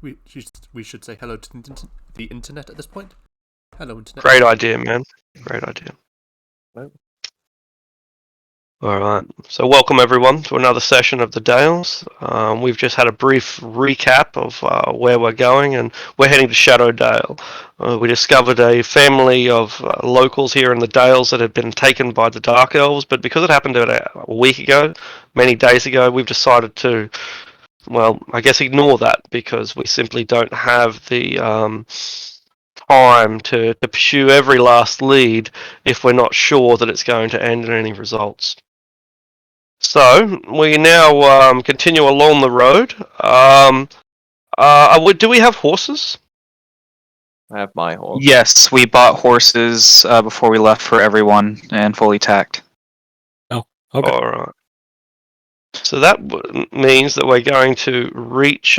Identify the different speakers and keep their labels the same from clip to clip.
Speaker 1: we should say hello to the internet at this point. Hello, internet.
Speaker 2: Great idea, man. Great idea.
Speaker 3: Well,
Speaker 2: All right. So welcome everyone to another session of the Dales. We've just had a brief recap of where we're going, and we're heading to Shadowdale. We discovered a family of locals here in the Dales that had been taken by the Dark Elves, but because it happened about a week ago, many days ago, we've decided to, well, I guess ignore that because we simply don't have the time to pursue every last lead if we're not sure that it's going to end in any results. So we now continue along the road. Do we have horses?
Speaker 3: I have my horse.
Speaker 4: Yes, we bought horses before we left for everyone and fully tacked.
Speaker 1: Oh, okay.
Speaker 2: All right. So that means that we're going to reach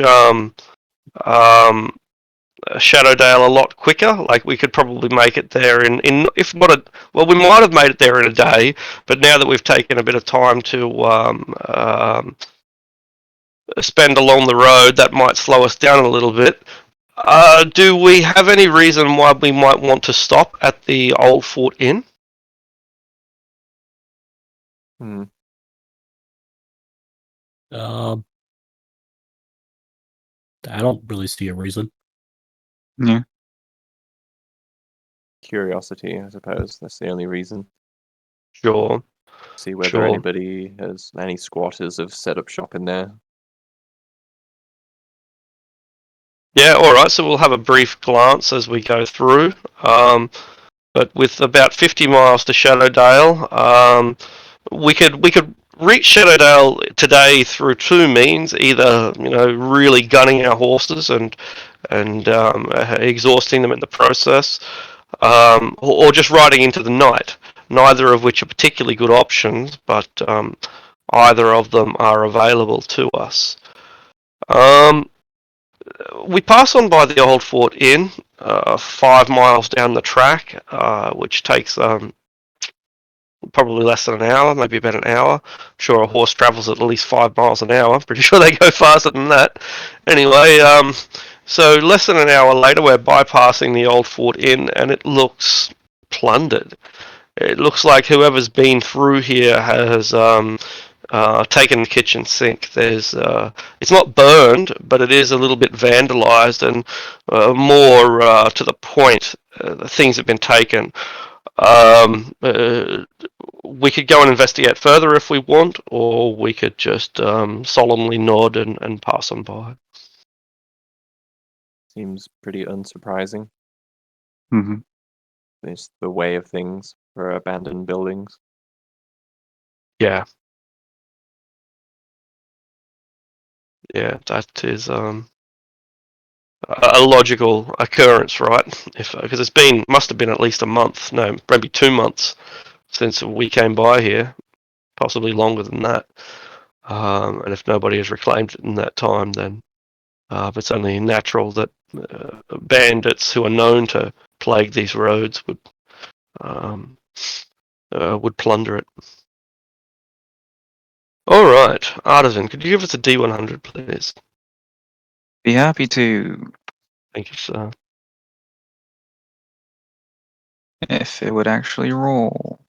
Speaker 2: Shadowdale a lot quicker. Like we could probably make it there in if not a well, we might have made it there in a day. But now that we've taken a bit of time to spend along the road, that might slow us down a little bit. Do we have any reason why we might want to stop at the Old Fort Inn?
Speaker 1: I don't really see a reason.
Speaker 4: Yeah.
Speaker 3: Curiosity, I suppose. That's the only reason.
Speaker 2: Sure.
Speaker 3: See whether
Speaker 2: Sure.
Speaker 3: anybody has any squatters have set up shop in there.
Speaker 2: Yeah, all right. So we'll have a brief glance as we go through. But with about 50 miles to Shadowdale, we could reach Shadowdale today through two means: either really gunning our horses and exhausting them in the process, or just riding into the night. Neither of which are particularly good options, but either of them are available to us. We pass on by the Old Fort Inn, 5 miles down the track, which takes probably less than an hour, maybe about an hour. I'm sure a horse travels at least 5 miles an hour. I'm pretty sure they go faster than that. Anyway, so less than an hour later, we're bypassing the Old Fort Inn, and it looks plundered. It looks like whoever's been through here has taken the kitchen sink. It's not burned, but it is a little bit vandalized, and more to the point, things have been taken. We could go and investigate further if we want, or we could just solemnly nod and pass on by.
Speaker 3: Seems pretty unsurprising.
Speaker 4: Mm-hmm.
Speaker 3: It's the way of things for abandoned buildings.
Speaker 2: Yeah. Yeah, that is a logical occurrence, right? Because must have been at least a month, no, maybe 2 months since we came by here, possibly longer than that. And if nobody has reclaimed it in that time, then it's only natural that bandits who are known to plague these roads would plunder it. All right, Artisan, could you give us a D100, please?
Speaker 4: Be happy to,
Speaker 2: Thank you, sir.
Speaker 4: if it would actually roll.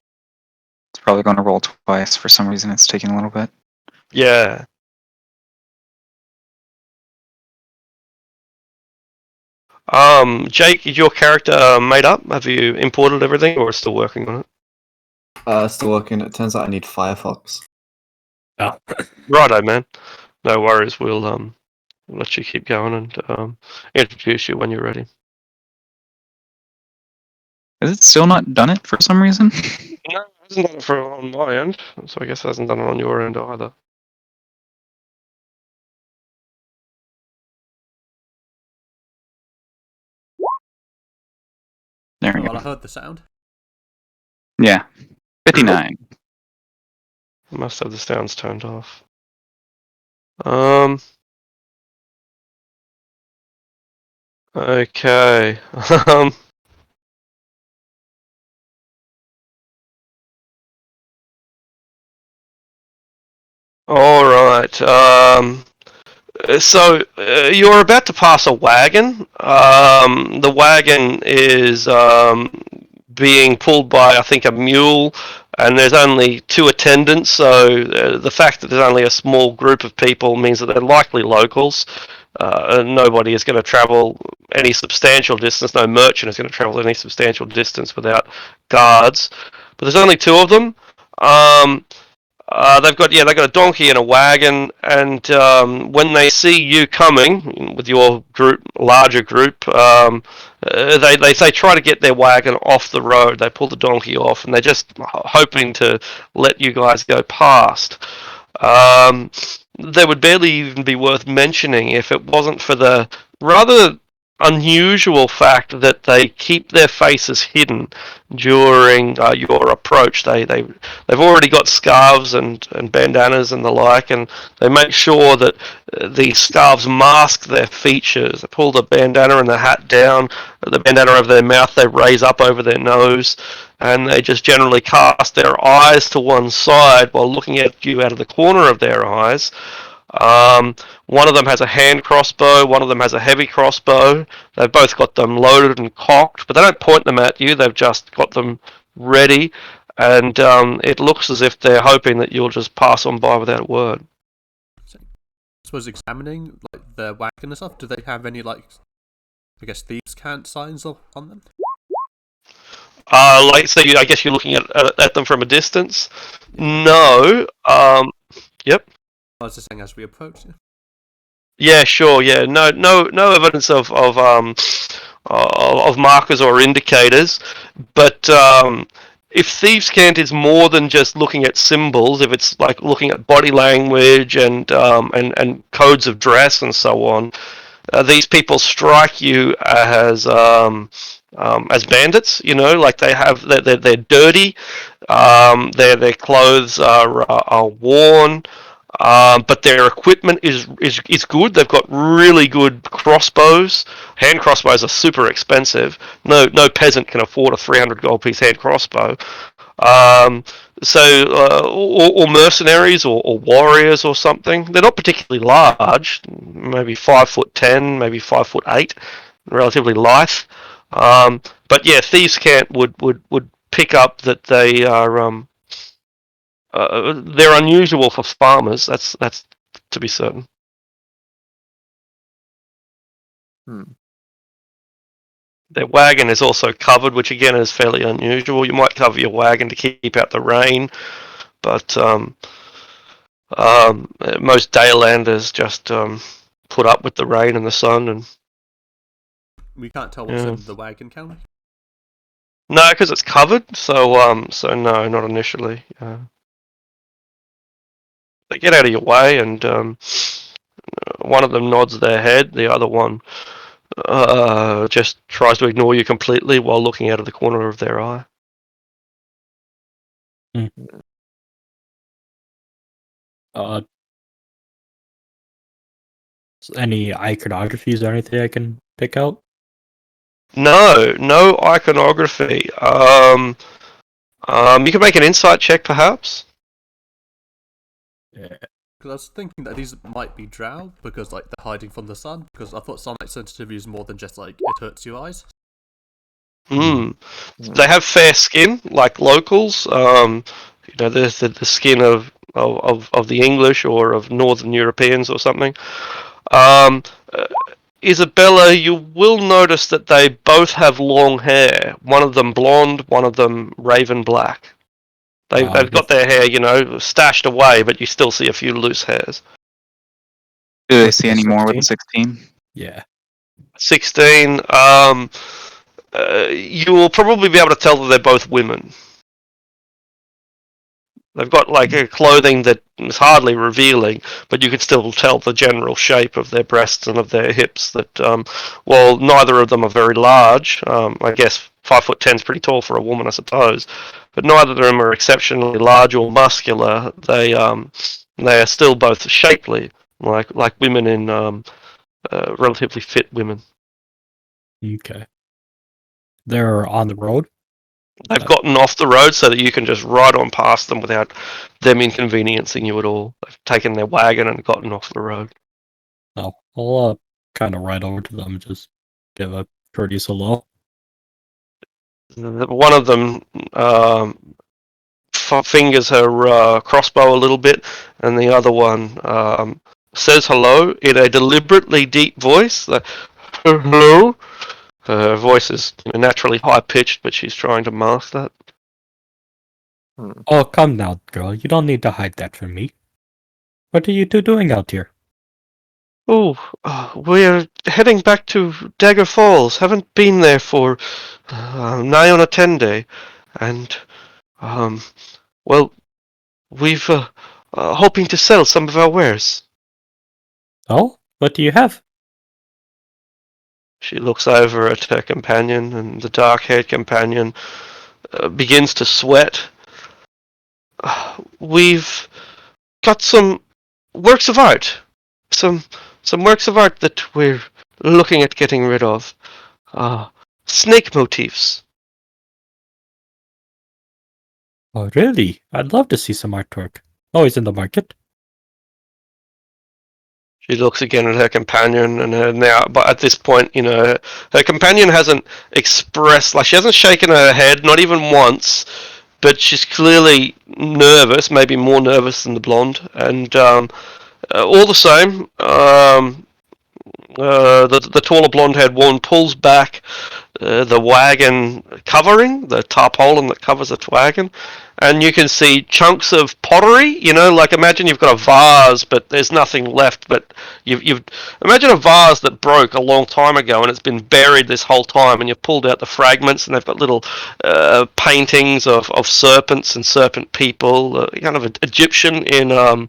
Speaker 4: It's probably going to roll twice. For some reason, it's taking a little bit.
Speaker 2: Yeah. Jake, is your character made up? Have you imported everything, or still working on it?
Speaker 5: Still working. It turns out I need Firefox.
Speaker 1: Oh.
Speaker 2: Righto, man. No worries. We'll let you keep going and introduce you when you're ready.
Speaker 4: Has it still not done it for some reason?
Speaker 2: No, it hasn't done it on my end, so I guess it hasn't done it on your end either.
Speaker 4: There we
Speaker 1: Well, I
Speaker 4: go.
Speaker 1: heard the sound.
Speaker 4: Yeah. 59.
Speaker 2: I must have the sounds turned off. Okay. All right. You're about to pass a wagon. The wagon is being pulled by, I think, a mule, and there's only 2 attendants. So the fact that there's only a small group of people means that they're likely locals. Nobody is going to travel any substantial distance. No merchant is going to travel any substantial distance without guards. But there's only 2 of them. They've got a donkey and a wagon, and when they see you coming with your larger group, they try to get their wagon off the road. They pull the donkey off, and they're just hoping to let you guys go past. They would barely even be worth mentioning if it wasn't for the rather unusual fact that they keep their faces hidden during your approach. They've already got scarves and bandanas and the like, and they make sure that these scarves mask their features. They pull the bandana and the hat down, the bandana over their mouth they raise up over their nose, and they just generally cast their eyes to one side while looking at you out of the corner of their eyes. One of them has a hand crossbow, one of them has a heavy crossbow. They've both got them loaded and cocked, but they don't point them at you, they've just got them ready, and it looks as if they're hoping that you'll just pass on by without a word.
Speaker 1: I suppose examining like their wagon and stuff, do they have any I guess thieves' cant signs on them?
Speaker 2: I guess you're looking at them from a distance. No. Yep.
Speaker 1: I was just saying as we approach.
Speaker 2: Yeah, sure. Yeah, no evidence of markers or indicators. But if thieves' cant is more than just looking at symbols, if it's like looking at body language and codes of dress and so on, these people strike you as bandits. You know, like they're dirty. Their clothes are worn. But their equipment is good. They've got really good crossbows. Hand crossbows are super expensive. No peasant can afford a 300 gold piece hand crossbow. Or mercenaries or warriors or something. They're not particularly large. Maybe 5'10", maybe 5'8", relatively lithe. But yeah, thieves' cant would pick up that they are. They're unusual for farmers. That's to be certain. Their wagon is also covered, which again is fairly unusual. You might cover your wagon to keep out the rain, but most Dalelanders just put up with the rain and the sun, and
Speaker 1: we can't tell what's in the wagon, can we?
Speaker 2: No, because it's covered. So no, not initially. They get out of your way, and one of them nods their head. The other one just tries to ignore you completely while looking out of the corner of their eye.
Speaker 6: Any iconographies or anything I can pick out?
Speaker 2: No iconography. You can make an insight check, perhaps.
Speaker 1: Yeah. Because I was thinking that these might be drow because they're hiding from the sun. Because I thought sunlight sensitivity is more than just it hurts your eyes.
Speaker 2: They have fair skin, like locals. There's the skin of the English or of Northern Europeans or something. Isabella, you will notice that they both have long hair. One of them blonde, one of them raven black. They've got their hair, stashed away, but you still see a few loose hairs.
Speaker 4: Do they see any more with the 16?
Speaker 6: Yeah.
Speaker 2: 16. You will probably be able to tell that they're both women. They've got a clothing that is hardly revealing, but you can still tell the general shape of their breasts and of their hips. That while neither of them are very large, I guess 5'10" is pretty tall for a woman, I suppose. But neither of them are exceptionally large or muscular. They are still both shapely, like women in relatively fit women.
Speaker 6: Okay. They're on the road?
Speaker 2: They've gotten off the road so that you can just ride on past them without them inconveniencing you at all. They've taken their wagon and gotten off the road.
Speaker 6: Oh, I'll kind of ride over to them and just give a courteous hello.
Speaker 2: One of them fingers her crossbow a little bit, and the other one says hello in a deliberately deep voice. Like, hello? Her voice is naturally high pitched, but she's trying to mask that.
Speaker 6: Oh, come now, girl. You don't need to hide that from me. What are you two doing out here?
Speaker 2: Oh, we're heading back to Dagger Falls. Haven't been there for nigh on a 10-day, and well, we've hoping to sell some of our wares.
Speaker 6: Oh, what do you have?
Speaker 2: She looks over at her companion, and the dark-haired companion begins to sweat. We've got some works of art, some works of art that we're looking at getting rid of. Snake motifs.
Speaker 6: Oh, really? I'd love to see some artwork. Always in the market.
Speaker 2: She looks again at her companion, and now, but at this point, her companion hasn't expressed, like, she hasn't shaken her head, not even once, but she's clearly nervous, maybe more nervous than the blonde, and all the same, the taller blonde-haired woman pulls back the wagon covering, the tarpaulin that covers the wagon, and you can see chunks of pottery. Like, imagine you've got a vase, but there's nothing left. But you've imagine a vase that broke a long time ago, and it's been buried this whole time, and you've pulled out the fragments, and they've got little paintings of serpents and serpent people, kind of Egyptian in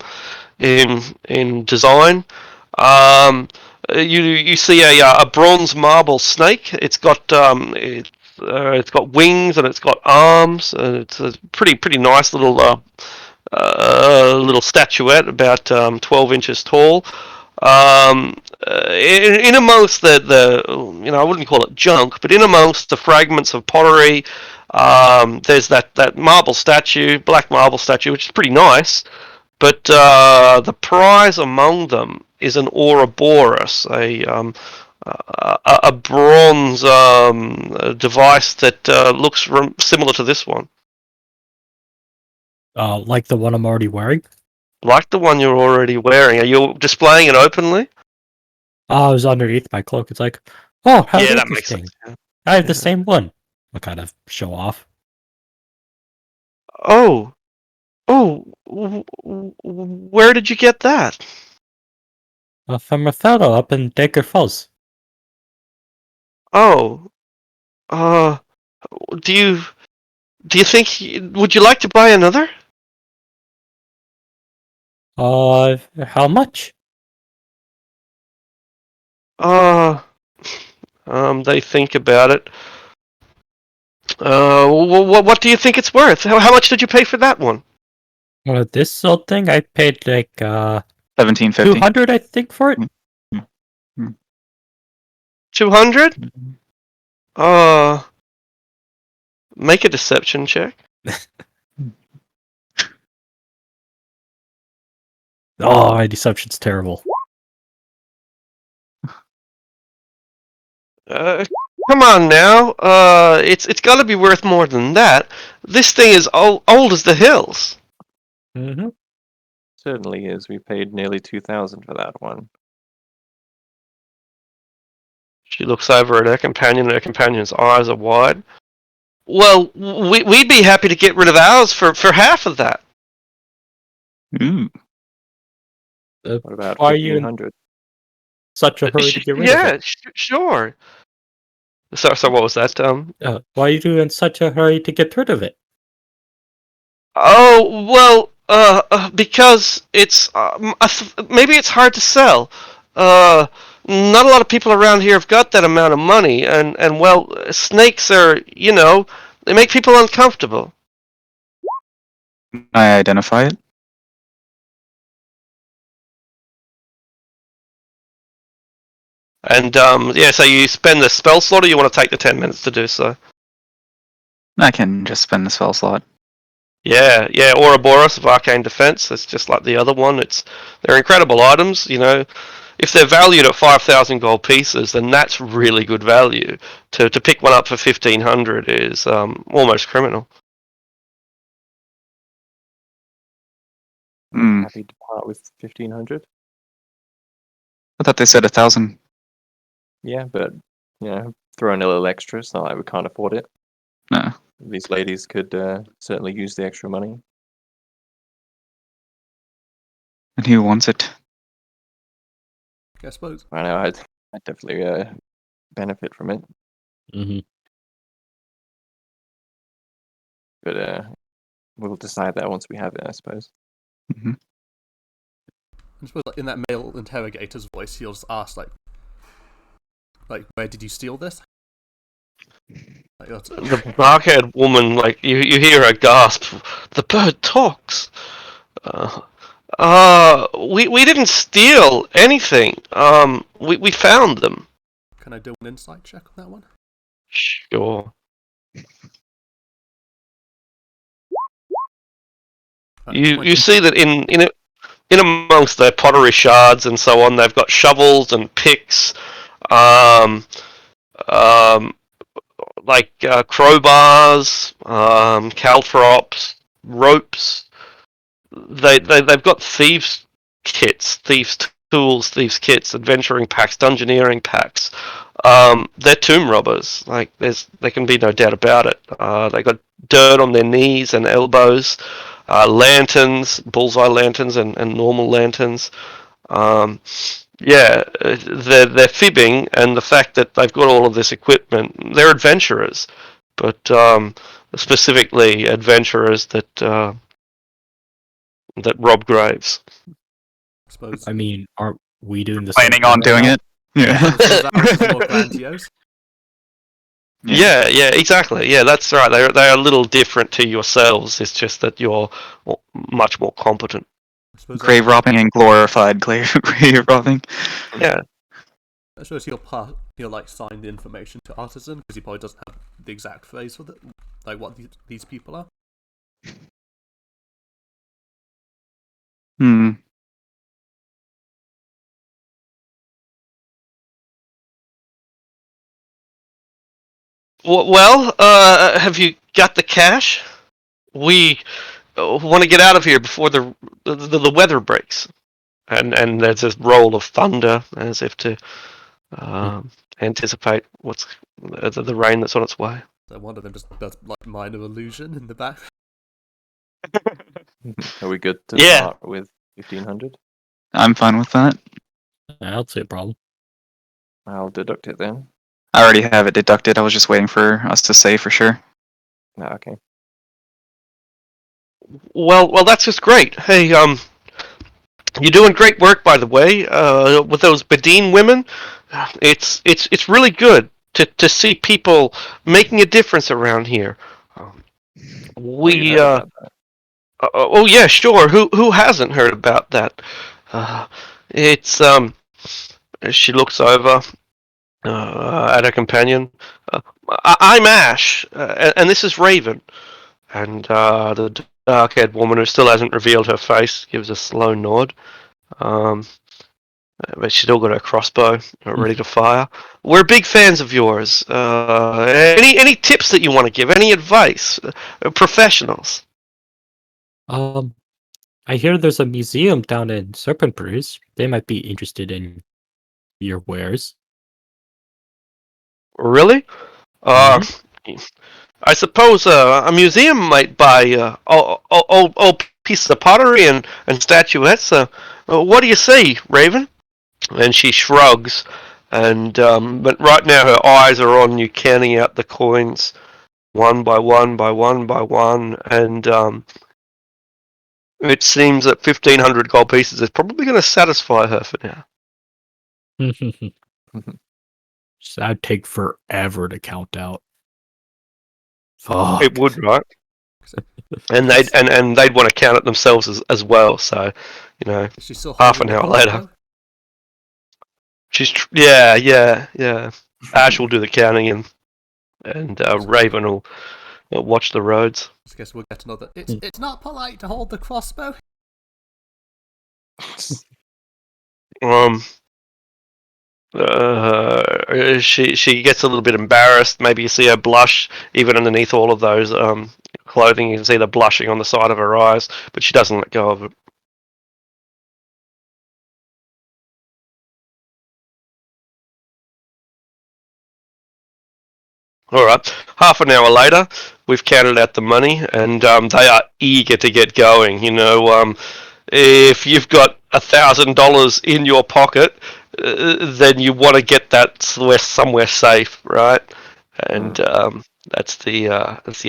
Speaker 2: design. You see a bronze marble snake. It's got wings and it's got arms. It's a pretty nice little statuette, about 12 inches tall. In amongst the I wouldn't call it junk, but in amongst the fragments of pottery, there's that marble statue, black marble statue, which is pretty nice. But the prize among them is an Ouroboros, a bronze device that looks similar to this one,
Speaker 6: Like the one I'm already wearing?
Speaker 2: like the one you're already wearing. Are you displaying it openly?
Speaker 6: Oh, it was underneath my cloak. It's like, oh, how
Speaker 2: Yeah, that makes
Speaker 6: interesting.
Speaker 2: sense.
Speaker 6: I have the
Speaker 2: Yeah.
Speaker 6: same one. I'll kind of show off.
Speaker 2: Oh, where did you get that?
Speaker 6: From a fellow up in Dagger Falls.
Speaker 2: Oh, uh, do you think would you like to buy another?
Speaker 6: How much?
Speaker 2: They think about it. What do you think it's worth? How much did you pay for that one?
Speaker 6: This old thing, I paid like,
Speaker 4: 1750.
Speaker 6: 200, I think, for it.
Speaker 2: 200? Make a deception check.
Speaker 6: Oh, my deception's terrible.
Speaker 2: Come on now. It's got to be worth more than that. This thing is old as the hills.
Speaker 6: Mm-hmm.
Speaker 3: Certainly is. We paid nearly 2,000 for that one.
Speaker 2: She looks over at her companion, and her companion's eyes are wide. Well, we'd be happy to get rid of ours for half of that.
Speaker 4: Ooh.
Speaker 3: What about
Speaker 6: Why are you in
Speaker 3: 1,500?
Speaker 6: such a hurry to get rid of
Speaker 2: Yeah,
Speaker 6: it?
Speaker 2: sure. So what was that?
Speaker 6: Why are you in such a hurry to get rid of it?
Speaker 2: Oh, well, because it's maybe it's hard to sell. Not a lot of people around here have got that amount of money, and well, snakes are, they make people uncomfortable.
Speaker 4: I identify it.
Speaker 2: And yeah, so you spend the spell slot, or you want to take the 10 minutes to do so?
Speaker 4: I can just spend the spell slot.
Speaker 2: Yeah, Ouroboros of Arcane Defense. It's just like the other one. They're incredible items. if they're valued at 5,000 gold pieces, then that's really good value. To pick one up for 1,500 is almost criminal.
Speaker 4: Hmm.
Speaker 3: Happy to part with 1,500.
Speaker 4: I thought they said 1,000.
Speaker 3: Yeah, but throw in a little extra. It's not like we can't afford it.
Speaker 4: No.
Speaker 3: These ladies could certainly use the extra money.
Speaker 4: And who wants it?
Speaker 1: I suppose.
Speaker 3: I know I'd definitely benefit from it,
Speaker 6: Mm-hmm.
Speaker 3: but we'll decide that once we have it, I suppose.
Speaker 4: Hmm.
Speaker 1: I suppose like, in that male interrogator's voice, he'll just ask like, where did you steal this? Like,
Speaker 2: The dark-haired woman, like you hear her gasp. The bird talks. We didn't steal anything. We found them.
Speaker 1: can I do an insight check on that one?
Speaker 2: Sure. You
Speaker 1: 20.
Speaker 2: see that in amongst their pottery shards and so on, they've got shovels and picks, um, um, like crowbars, caltrops, ropes. They've got thieves kits, thieves tools, thieves kits, adventuring packs, dungeoneering packs. They're tomb robbers. Like there can be no doubt about it. They got dirt on their knees and elbows, lanterns, bullseye lanterns, and normal lanterns. They're fibbing, and the fact that they've got all of this equipment, they're adventurers, but specifically adventurers that rob graves.
Speaker 1: I suppose.
Speaker 6: I mean, aren't we doing the same
Speaker 4: Planning
Speaker 6: thing
Speaker 4: on
Speaker 6: right
Speaker 4: doing
Speaker 6: now?
Speaker 4: it? Yeah.
Speaker 1: I suppose ours is more grandiose.
Speaker 2: Yeah, exactly. Yeah, that's right. They're a little different to yourselves. It's just that you're much more competent.
Speaker 1: I suppose,
Speaker 4: Grave robbing and glorified grave robbing.
Speaker 2: Yeah.
Speaker 1: I suppose he'll like sign the information to Artisan because he probably doesn't have the exact phrase for it, like what these people are.
Speaker 4: Hmm.
Speaker 2: Well, have you got the cash? We want to get out of here before the weather breaks. And there's this roll of thunder as if to anticipate what's the rain that's on its way.
Speaker 1: So one of them just does like minor illusion in the back.
Speaker 3: Are we good to
Speaker 2: Yeah.
Speaker 3: start with 1,500?
Speaker 4: I'm fine with that.
Speaker 6: I don't see a problem.
Speaker 3: I'll deduct it then.
Speaker 4: I already have it deducted. I was just waiting for us to say for sure.
Speaker 3: No, okay.
Speaker 2: Well, that's just great. Hey, you're doing great work, by the way, with those Badine women. It's really good to see people making a difference around here.
Speaker 3: You heard about that?
Speaker 2: Oh yeah, sure. Who hasn't heard about that? It's She looks over at her companion. I'm Ash, and this is Raven. And the dark-haired woman who still hasn't revealed her face gives a slow nod. But she's still got her crossbow ready to fire. We're big fans of yours. Any tips that you want to give? Any advice? Professionals.
Speaker 6: I hear there's a museum down in Serpent Breeze. They might be interested in your wares.
Speaker 2: Really? I suppose a museum might buy old pieces of pottery and statuettes. What do you say, Raven? And she shrugs, and but right now her eyes are on you, counting out the coins one by one by one by one, and it seems that 1,500 gold pieces is probably going to satisfy her for now.
Speaker 6: That'd take forever to count out. Fuck.
Speaker 2: It would, right? And they'd want to count it themselves as well. So, you know,
Speaker 1: Is she still
Speaker 2: half
Speaker 1: holding
Speaker 2: an
Speaker 1: the
Speaker 2: hour later.
Speaker 1: crossbow?
Speaker 2: Yeah. Ash will do the counting, and Raven will watch the roads.
Speaker 1: I guess we'll get another. It's not polite to hold the crossbow.
Speaker 2: She gets a little bit embarrassed. Maybe you see her blush even underneath all of those clothing. You can see the blushing on the side of her eyes, but she doesn't let go of it. All right. Half an hour later, we've counted out the money, and they are eager to get going. If you've got $1,000 in your pocket, then you want to get that somewhere safe, right? And that's the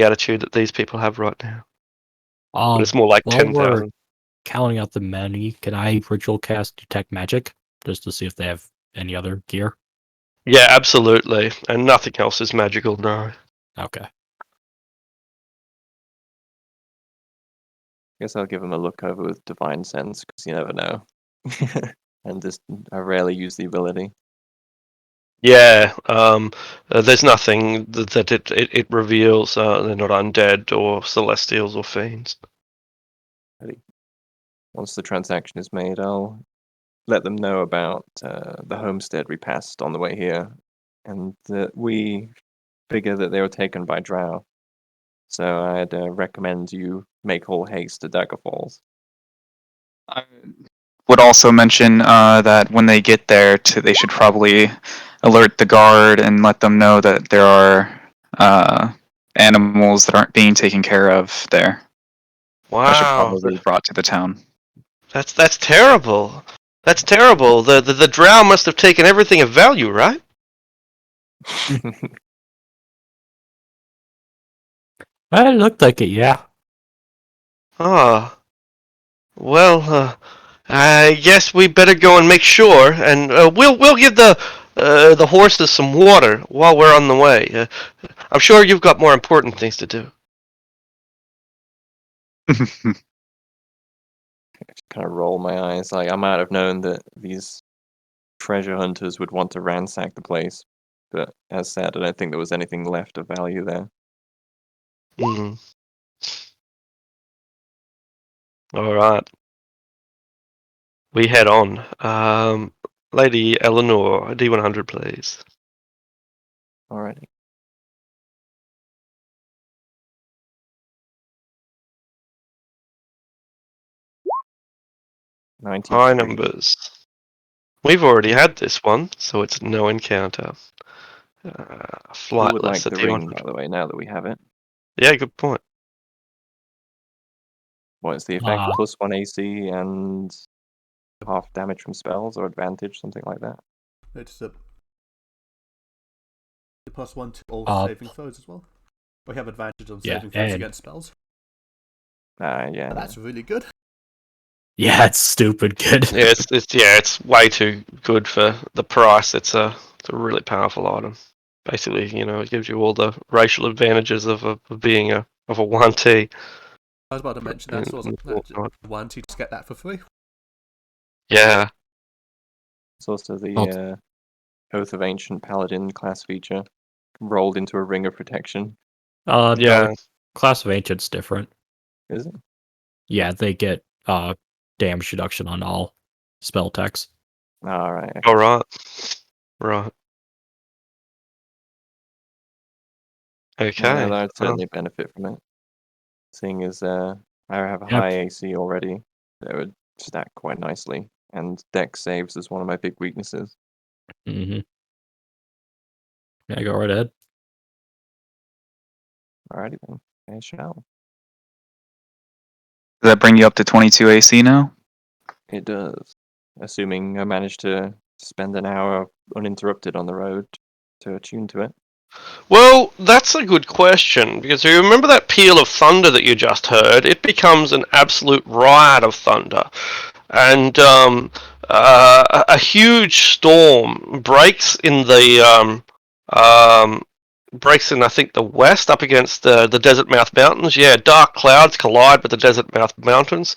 Speaker 2: attitude that these people have right now. But it's more like
Speaker 6: While we're
Speaker 2: 10,000.
Speaker 6: counting out the money, can I ritual cast detect magic just to see if they have any other gear?
Speaker 2: Yeah, absolutely. And nothing else is magical, no.
Speaker 6: Okay.
Speaker 3: Guess I'll give him a look over with divine sense because you never know. And just I rarely use the ability.
Speaker 2: Yeah, there's nothing that it reveals. They're not undead or celestials or fiends.
Speaker 3: Once the transaction is made, I'll let them know about the homestead we passed on the way here, and that we figure that they were taken by drow. So I'd recommend you make all haste to Dagger Falls.
Speaker 4: I would also mention that when they get there, they should probably alert the guard and let them know that there are animals that aren't being taken care of there. That should
Speaker 2: Wow,
Speaker 4: probably be brought to the town.
Speaker 2: that's terrible. That's terrible. The drow must have taken everything of value, right?
Speaker 6: It looked like it, yeah.
Speaker 2: Ah, well, I guess we better go and make sure, and we'll give the horses some water while we're on the way. I'm sure you've got more important things to do.
Speaker 3: Kind of roll my eyes. Like I might have known that these treasure hunters would want to ransack the place, but as said, I don't think there was anything left of value there.
Speaker 2: Mm. All right. We head on. Lady Eleanor, D100, please.
Speaker 3: Alrighty. 93.
Speaker 2: High numbers. We've already had this one, so it's no encounter.
Speaker 3: Who
Speaker 2: Flight
Speaker 3: would
Speaker 2: less
Speaker 3: like
Speaker 2: at
Speaker 3: the ring,
Speaker 2: D100.
Speaker 3: by the way, now that we have it?
Speaker 2: Yeah, good point.
Speaker 3: What's the effect?
Speaker 6: Ah.
Speaker 3: Plus 1 AC and half damage from spells or advantage, something like that.
Speaker 1: It's a +1 to all saving throws as well. We have advantage on
Speaker 6: Yeah,
Speaker 1: saving throws
Speaker 6: and-
Speaker 1: against spells.
Speaker 3: Yeah.
Speaker 1: That's really good.
Speaker 6: Yeah, it's stupid good.
Speaker 2: Yeah, it's way too good for the price. It's a really powerful item. Basically, it gives you all the racial advantages of being of a 1T.
Speaker 1: I was about to mention that, so I was like,
Speaker 2: Fortnite.
Speaker 1: one to just get that for free.
Speaker 2: Yeah.
Speaker 3: It's also the Oath of Ancient Paladin class feature rolled into a ring of protection.
Speaker 2: Yeah.
Speaker 6: No, Class of Ancient's different.
Speaker 3: Is it?
Speaker 6: Yeah, they get damage reduction on all spell techs.
Speaker 3: Alright.
Speaker 2: All right. Right. Okay.
Speaker 3: Yeah, I'd certainly benefit from it. Seeing as I have a
Speaker 6: Yep.
Speaker 3: high AC already, that would stack quite nicely. And dex saves is one of my big weaknesses.
Speaker 6: Mm-hmm. Yeah, go right ahead.
Speaker 3: Alrighty then. I shall.
Speaker 4: Does that bring you up to 22 AC now?
Speaker 3: It does. Assuming I manage to spend an hour uninterrupted on the road to attune to it.
Speaker 2: Well, that's a good question, because you remember that peal of thunder that you just heard? It becomes an absolute riot of thunder. And a huge storm breaks in I think, the west up against the Desert Mouth Mountains. Yeah, dark clouds collide with the Desert Mouth Mountains,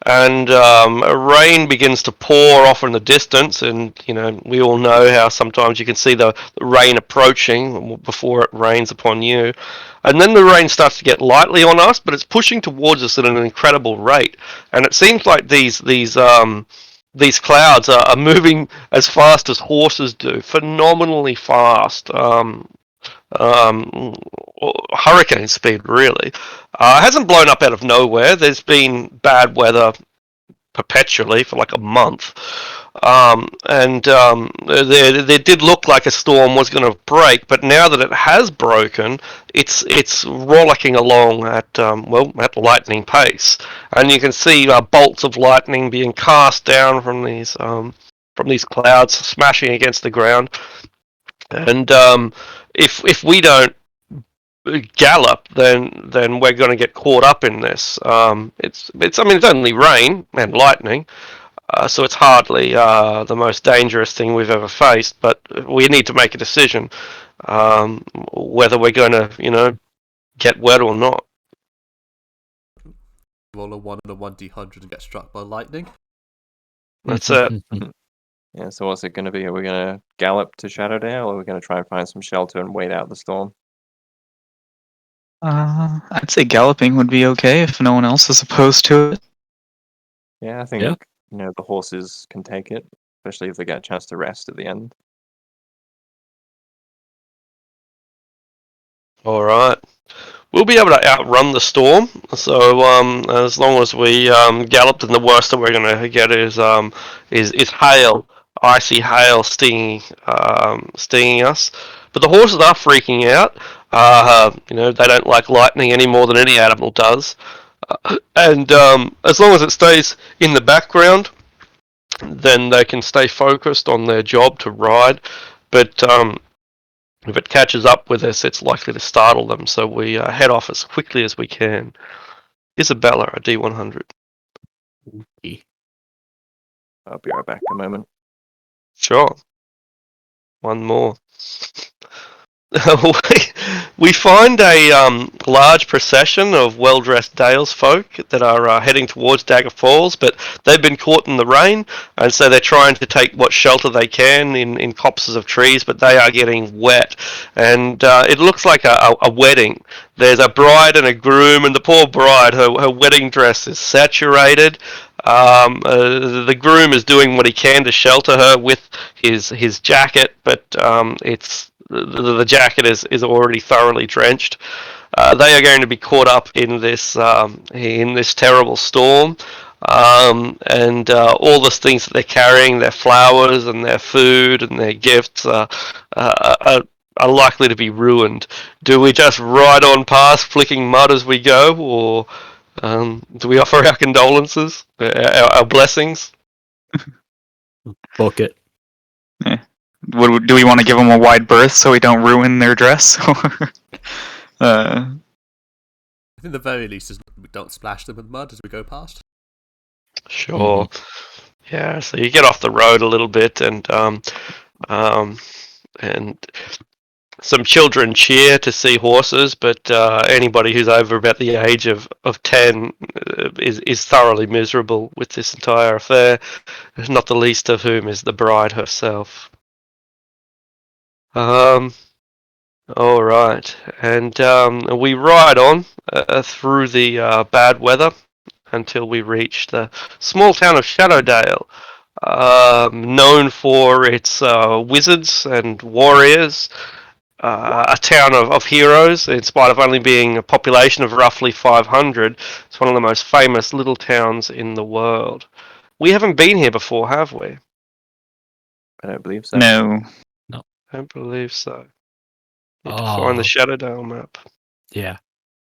Speaker 2: and rain begins to pour off in the distance. And we all know how sometimes you can see the rain approaching before it rains upon you. And then the rain starts to get lightly on us, but it's pushing towards us at an incredible rate. And it seems like these these clouds are moving as fast as horses do, phenomenally fast. Um, hurricane speed, really. It hasn't blown up out of nowhere. There's been bad weather perpetually for like a month. There did look like a storm was going to break, but now that it has broken, it's rollicking along at at lightning pace, and you can see bolts of lightning being cast down from these clouds, smashing against the ground. And if we don't gallop, then we're going to get caught up in this. It's only rain and lightning, so it's hardly the most dangerous thing we've ever faced. But we need to make a decision whether we're going to, get wet or not.
Speaker 1: Roll a 1 and a 1d100 and get struck by lightning.
Speaker 2: That's it.
Speaker 3: Yeah, so what's it going to be? Are we going to gallop to Shadowdale, or are we going to try and find some shelter and wait out the storm?
Speaker 4: I'd say galloping would be okay if no one else is opposed to it.
Speaker 3: Yeah, I think
Speaker 6: Yeah.
Speaker 3: the horses can take it, especially if they get a chance to rest at the end.
Speaker 2: All right. We'll be able to outrun the storm. So as long as we gallop, then the worst that we're going to get is hail, icy hail stinging us. But the horses are freaking out. They don't like lightning any more than any animal does. And as long as it stays in the background, then they can stay focused on their job to ride. But if it catches up with us, it's likely to startle them, so we head off as quickly as we can. Isabella, a D100.
Speaker 3: I'll be right back in a moment.
Speaker 2: Sure. One more. We find a large procession of well-dressed Dales folk that are heading towards Dagger Falls, but they've been caught in the rain, and so they're trying to take what shelter they can in copses of trees, but they are getting wet. And it looks like a wedding. There's a bride and a groom, and the poor bride, her wedding dress is saturated. The groom is doing what he can to shelter her with his jacket, but the jacket is already thoroughly drenched. They are going to be caught up in this terrible storm, and all the things that they're carrying, their flowers and their food and their gifts, are likely to be ruined. Do we just ride on past, flicking mud as we go, or do we offer our condolences, our blessings?
Speaker 6: Book it.
Speaker 4: Do we want to give them a wide berth so we don't ruin their dress?
Speaker 1: I think the very least is we don't splash them with mud as we go past.
Speaker 2: Sure. Yeah. So you get off the road a little bit, and some children cheer to see horses, but anybody who's over about the age of 10 is thoroughly miserable with this entire affair, not the least of whom is the bride herself. All right, and we ride on through the bad weather until we reach the small town of Shadowdale, known for its wizards and warriors, a town of heroes. In spite of only being a population of roughly 500, it's one of the most famous little towns in the world. We haven't been here before, have we?
Speaker 3: I don't believe so.
Speaker 4: No.
Speaker 2: I don't believe so. Need to find the
Speaker 6: Oh,
Speaker 2: Shadowdale map.
Speaker 6: yeah.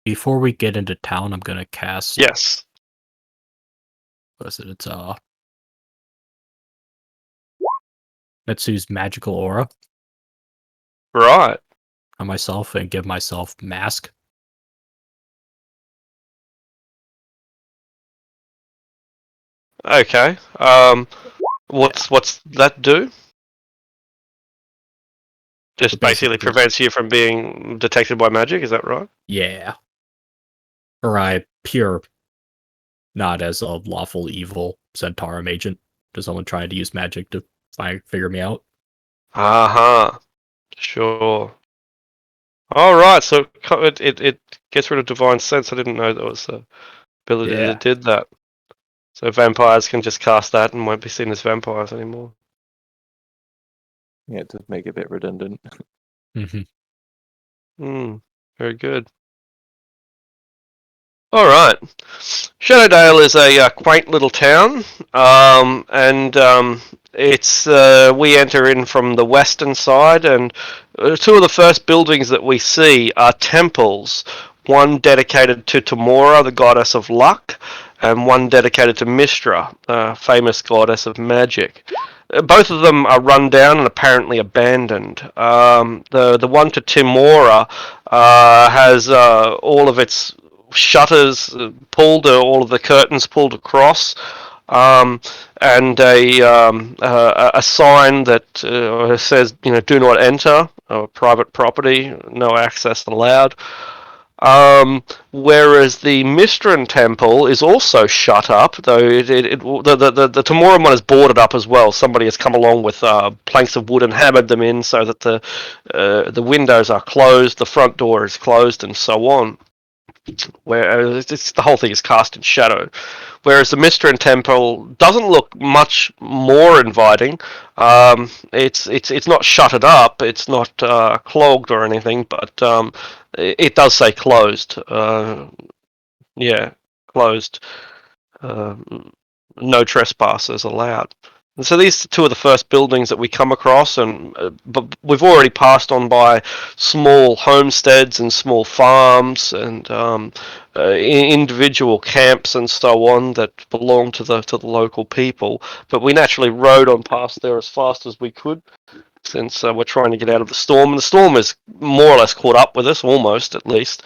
Speaker 6: Before we get into town, I'm gonna cast.
Speaker 2: Yes.
Speaker 6: What is it? It's Metsu's magical aura
Speaker 2: Right.
Speaker 6: on myself and give myself mask.
Speaker 2: Okay. What's that do? Just
Speaker 6: It
Speaker 2: basically
Speaker 6: basically-
Speaker 2: prevents you from being detected by magic, is that right?
Speaker 6: Yeah. Or I appear not as a lawful evil Centaurum agent to someone trying to use magic to figure me out.
Speaker 2: Uh-huh. Sure. Alright, so it gets rid of divine sense. I didn't know there was a ability
Speaker 6: Yeah.
Speaker 2: that did that. So vampires can just cast that and won't be seen as vampires anymore.
Speaker 3: Yeah, it does make it a bit redundant.
Speaker 2: Very good. All right. Shadowdale is a quaint little town, and it's we enter in from the western side, and two of the first buildings that we see are temples. One dedicated to Tamora, the goddess of luck, and one dedicated to Mistra, the famous goddess of magic. Both of them are run down and apparently abandoned. The one to Timora has all of its shutters pulled, all of the curtains pulled across, and a sign that says, "Do not enter. Private property, no access allowed." Whereas the Mistran temple is also shut up, though the Tamoran one is boarded up as well. Somebody has come along with planks of wood and hammered them in so that the windows are closed, the front door is closed, and so on. Where the whole thing is cast in shadow. Whereas the Mistran temple doesn't look much more inviting. It's not shuttered up. It's not clogged or anything, but it does say closed. Yeah, closed. No trespassers allowed. And so these are two of the first buildings that we come across, and but we've already passed on by small homesteads and small farms and individual camps and so on that belong to the local people. But we naturally rode on past there as fast as we could, since we're trying to get out of the storm. And the storm is more or less caught up with us, almost at least,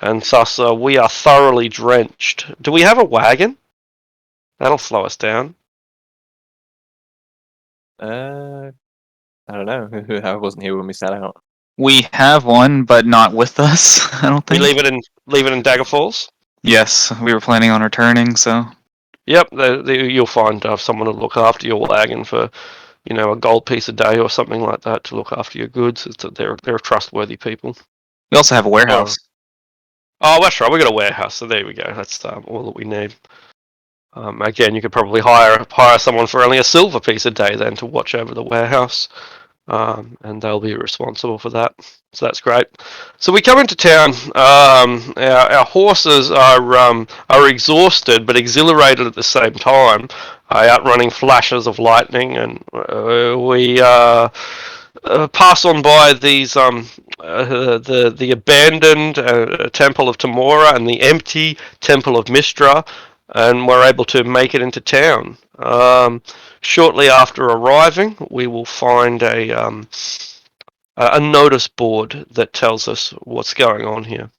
Speaker 2: and thus we are thoroughly drenched. Do we have a wagon? That'll slow us down.
Speaker 3: I don't know. I wasn't here when we set out.
Speaker 4: We have one, but not with us. I don't
Speaker 2: We
Speaker 4: think.
Speaker 2: leave it in Dagger Falls.
Speaker 4: Yes, we were planning on returning, so
Speaker 2: Yep, you'll find someone to look after your wagon for, a gold piece a day or something like that to look after your goods. They're trustworthy people.
Speaker 4: we also have a warehouse.
Speaker 2: Oh, that's right. We got a warehouse, so there we go. That's all that we need. Again, you could probably hire someone for only a silver piece a day then to watch over the warehouse, and they'll be responsible for that. So that's great. So we come into town. Our horses are exhausted but exhilarated at the same time, outrunning flashes of lightning, and we pass on by these the abandoned temple of Tamora and the empty temple of Mistra, and we're able to make it into town. Shortly after arriving, we will find a notice board that tells us what's going on here.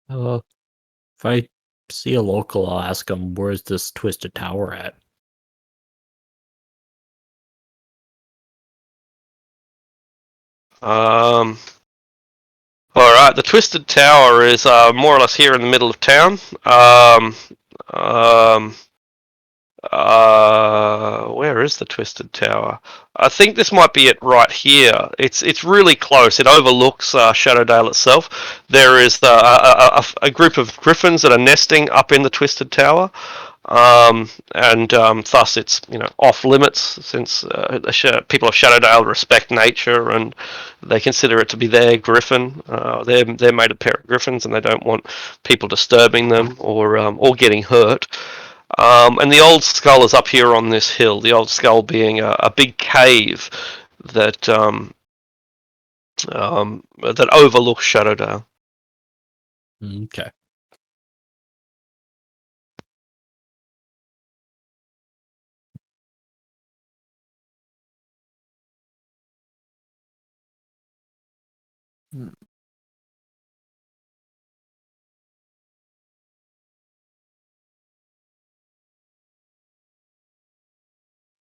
Speaker 6: If I see a local, I'll ask them, where's this twisted tower at?
Speaker 2: All right, the Twisted Tower is more or less here in the middle of town. Where is the Twisted Tower? I think this might be it right here. It's really close. It overlooks Shadowdale itself. There is a group of griffins that are nesting up in the Twisted Tower, and thus it's off limits, since people of Shadowdale respect nature and they consider it to be their griffin. They're made a pair of griffins, and they don't want people disturbing them or getting hurt. And the Old Skull is up here on this hill. The Old Skull being a big cave that that overlooks Shadowdale.
Speaker 6: Okay.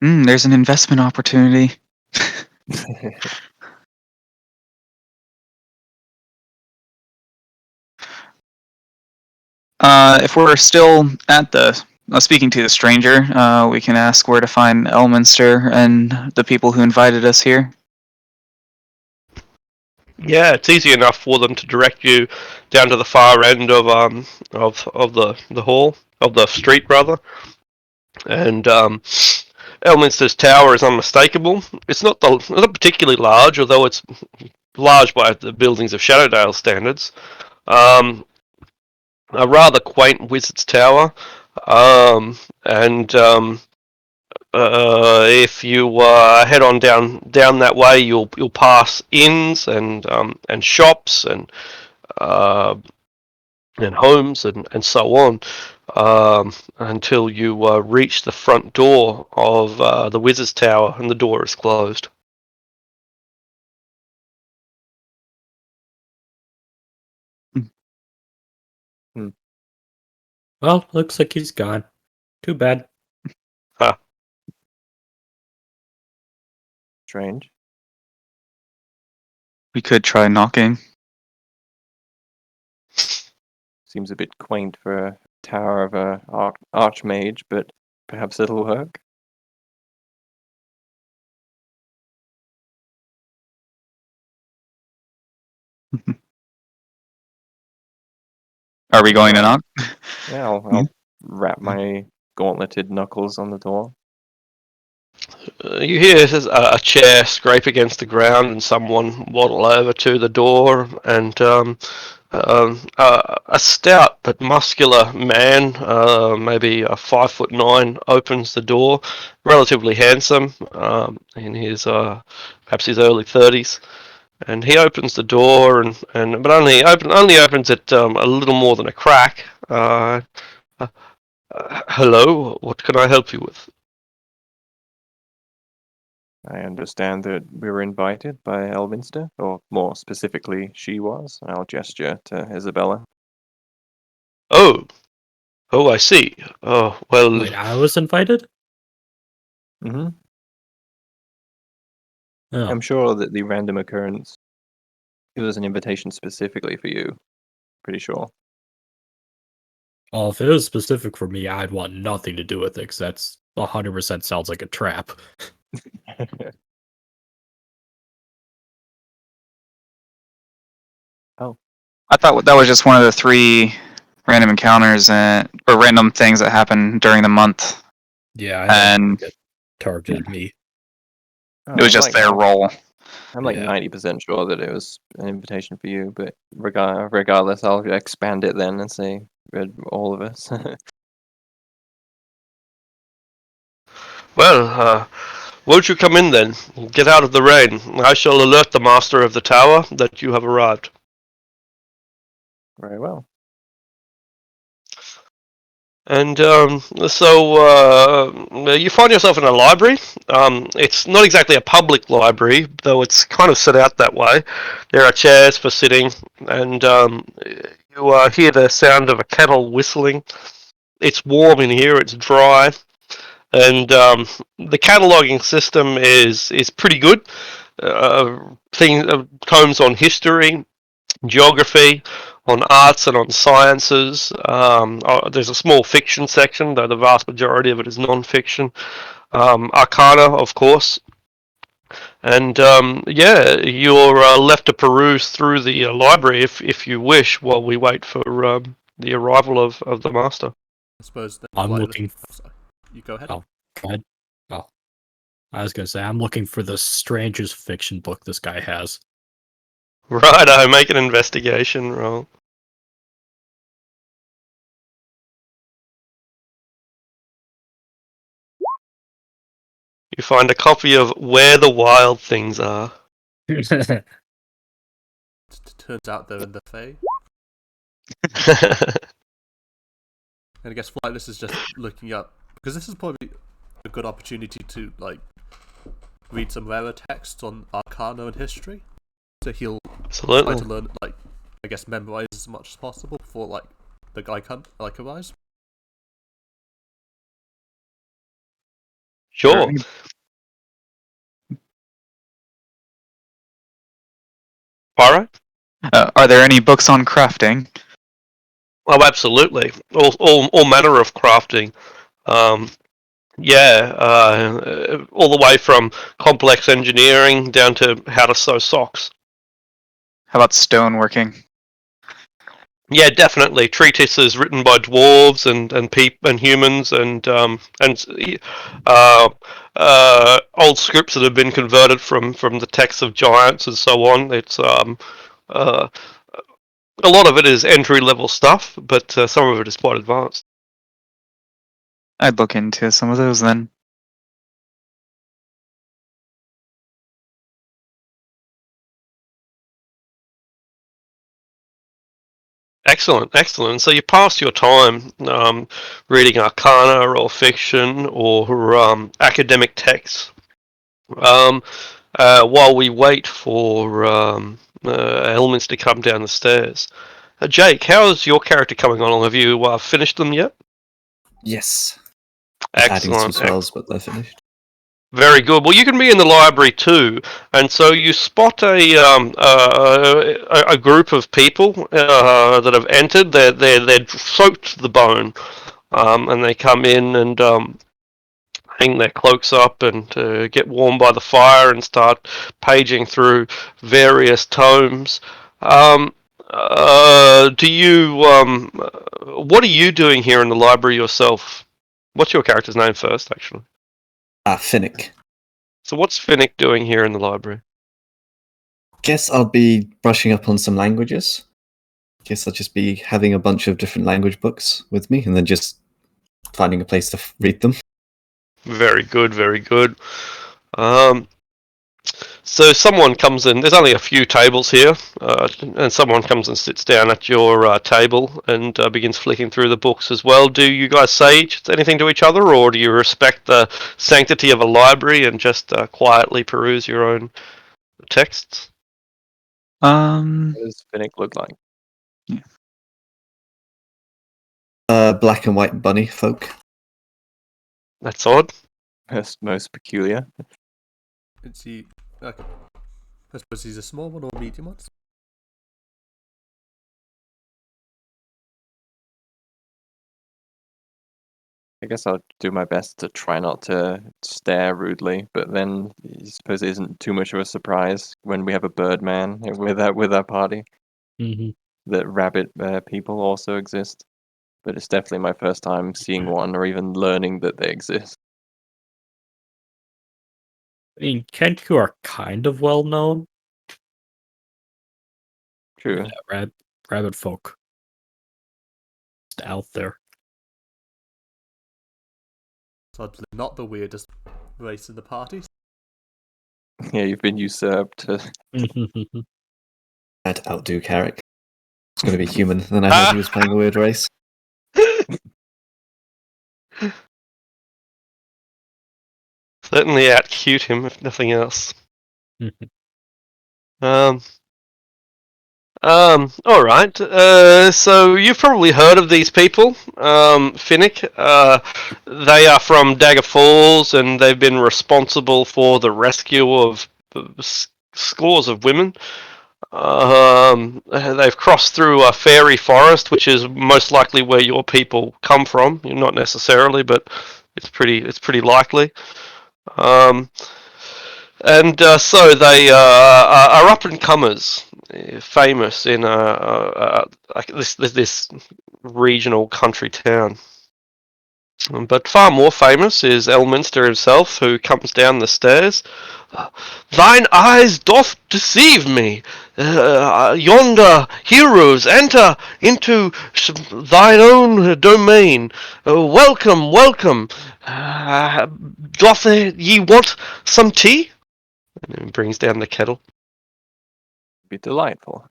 Speaker 4: There's an investment opportunity. If we're still at the speaking to the stranger, we can ask where to find Elminster and the people who invited us here.
Speaker 2: Yeah, it's easy enough for them to direct you down to the far end of the hall of the street rather, and Elminster's tower is unmistakable. It's not particularly large, although it's large by the buildings of Shadowdale standards. Um, a rather quaint wizard's tower, and if you head on down that way, you'll pass inns and shops uh, and homes and so on, until you reach the front door of the wizard's tower, and the door is closed.
Speaker 6: Well, looks like he's gone. Too bad.
Speaker 3: Strange.
Speaker 4: We could try knocking.
Speaker 3: Seems a bit quaint for a tower of a archmage, but perhaps it'll work.
Speaker 4: Are we going to knock?
Speaker 3: Yeah, I'll wrap my gauntleted knuckles on the door.
Speaker 2: You hear a chair scrape against the ground, and someone waddle over to the door, and a stout but muscular man, maybe 5'9", opens the door. Relatively handsome, in his perhaps his early 30s, and he opens the door, but only opens it a little more than a crack. Hello, what can I help you with?
Speaker 3: I understand that we were invited by Elminster, or more specifically, she was. I'll gesture to Isabella.
Speaker 2: Oh, oh, I see. Oh, well,
Speaker 6: Wait, I was invited?
Speaker 3: Mm-hmm.
Speaker 6: Oh.
Speaker 3: I'm sure that the random occurrence, it was an invitation specifically for you. Pretty sure.
Speaker 6: Well, if it was specific for me, I'd want nothing to do with it, because that's 100% sounds like a trap.
Speaker 3: Oh.
Speaker 4: I thought that was just one of the 3 random encounters or random things that happen during the month.
Speaker 6: Yeah, I
Speaker 4: And
Speaker 6: it targeted me.
Speaker 4: it was just their role.
Speaker 3: I'm like
Speaker 6: Yeah.
Speaker 3: 90% sure that it was an invitation for you, but regardless, I'll expand it then and say all of us.
Speaker 2: well, won't you come in then? Get out of the rain. I shall alert the master of the tower that you have arrived.
Speaker 3: Very well.
Speaker 2: And you find yourself in a library. It's not exactly a public library, though it's kind of set out that way. There are chairs for sitting, and you hear the sound of a kettle whistling. It's warm in here. It's dry, and the cataloging system is pretty good. Tomes on history, geography, on arts and on sciences. There's a small fiction section, though the vast majority of it is non-fiction. Arcana, of course. And yeah, you're left to peruse through the library if you wish, while we wait for the arrival of the master.
Speaker 1: I suppose then,
Speaker 6: I'm looking.
Speaker 1: sorry. You go ahead.
Speaker 6: Oh, go ahead. Oh, I was gonna say I'm looking for the strangest fiction book this guy has.
Speaker 2: Righto, make an investigation roll. You find a copy of Where the Wild Things Are.
Speaker 1: Turns out they're in the Fae. And I guess Flightless is just looking up, because this is probably a good opportunity to like read some rarer texts on Arcana and history. So he'll try
Speaker 2: Absolutely.
Speaker 1: to learn, like, I guess, memorize as much as possible before like the guy arrives.
Speaker 2: Sure. Alright.
Speaker 4: Are there any books on crafting?
Speaker 2: Oh, absolutely. All manner of crafting. Um, yeah, all the way from complex engineering down to how to sew socks.
Speaker 4: How about stoneworking?
Speaker 2: Yeah, definitely. Treatises written by dwarves and humans uh, old scripts that have been converted from the texts of giants and so on. It's uh, a lot of it is entry level stuff, but some of it is quite advanced.
Speaker 4: I'd look into some of those then.
Speaker 2: Excellent, excellent. So you pass your time reading arcana or fiction or academic texts. Um, while we wait for elements to come down the stairs. Jake, how is your character coming along? Have you finished them yet?
Speaker 5: Yes. Adding some
Speaker 2: Excellent.
Speaker 5: spells, but they're finished.
Speaker 2: Very good. Well, you can be in the library too, and so you spot a group of people that have entered. They're soaked to the bone, and they come in and hang their cloaks up and get warm by the fire and start paging through various tomes. Um, do you? What are you doing here in the library yourself? What's your character's name first, actually?
Speaker 5: Finnick.
Speaker 2: So what's Finnick doing here in the library?
Speaker 5: Guess I'll be brushing up on some languages. Guess I'll just be having a bunch of different language books with me and then just finding a place to read them.
Speaker 2: Very good, very good. Um, so someone comes in. There's only a few tables here, and someone comes and sits down at your table and begins flicking through the books as well. Do you guys say anything to each other, or do you respect the sanctity of a library and just quietly peruse your own texts?
Speaker 3: What does Finnick look like?
Speaker 5: Black and white bunny folk.
Speaker 2: That's odd.
Speaker 3: Most peculiar.
Speaker 1: Is he? Okay. I suppose he's a small one or a medium one.
Speaker 3: I guess I'll do my best to try not to stare rudely, but then I suppose it isn't too much of a surprise when we have a birdman with our party
Speaker 6: Mm-hmm.
Speaker 3: that rabbit people also exist. But it's definitely my first time seeing one or even learning that they exist.
Speaker 6: I mean, Kenku are kind of well known.
Speaker 3: True.
Speaker 6: Yeah, rabbit folk. Just out there.
Speaker 1: It's oddly not the weirdest race in the party.
Speaker 3: Yeah, you've been usurped.
Speaker 5: I'd outdo Carrick. It's going to be human. Then I heard he was playing a weird race.
Speaker 2: Certainly out-cute him, if nothing else. All right. So you've probably heard of these people, Finnick. They are from Dagger Falls, and they've been responsible for the rescue of scores of women. They've crossed through a fairy forest, which is most likely where your people come from. Not necessarily, but it's pretty likely. And so they are up and comers, famous in this regional country town. But far more famous is Elminster himself, who comes down the stairs. Thine eyes doth deceive me. Yonder heroes enter into thine own domain. Welcome, welcome. Doth ye want some tea? And he brings down the kettle.
Speaker 3: Be delightful.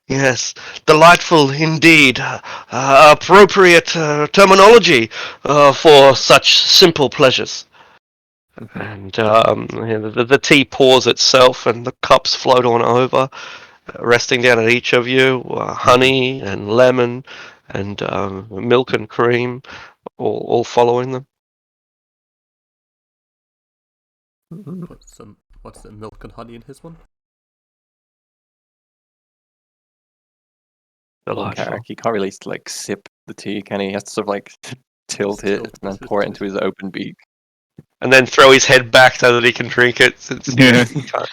Speaker 2: Yes, delightful indeed. Appropriate terminology for such simple pleasures. And the tea pours itself, and the cups float on over, resting down at each of you. Honey and lemon, and milk and cream, all following them.
Speaker 1: What's the milk and honey in his one?
Speaker 2: Delightful.
Speaker 3: Carrick. He can't really like sip the tea, can he? He has to sort of like tilt
Speaker 1: Just
Speaker 3: it
Speaker 1: tilt
Speaker 3: and then
Speaker 1: it.
Speaker 3: pour it into his open beak.
Speaker 2: And then throw his head back so that he can drink it. Since
Speaker 4: Yeah.
Speaker 2: he can't.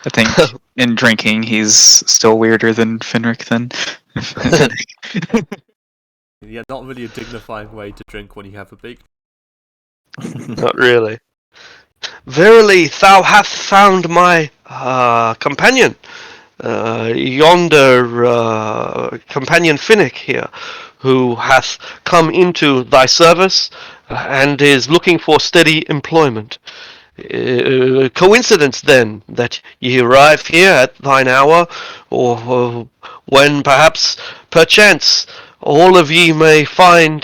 Speaker 4: I think in drinking, he's still weirder than Finric then.
Speaker 1: Yeah, not really a dignifying way to drink when you have a big.
Speaker 2: Not really. Verily, thou hast found my companion. Yonder companion Finnick here, who hath come into thy service and is looking for steady employment. Coincidence then that ye arrive here at thine hour, or when perhaps, perchance, all of ye may find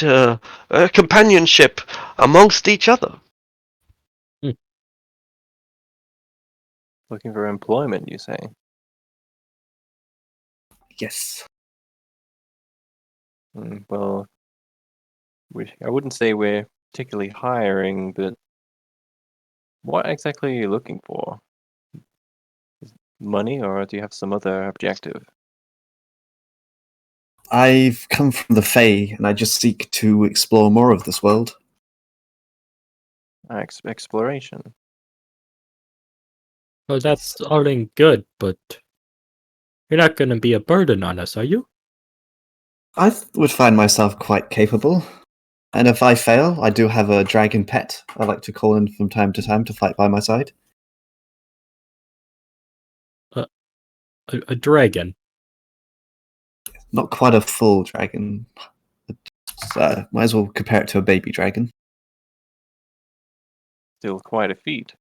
Speaker 2: companionship amongst each other.
Speaker 3: Looking for employment, you say?
Speaker 5: Yes.
Speaker 3: Well, I wouldn't say we're particularly hiring, but what exactly are you looking for? Money, or do you have some other objective?
Speaker 5: I've come from the Fae, and I just seek to explore more of this world.
Speaker 3: Exploration.
Speaker 6: Well, that's all in good, but you're not going to be a burden on us, are you?
Speaker 5: I would find myself quite capable. And if I fail, I do have a dragon pet I like to call in from time to time to fight by my side.
Speaker 6: A dragon.
Speaker 5: Not quite a full dragon. But, might as well compare it to a baby dragon.
Speaker 3: Still quite a feat.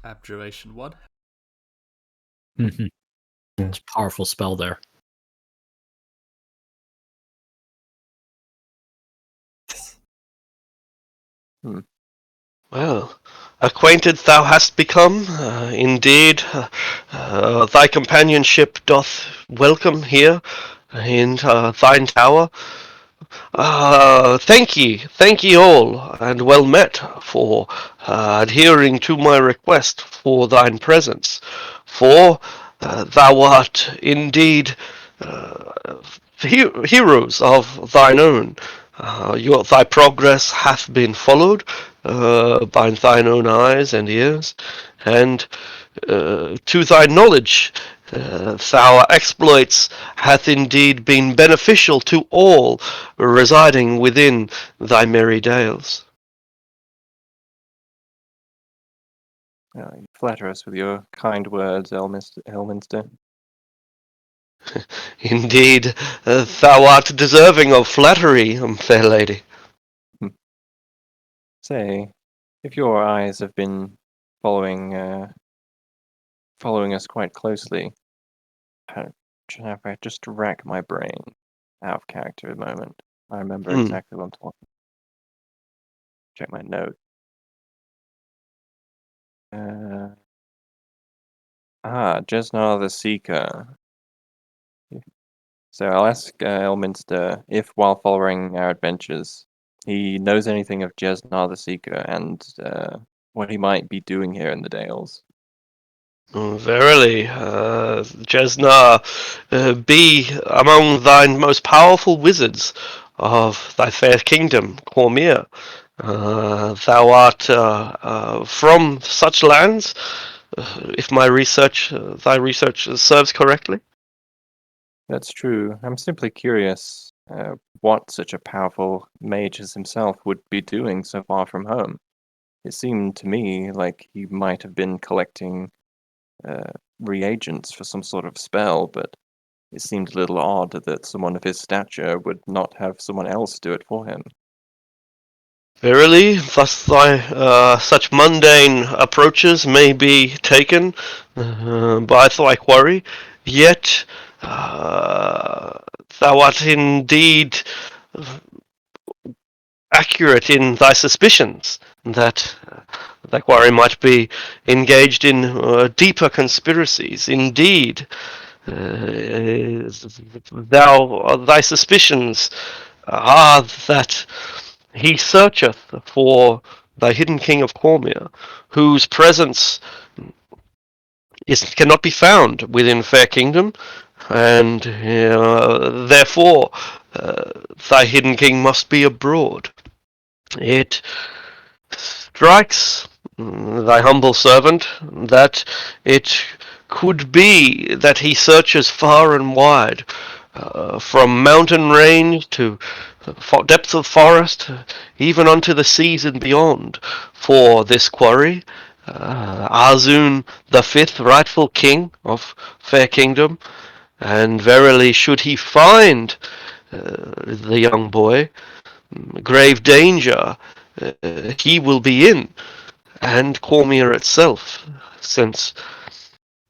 Speaker 1: Abjuration 1.
Speaker 6: Mm-hmm. It's a powerful spell there.
Speaker 2: Well, acquainted thou hast become, indeed. Thy companionship doth welcome here in thine tower. Thank ye all, and well met for adhering to my request for thine presence. For thou art indeed heroes of thine own. Thy progress hath been followed by thine own eyes and ears, and to thy knowledge, our exploits hath indeed been beneficial to all residing within thy merry dales.
Speaker 3: You flatter us with your kind words, Elminster.
Speaker 2: Indeed, thou art deserving of flattery, fair lady.
Speaker 3: Say, if your eyes have been following us quite closely, if I just rack my brain out of character a moment, I remember exactly what I'm talking. Check my note. Jesnar the Seeker. So I'll ask Elminster if, while following our adventures, he knows anything of Jesnar the Seeker and what he might be doing here in the Dales.
Speaker 2: Verily, Jesnar be among thine most powerful wizards of thy fair kingdom, Cormyr. Thou art from such lands, if my thy research serves correctly.
Speaker 3: That's true. I'm simply curious what such a powerful mage as himself would be doing so far from home. It seemed to me like he might have been collecting reagents for some sort of spell, but it seemed a little odd that someone of his stature would not have someone else do it for him.
Speaker 2: Verily, thus thy such mundane approaches may be taken by thy quarry, yet thou art indeed accurate in thy suspicions that thy quarry might be engaged in deeper conspiracies. Indeed, thy suspicions are that he searcheth for thy hidden king of Cormia, whose presence cannot be found within Fair Kingdom, and therefore thy hidden king must be abroad. It strikes thy humble servant that it could be that he searches far and wide, from mountain range to depths of forest, even unto the seas and beyond, for this quarry. Azun the fifth, rightful king of Fair Kingdom, and verily should he find the young boy, grave danger he will be in, and Cormia itself, since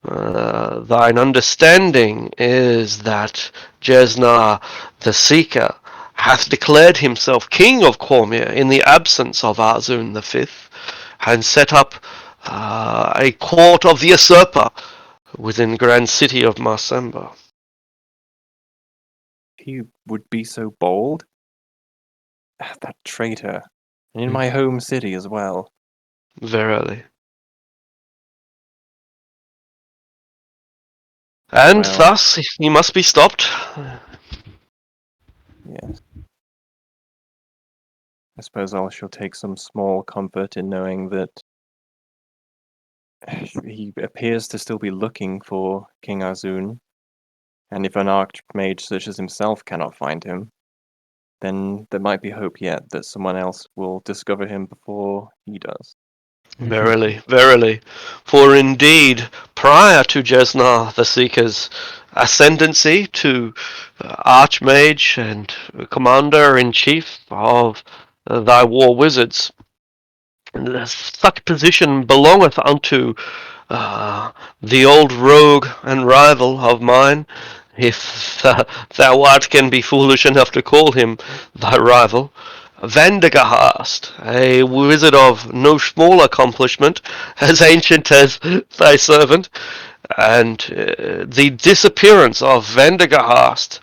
Speaker 2: thine understanding is that Jesnar the Seeker hath declared himself king of Cormia in the absence of Azun the Fifth, and set up a court of the usurper within grand city of Marsemba.
Speaker 3: He would be so bold? That traitor. And in
Speaker 6: Hmm.
Speaker 3: my home city as well.
Speaker 2: Verily. And
Speaker 3: Well.
Speaker 2: thus he must be stopped.
Speaker 3: Yes. I suppose I shall take some small comfort in knowing that he appears to still be looking for King Azun, and if an archmage such as himself cannot find him, then there might be hope yet that someone else will discover him before he does.
Speaker 2: Verily, verily. For indeed, prior to Jesnar the Seeker's ascendancy to Archmage and Commander-in-Chief of thy war wizards, such position belongeth unto the old rogue and rival of mine, if thou art can be foolish enough to call him thy rival, Vandegast, a wizard of no small accomplishment, as ancient as thy servant, and the disappearance of Vandegast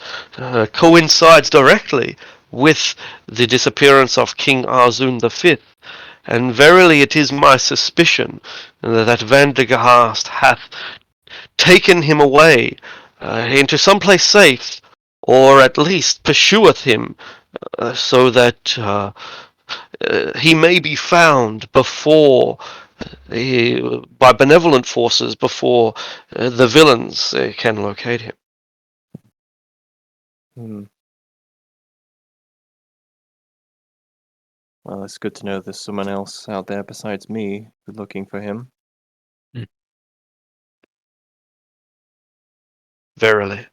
Speaker 2: coincides directly with the disappearance of King Azun the Fifth. And verily it is my suspicion that Vandegast hath taken him away into some place safe, or at least pursueth him, so that he may be found before by benevolent forces before the villains can locate him.
Speaker 3: Hmm. Well, it's good to know there's someone else out there besides me looking for him.
Speaker 2: Verily.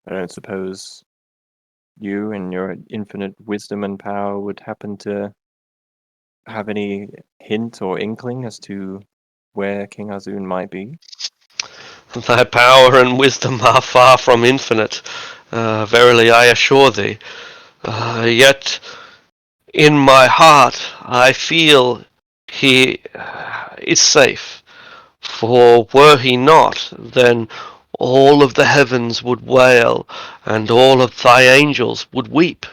Speaker 3: I don't suppose you and your infinite wisdom and power would happen to have any hint or inkling as to where King Azun might be?
Speaker 2: Thy power and wisdom are far from infinite. Verily, I assure thee. Yet, in my heart, I feel he is safe. For were he not, then all of the heavens would wail, and all of thy angels would weep.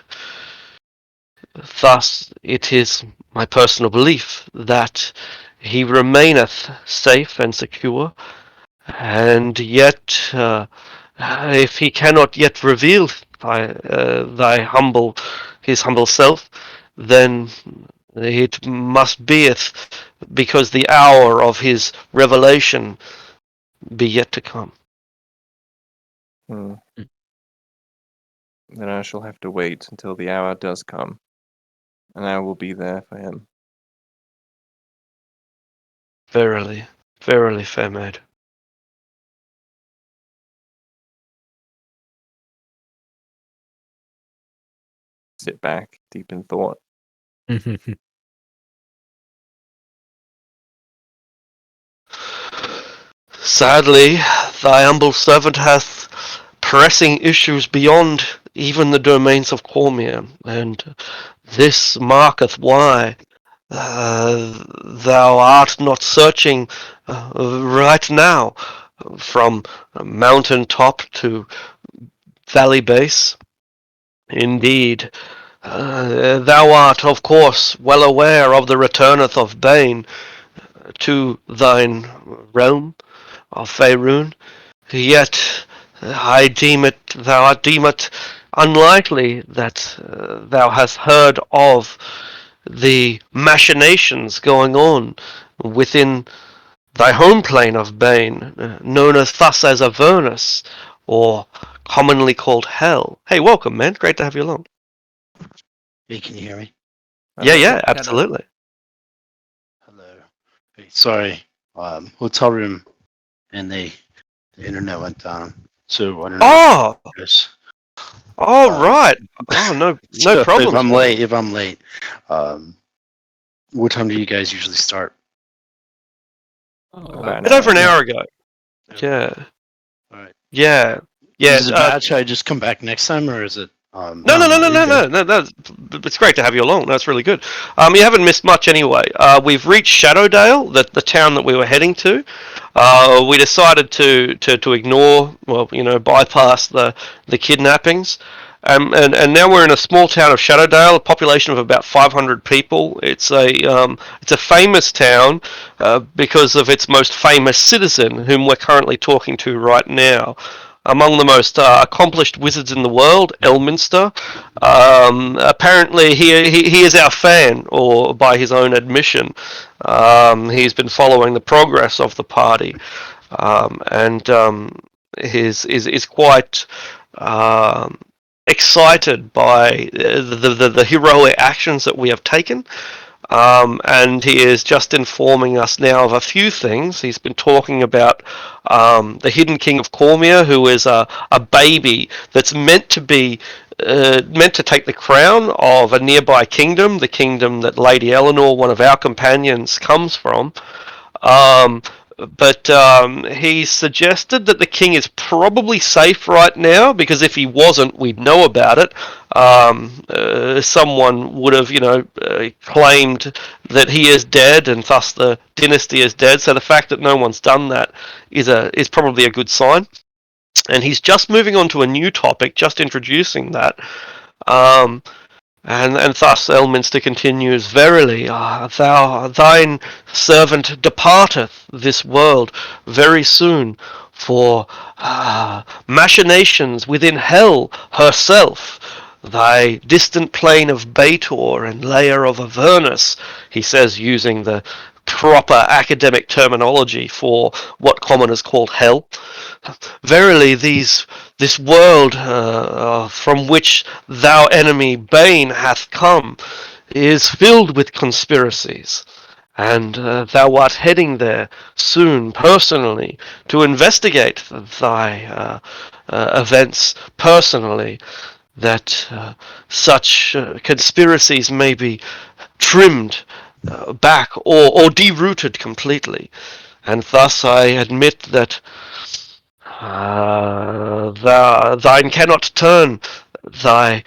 Speaker 2: Thus, it is my personal belief that he remaineth safe and secure, and yet, if he cannot yet reveal his humble self, then it must beeth because the hour of his revelation be yet to come.
Speaker 3: Hmm. Then I shall have to wait until the hour does come, and I will be there for him.
Speaker 2: Verily, verily, fair maid.
Speaker 3: Sit back, deep in thought.
Speaker 2: Sadly, thy humble servant hath pressing issues beyond even the domains of Cormia, and this marketh why thou art not searching right now from mountain top to valley base. Indeed, Thou art, of course, well aware of the returneth of Bane to thine realm of Faerun. Yet thou deem it unlikely that thou hast heard of the machinations going on within thy home plane of Bane, known as thus as Avernus, or commonly called Hell. Hey, welcome, man. Great to have you along.
Speaker 7: Hey, can you hear me?
Speaker 2: Yeah,
Speaker 3: Hello.
Speaker 2: yeah, absolutely.
Speaker 7: Hello. Hey, sorry. Hotel room and the internet went down. So I don't know.
Speaker 2: Oh,
Speaker 7: Yes.
Speaker 2: all right. Oh, no
Speaker 7: So
Speaker 2: problems.
Speaker 7: if I'm late, um, what time do you guys usually start?
Speaker 3: About
Speaker 2: Bit over an
Speaker 3: ago.
Speaker 2: hour ago. Yeah,
Speaker 7: All right.
Speaker 2: yeah, yeah.
Speaker 7: Is it bad? Should I just come back next time, or is it?
Speaker 2: No, no, no, no,
Speaker 3: you're
Speaker 2: no,
Speaker 3: good.
Speaker 2: no, no. It's great to have you along. That's really good. You haven't missed much anyway. We've reached Shadowdale, the town that we were heading to. We decided to ignore, well, bypass the kidnappings. And now we're in a small town of Shadowdale, a population of about 500 people. It's a famous town because of its most famous citizen, whom we're currently talking to right now. Among the most accomplished wizards in the world, Elminster. Apparently, he is our fan, or by his own admission, he's been following the progress of the party, and is quite excited by the heroic actions that we have taken. And he is just informing us now of a few things. He's been talking about the Hidden King of Cormia, who is a baby that's meant to take the crown of a nearby kingdom, the kingdom that Lady Eleanor, one of our companions, comes from. Um, but he suggested that the king is probably safe right now, because if he wasn't, we'd know about it. Someone would have, claimed that he is dead, and thus the dynasty is dead. So the fact that no one's done that is probably a good sign. And he's just moving on to a new topic, just introducing that. Um, and thus Elminster continues, Verily, thine servant departeth this world very soon for machinations within hell herself, thy distant plain of Bator and layer of Avernus, he says, using the proper academic terminology for what commoners call hell. Verily, this world from which thou enemy Bane hath come is filled with conspiracies, and thou art heading there soon personally to investigate thy events personally, that such conspiracies may be trimmed back or derooted completely. And thus I admit that thine cannot turn thy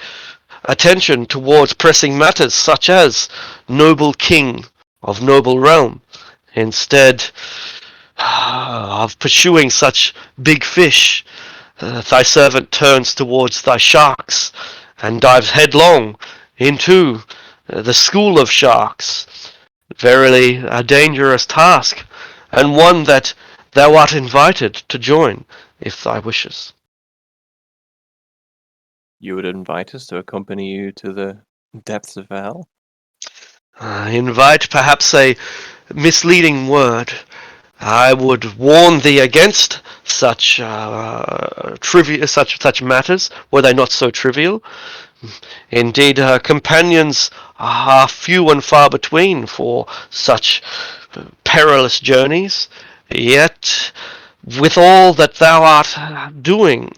Speaker 2: attention towards pressing matters such as noble king of noble realm. Instead of pursuing such big fish, thy servant turns towards thy sharks and dives headlong into the school of sharks. Verily a dangerous task, and one that thou art invited to join, if thy wishes.
Speaker 3: You would invite us to accompany you to the depths of hell?
Speaker 2: Invite, perhaps a misleading word. I would warn thee against such such matters, were they not so trivial. Indeed, companions are few and far between for such perilous journeys. Yet, with all that thou art doing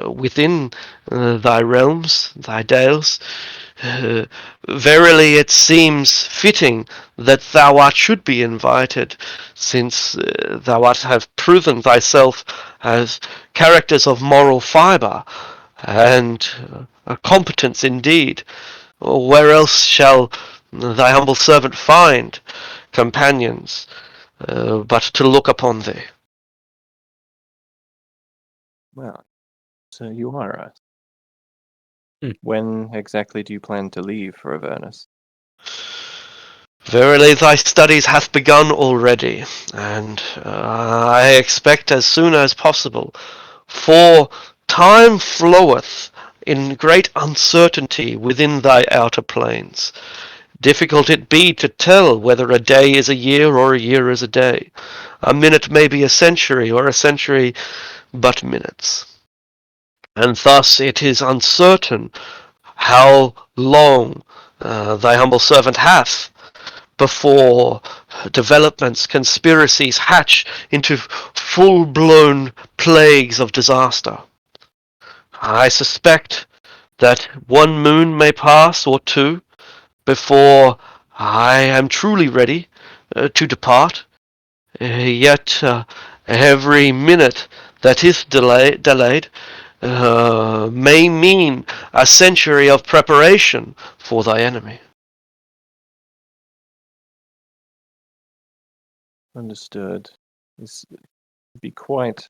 Speaker 2: within thy realms, thy dales, verily it seems fitting that thou should be invited, since thou have proven thyself as characters of moral fibre and competence indeed. Where else shall thy humble servant find companions but to look upon thee?
Speaker 3: Well, so you are us. When exactly do you plan to leave for Avernus?
Speaker 2: Verily thy studies hath begun already, and I expect as soon as possible, for time floweth in great uncertainty within thy outer planes. Difficult it be to tell whether a day is a year or a year is a day. A minute may be a century, or a century but minutes. And thus it is uncertain how long thy humble servant hath before developments, conspiracies hatch into full-blown plagues of disaster. I suspect that one moon may pass or two before I am truly ready to depart. Yet every minute that is delayed may mean a century of preparation for thy enemy.
Speaker 3: Understood. This would be quite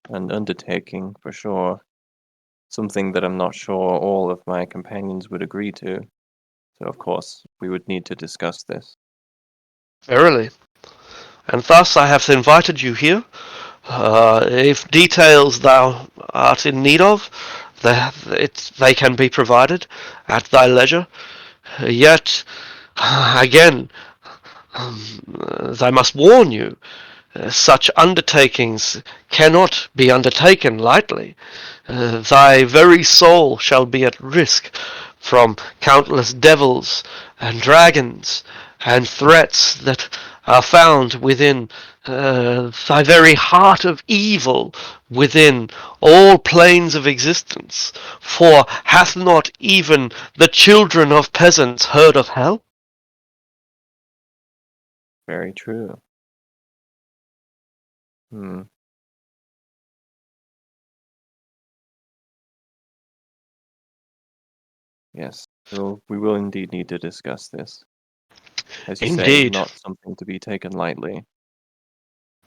Speaker 3: an undertaking for sure. Something that I'm not sure all of my companions would agree to. So, of course, we would need to discuss this.
Speaker 2: Verily. And thus I have invited you here. If details thou art in need of, they can be provided at thy leisure. Yet, again, I must warn you, such undertakings cannot be undertaken lightly. Thy very soul shall be at risk from countless devils and dragons and threats that are found within thy very heart of evil within all planes of existence. For hath not even the children of peasants heard of hell?
Speaker 3: Very true. Hmm. Yes, we will indeed need to discuss this. As you say,
Speaker 2: Indeed.
Speaker 3: not something to be taken lightly.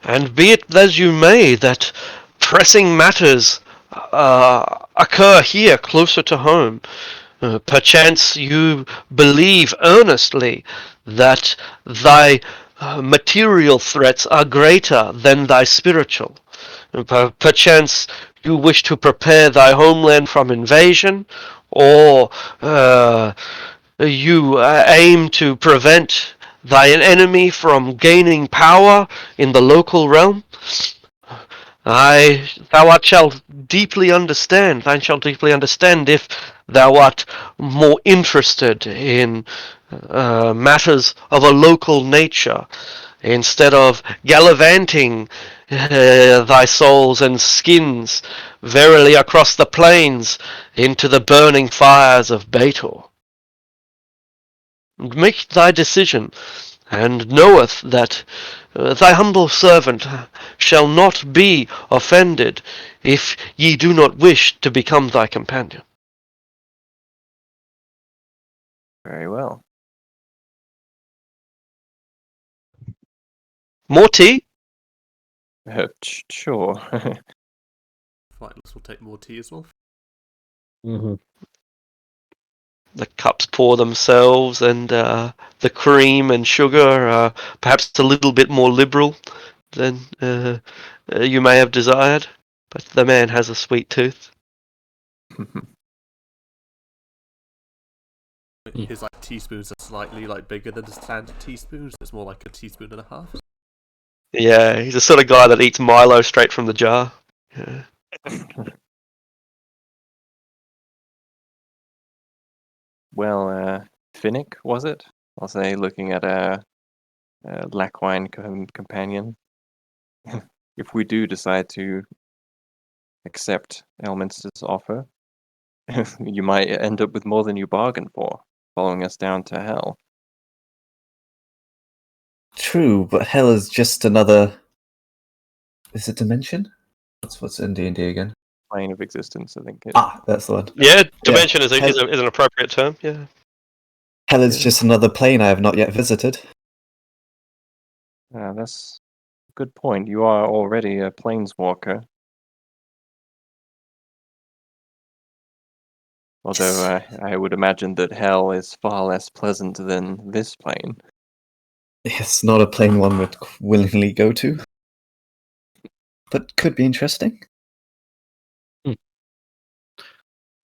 Speaker 2: And be it as you may that pressing matters occur here closer to home, perchance you believe earnestly that thy material threats are greater than thy spiritual. Perchance you wish to prepare thy homeland from invasion, or you aim to prevent thy enemy from gaining power in the local realm. Thou shalt deeply understand. Thou shalt deeply understand if thou art more interested in matters of a local nature, instead of gallivanting thy souls and skins verily across the plains into the burning fires of Bator. Make thy decision, and knoweth that thy humble servant shall not be offended if ye do not wish to become thy companion.
Speaker 3: Very well.
Speaker 2: More tea?
Speaker 3: Sure.
Speaker 1: Vitalist will take more tea as well.
Speaker 6: Mm-hmm.
Speaker 2: The cups pour themselves, and the cream and sugar are perhaps a little bit more liberal than you may have desired, but the man has a sweet tooth.
Speaker 1: His like teaspoons are slightly like bigger than the standard teaspoons. It's more like a teaspoon and a half.
Speaker 2: Yeah, he's the sort of guy that eats Milo straight from the jar. Yeah.
Speaker 3: Well, Finnick, was it? I'll say, looking at a Lackwine companion. If we do decide to accept Elminster's offer, you might end up with more than you bargained for, following us down to hell.
Speaker 5: True, but hell is just another. Is it dimension? What's in D&D again?
Speaker 3: Plane of existence, I think.
Speaker 5: That's the one.
Speaker 2: Yeah, dimension is
Speaker 5: hell,
Speaker 2: an appropriate term. Yeah.
Speaker 5: hell is
Speaker 2: Yeah.
Speaker 5: just another plane I have not yet visited.
Speaker 3: That's a good point. You are already a planeswalker. Although I would imagine that hell is far less pleasant than this plane.
Speaker 5: It's not a plane one would willingly go to, but could be interesting.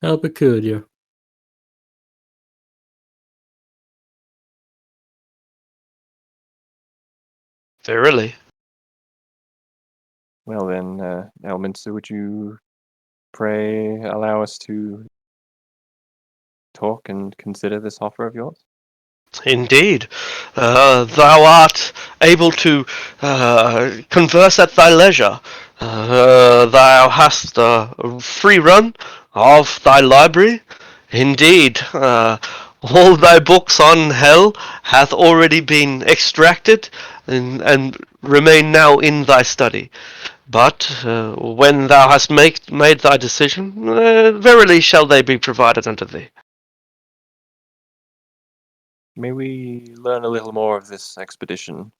Speaker 6: Help it could you.
Speaker 2: Verily.
Speaker 3: Well then, Elminster, would you pray allow us to talk and consider this offer of yours?
Speaker 2: Indeed. Thou art able to converse at thy leisure. Thou hast free run of thy library. Indeed, all thy books on hell hath already been extracted and remain now in thy study. But when thou hast made thy decision, verily shall they be provided unto thee.
Speaker 3: May we learn a little more of this expedition,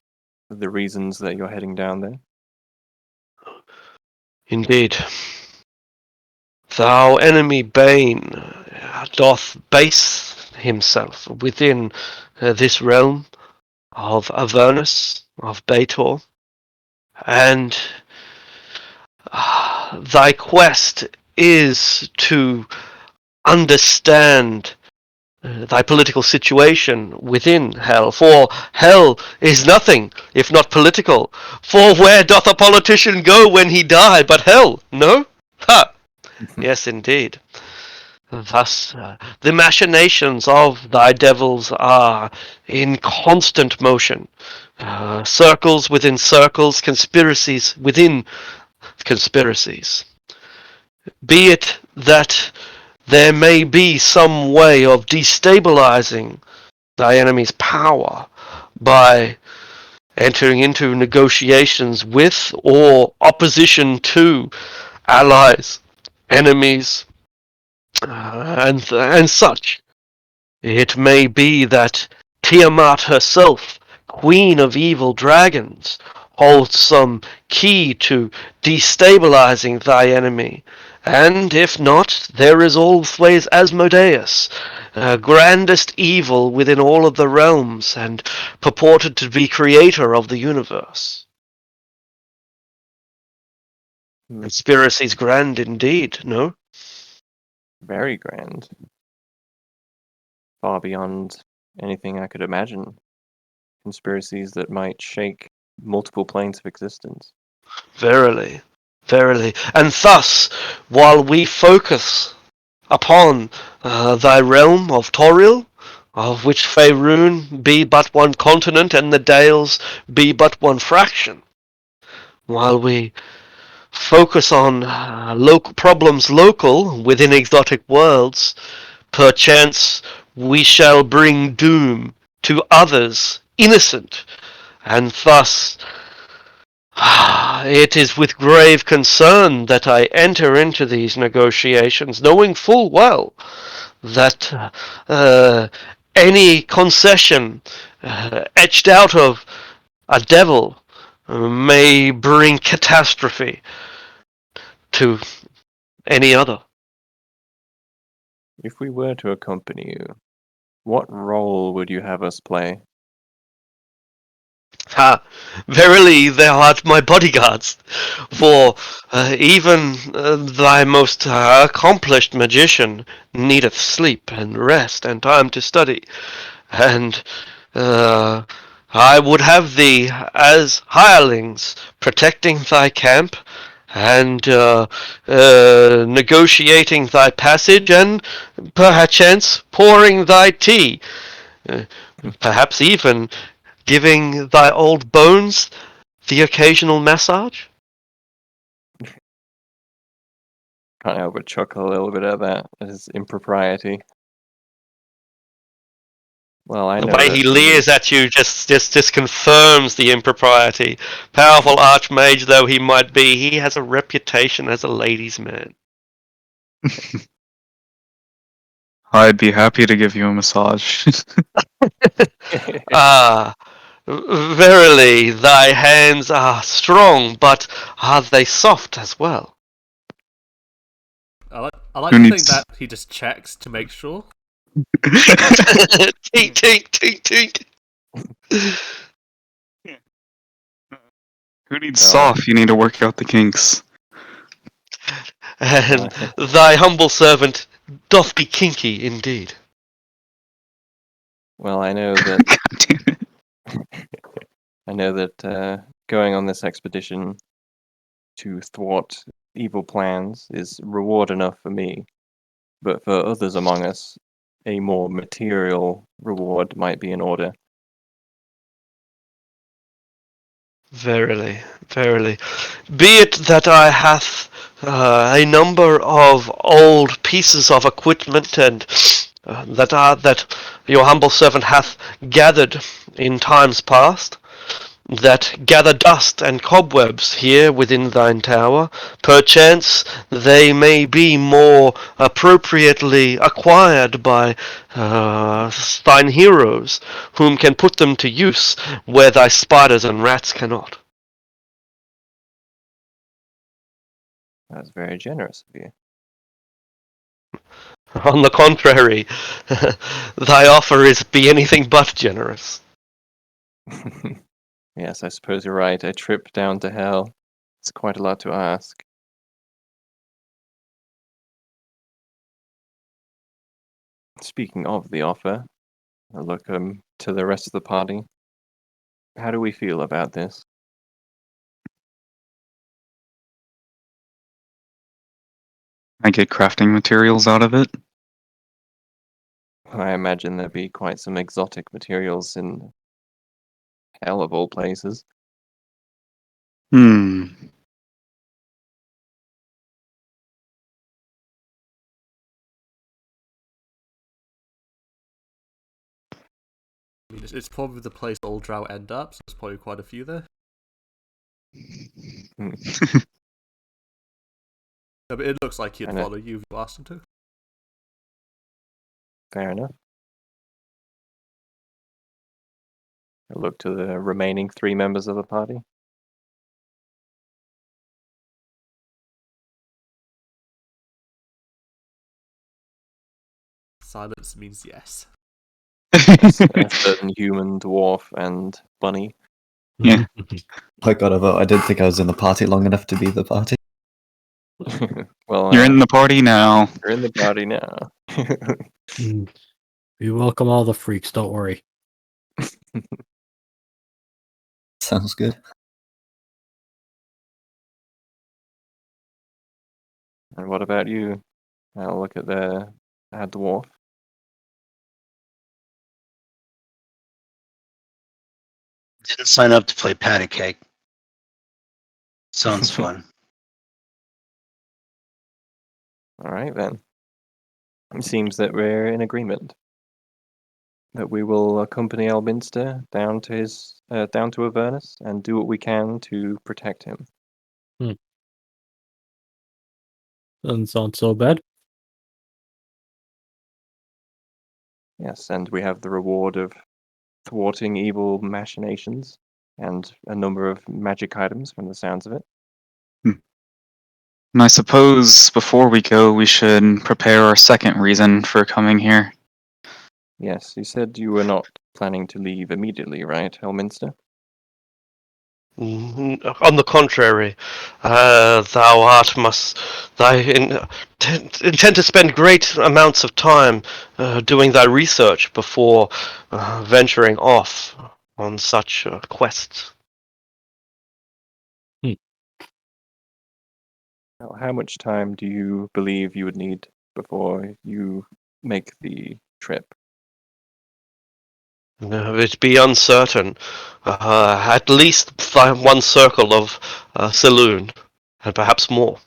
Speaker 3: the reasons that you're heading down there?
Speaker 2: Indeed. Thou enemy Bane doth base himself within this realm of Avernus, of Bator, and thy quest is to understand thy political situation within hell, for hell is nothing if not political. For where doth a politician go when he die but hell? No? Ha! Yes, indeed. Thus, the machinations of thy devils are in constant motion. Circles within circles, conspiracies within conspiracies. Be it that there may be some way of destabilizing thy enemy's power by entering into negotiations with or opposition to allies, enemies, and such. It may be that Tiamat herself, queen of evil dragons, holds some key to destabilizing thy enemy. And if not, there is always Asmodeus, grandest evil within all of the realms, and purported to be creator of the universe. Conspiracy's grand indeed, no?
Speaker 3: Very grand. Far beyond anything I could imagine. Conspiracies that might shake multiple planes of existence.
Speaker 2: Verily, verily. And thus, while we focus upon thy realm of Toriel, of which Faerun be but one continent and the Dales be but one fraction, while we focus on local problems local within exotic worlds, perchance we shall bring doom to others innocent, and thus it is with grave concern that I enter into these negotiations, knowing full well that any concession etched out of a devil may bring catastrophe to any other.
Speaker 3: If we were to accompany you, what role would you have us play?
Speaker 2: Ha! Verily thou art my bodyguards, for even thy most accomplished magician needeth sleep and rest and time to study, and I would have thee as hirelings protecting thy camp and negotiating thy passage and perchance pouring thy tea, perhaps even giving thy old bones the occasional massage?
Speaker 3: Can't help but chuckle a little bit at that, as impropriety. Well, I
Speaker 2: The
Speaker 3: know
Speaker 2: way
Speaker 3: that
Speaker 2: he leers at you just confirms the impropriety. Powerful archmage though he might be, he has a reputation as a ladies' man.
Speaker 4: I'd be happy to give you a massage.
Speaker 2: Ah, verily, thy hands are strong, but are they soft as well?
Speaker 1: I like I like
Speaker 4: Who
Speaker 1: to
Speaker 4: needs-
Speaker 1: think that he just checks to make sure.
Speaker 2: Tink, tink, tink, tink.
Speaker 4: Who needs
Speaker 3: Oh.
Speaker 4: soft? You need to work out the kinks.
Speaker 2: And
Speaker 3: think-
Speaker 2: thy humble servant doth be kinky indeed.
Speaker 3: Well, I know that
Speaker 4: God damn it.
Speaker 3: I know that going on this expedition to thwart evil plans is reward enough for me, but for others among us, a more material reward might be in order.
Speaker 2: Verily, verily. Be it that I hath a number of old pieces of equipment and that your humble servant hath gathered in times past, that gather dust and cobwebs here within thine tower, perchance they may be more appropriately acquired by thine heroes, whom can put them to use where thy spiders and rats cannot.
Speaker 3: That's very generous of you.
Speaker 2: On the contrary, thy offer is be anything but generous.
Speaker 3: Yes, I suppose you're right. A trip down to hell. It's quite a lot to ask. Speaking of the offer, I look to the rest of the party. How do we feel about this?
Speaker 4: I get crafting materials out of it.
Speaker 3: I imagine there'd be quite some exotic materials in hell of all places.
Speaker 4: Hmm.
Speaker 1: I mean, it's probably the place all drow end up, so there's probably quite a few there.
Speaker 3: Hmm.
Speaker 1: No, but it looks like he'd
Speaker 3: I know.
Speaker 1: follow you if you asked him to.
Speaker 3: Fair enough. I look to the remaining 3 members of the party.
Speaker 1: Silence means yes.
Speaker 3: Yes, a certain human, dwarf, and bunny.
Speaker 4: Yeah.
Speaker 5: I got a vote. I didn't think I was in the party long enough to be the party.
Speaker 3: Well,
Speaker 4: You're in the party now.
Speaker 3: you're in the party now.
Speaker 6: We welcome all the freaks, don't worry.
Speaker 5: Sounds good.
Speaker 3: And what about you? I'll look at the dwarf.
Speaker 7: Didn't sign up to play patty cake. Sounds fun.
Speaker 3: All right then. It seems that we're in agreement that we will accompany Elminster down to Avernus and do what we can to protect him.
Speaker 6: Doesn't sound so bad.
Speaker 3: Yes, and we have the reward of thwarting evil machinations and a number of magic items from the sounds of it.
Speaker 4: And I suppose before we go, we should prepare our second reason for coming here.
Speaker 3: Yes, you said you were not planning to leave immediately, right, Elminster?
Speaker 2: On the contrary, thou art intend to spend great amounts of time doing thy research before venturing off on such quests.
Speaker 3: Now, how much time do you believe you would need before you make the trip?
Speaker 2: It be uncertain. At least one circle of saloon, and perhaps more.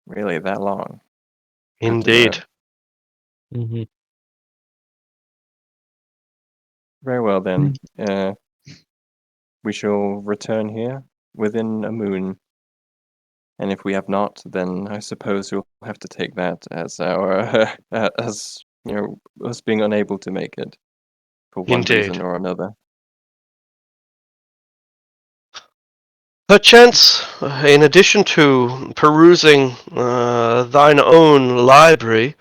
Speaker 3: Really, that long? Good to know.
Speaker 2: Indeed.
Speaker 6: Mm-hmm.
Speaker 3: Very well then. We shall return here within a moon. And if we have not, then I suppose we'll have to take that as our as us being unable to make it for one
Speaker 2: Indeed.
Speaker 3: reason or another.
Speaker 2: Perchance, in addition to perusing thine own library,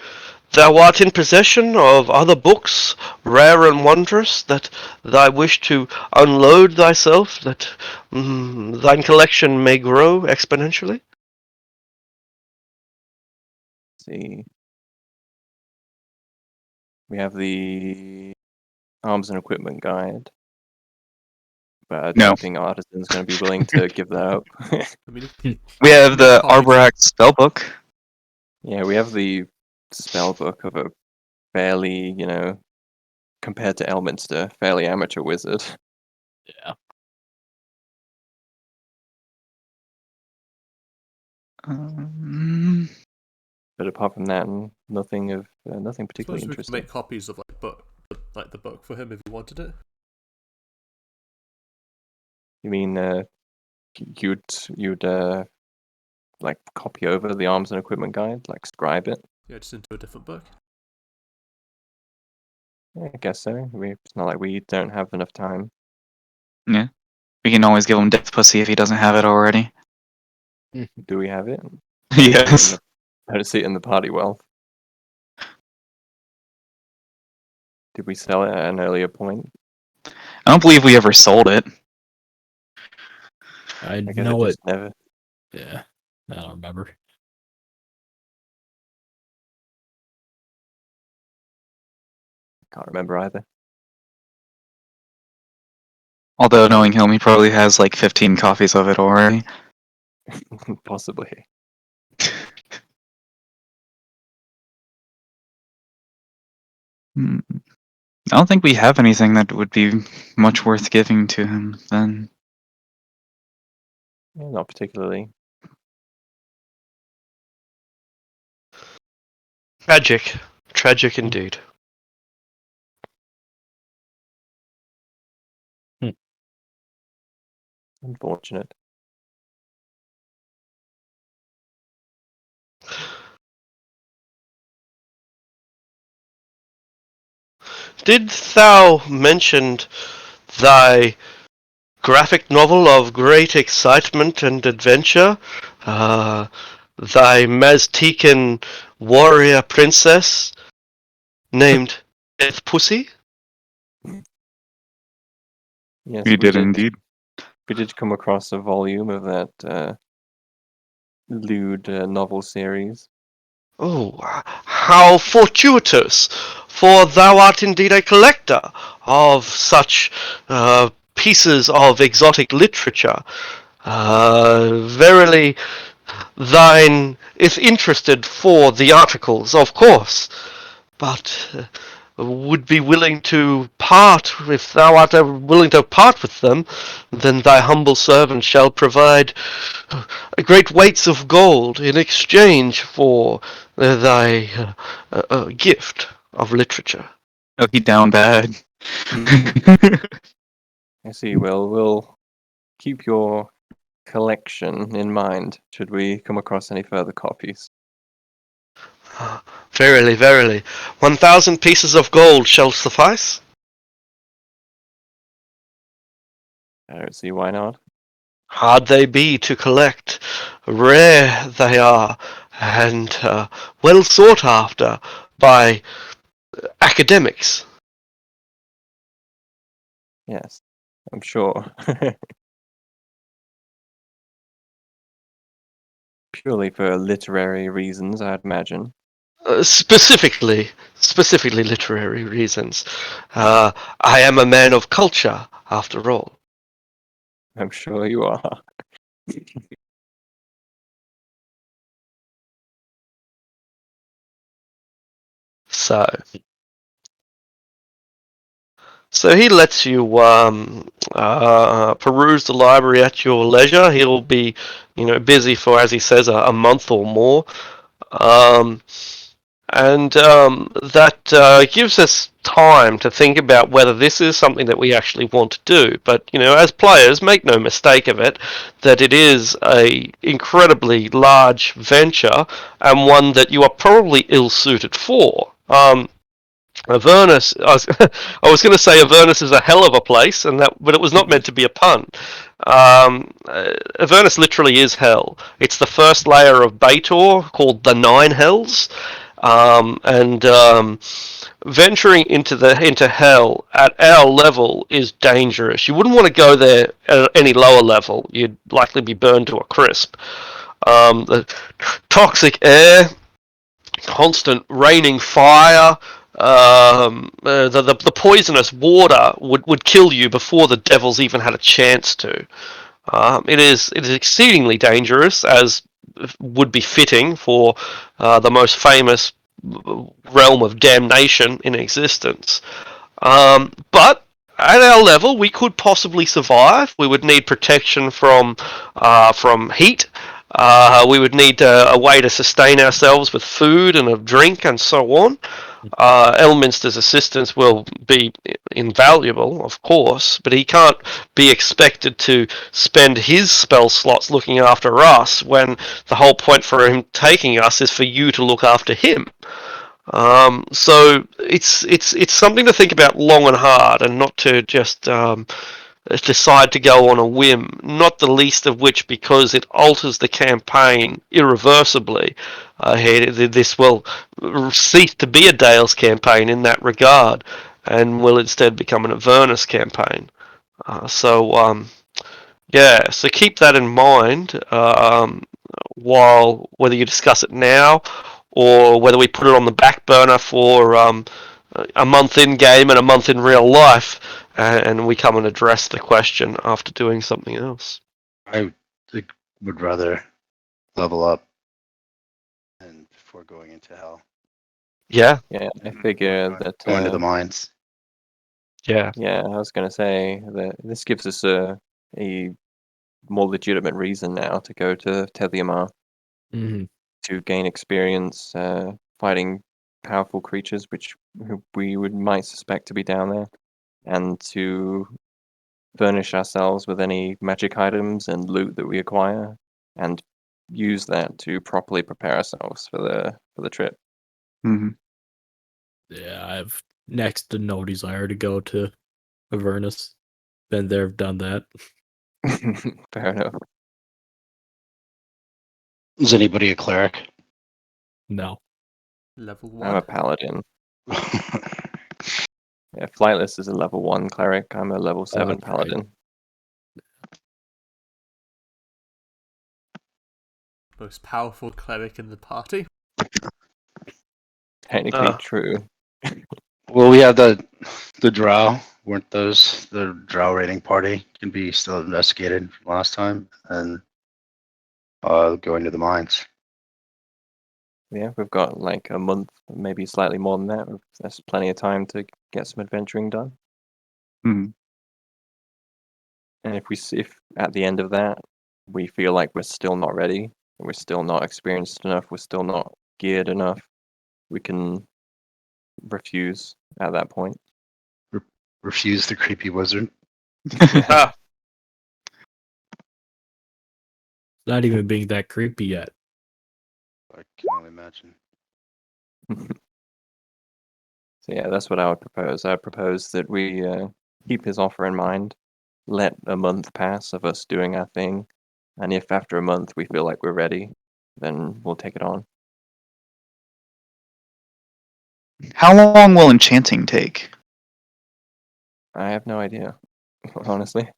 Speaker 2: thou art in possession of other books, rare and wondrous, that thou wish to unload thyself, that thine collection may grow exponentially?
Speaker 3: See, we have the arms and equipment guide, but I
Speaker 4: No.
Speaker 3: don't think Artisan's going to be willing to give that up.
Speaker 1: I mean,
Speaker 4: We have the
Speaker 1: copies.
Speaker 4: Arboract spellbook.
Speaker 3: Yeah, we have the spell book of a fairly, compared to Elminster, fairly amateur wizard.
Speaker 6: Yeah.
Speaker 3: But apart from that, nothing
Speaker 1: I
Speaker 3: particularly
Speaker 1: suppose we could
Speaker 3: interesting.
Speaker 1: make copies of the book for him if you wanted it.
Speaker 3: You mean you'd like copy over the arms and equipment guide, like scribe it?
Speaker 1: Yeah, just into a different book.
Speaker 3: Yeah, I guess so. It's not like we don't have enough time.
Speaker 4: Yeah. We can always give him Death Pussy if he doesn't have it already.
Speaker 3: Do we have it?
Speaker 4: Yes.
Speaker 3: I don't see it in the party wealth. Did we sell it at an earlier point?
Speaker 4: I don't believe we ever sold it.
Speaker 6: I
Speaker 3: I guess
Speaker 6: know
Speaker 3: it
Speaker 6: it.
Speaker 3: just never.
Speaker 6: Yeah. I don't remember.
Speaker 3: Can't remember either.
Speaker 4: Although knowing him, he probably has like 15 copies of it already.
Speaker 3: Possibly.
Speaker 4: Hmm. I don't think we have anything that would be much worth giving to him then.
Speaker 3: Yeah, not particularly.
Speaker 2: Tragic. Tragic indeed.
Speaker 3: Unfortunate.
Speaker 2: Didst thou mention thy graphic novel of great excitement and adventure? Thy Maztecan warrior princess named Death Pussy?
Speaker 3: Yes,
Speaker 4: You did indeed.
Speaker 3: We did come across a volume of that lewd novel series.
Speaker 2: Oh, how fortuitous! For thou art indeed a collector of such pieces of exotic literature. Verily, thine is interested for the articles, of course, but would be willing to part, if thou art willing to part with them, then thy humble servant shall provide great weights of gold in exchange for thy gift of literature.
Speaker 4: Oh, he down bad.
Speaker 3: I see. Well, we'll keep your collection in mind should we come across any further copies.
Speaker 2: Verily, verily, 1,000 pieces of gold shall suffice.
Speaker 3: I don't see why not.
Speaker 2: Hard they be to collect, rare they are, and well sought after by academics.
Speaker 3: Yes, I'm sure. Purely for literary reasons, I'd imagine.
Speaker 2: Specifically literary reasons. I am a man of culture, after all.
Speaker 3: I'm sure you are.
Speaker 2: So he lets you peruse the library at your leisure. He'll be, busy for, as he says, a month or more. That gives us time to think about whether this is something that we actually want to do. But, as players, make no mistake of it, that it is a incredibly large venture and one that you are probably ill-suited for. Avernus, I was going to say Avernus is a hell of a place, but it was not meant to be a pun. Avernus literally is hell. It's the first layer of Baitor, called the Nine Hells, and venturing into hell at our level is dangerous. You wouldn't want to go there at any lower level. You'd likely be burned to a crisp. The toxic air, constant raining fire, the poisonous water would kill you before the devils even had a chance to. It is exceedingly dangerous, as would be fitting for the most famous realm of damnation in existence. But at our level, we could possibly survive. We would need protection from heat. We would need a way to sustain ourselves with food and a drink and so on. Elminster's assistance will be invaluable, of course, but he can't be expected to spend his spell slots looking after us when the whole point for him taking us is for you to look after him. So it's something to think about long and hard, and not to just decide to go on a whim. Not the least of which because it alters the campaign irreversibly. This will cease to be a Dales campaign in that regard, and will instead become an Avernus campaign. So keep that in mind. While whether you discuss it now or whether we put it on the back burner for a month in game and a month in real life, and we come and address the question after doing something else.
Speaker 7: I would rather level up and before going into hell.
Speaker 2: Yeah.
Speaker 3: Yeah, I figure that
Speaker 7: Going to the mines.
Speaker 2: Yeah.
Speaker 3: Yeah, I was going to say that this gives us a more legitimate reason now to go to Tethyamar
Speaker 6: Mhm.
Speaker 3: to gain experience fighting powerful creatures, which we might suspect to be down there, and to furnish ourselves with any magic items and loot that we acquire, and use that to properly prepare ourselves for the trip.
Speaker 4: Hmm.
Speaker 6: Yeah, I have next to no desire to go to Avernus. Been there, done that.
Speaker 3: Fair enough.
Speaker 7: Is anybody a cleric?
Speaker 6: No.
Speaker 1: Level
Speaker 3: I'm a
Speaker 1: 1.
Speaker 3: paladin. Yeah, Flightless is a level 1 cleric. I'm a level 7
Speaker 6: Okay.
Speaker 3: paladin.
Speaker 1: Most powerful cleric in the party.
Speaker 3: Technically true.
Speaker 7: Well, we have the drow. Weren't those the drow raiding party? Can be still investigated from last time, and going to the mines.
Speaker 3: Yeah, we've got like a month, maybe slightly more than that. There's plenty of time to get some adventuring done.
Speaker 4: Hmm.
Speaker 3: And if at the end of that we feel like we're still not ready, we're still not experienced enough, we're still not geared enough, we can refuse at that point.
Speaker 7: Refuse the creepy wizard.
Speaker 3: Yeah.
Speaker 6: Not even being that creepy yet.
Speaker 7: I can only imagine.
Speaker 3: So yeah, that's what I would propose. I would propose that we keep his offer in mind, let a month pass of us doing our thing, and if after a month we feel like we're ready, then we'll take it on.
Speaker 4: How long will enchanting take?
Speaker 3: I have no idea, honestly.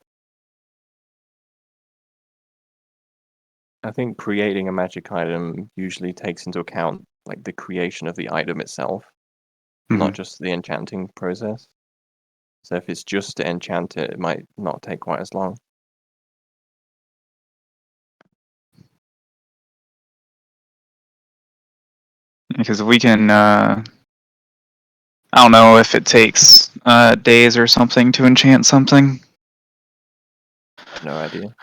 Speaker 3: I think creating a magic item usually takes into account like the creation of the item itself, not just the enchanting process. So if it's just to enchant it, it might not take quite as long.
Speaker 4: Because we can, I don't know if it takes days or something to enchant something.
Speaker 3: No idea.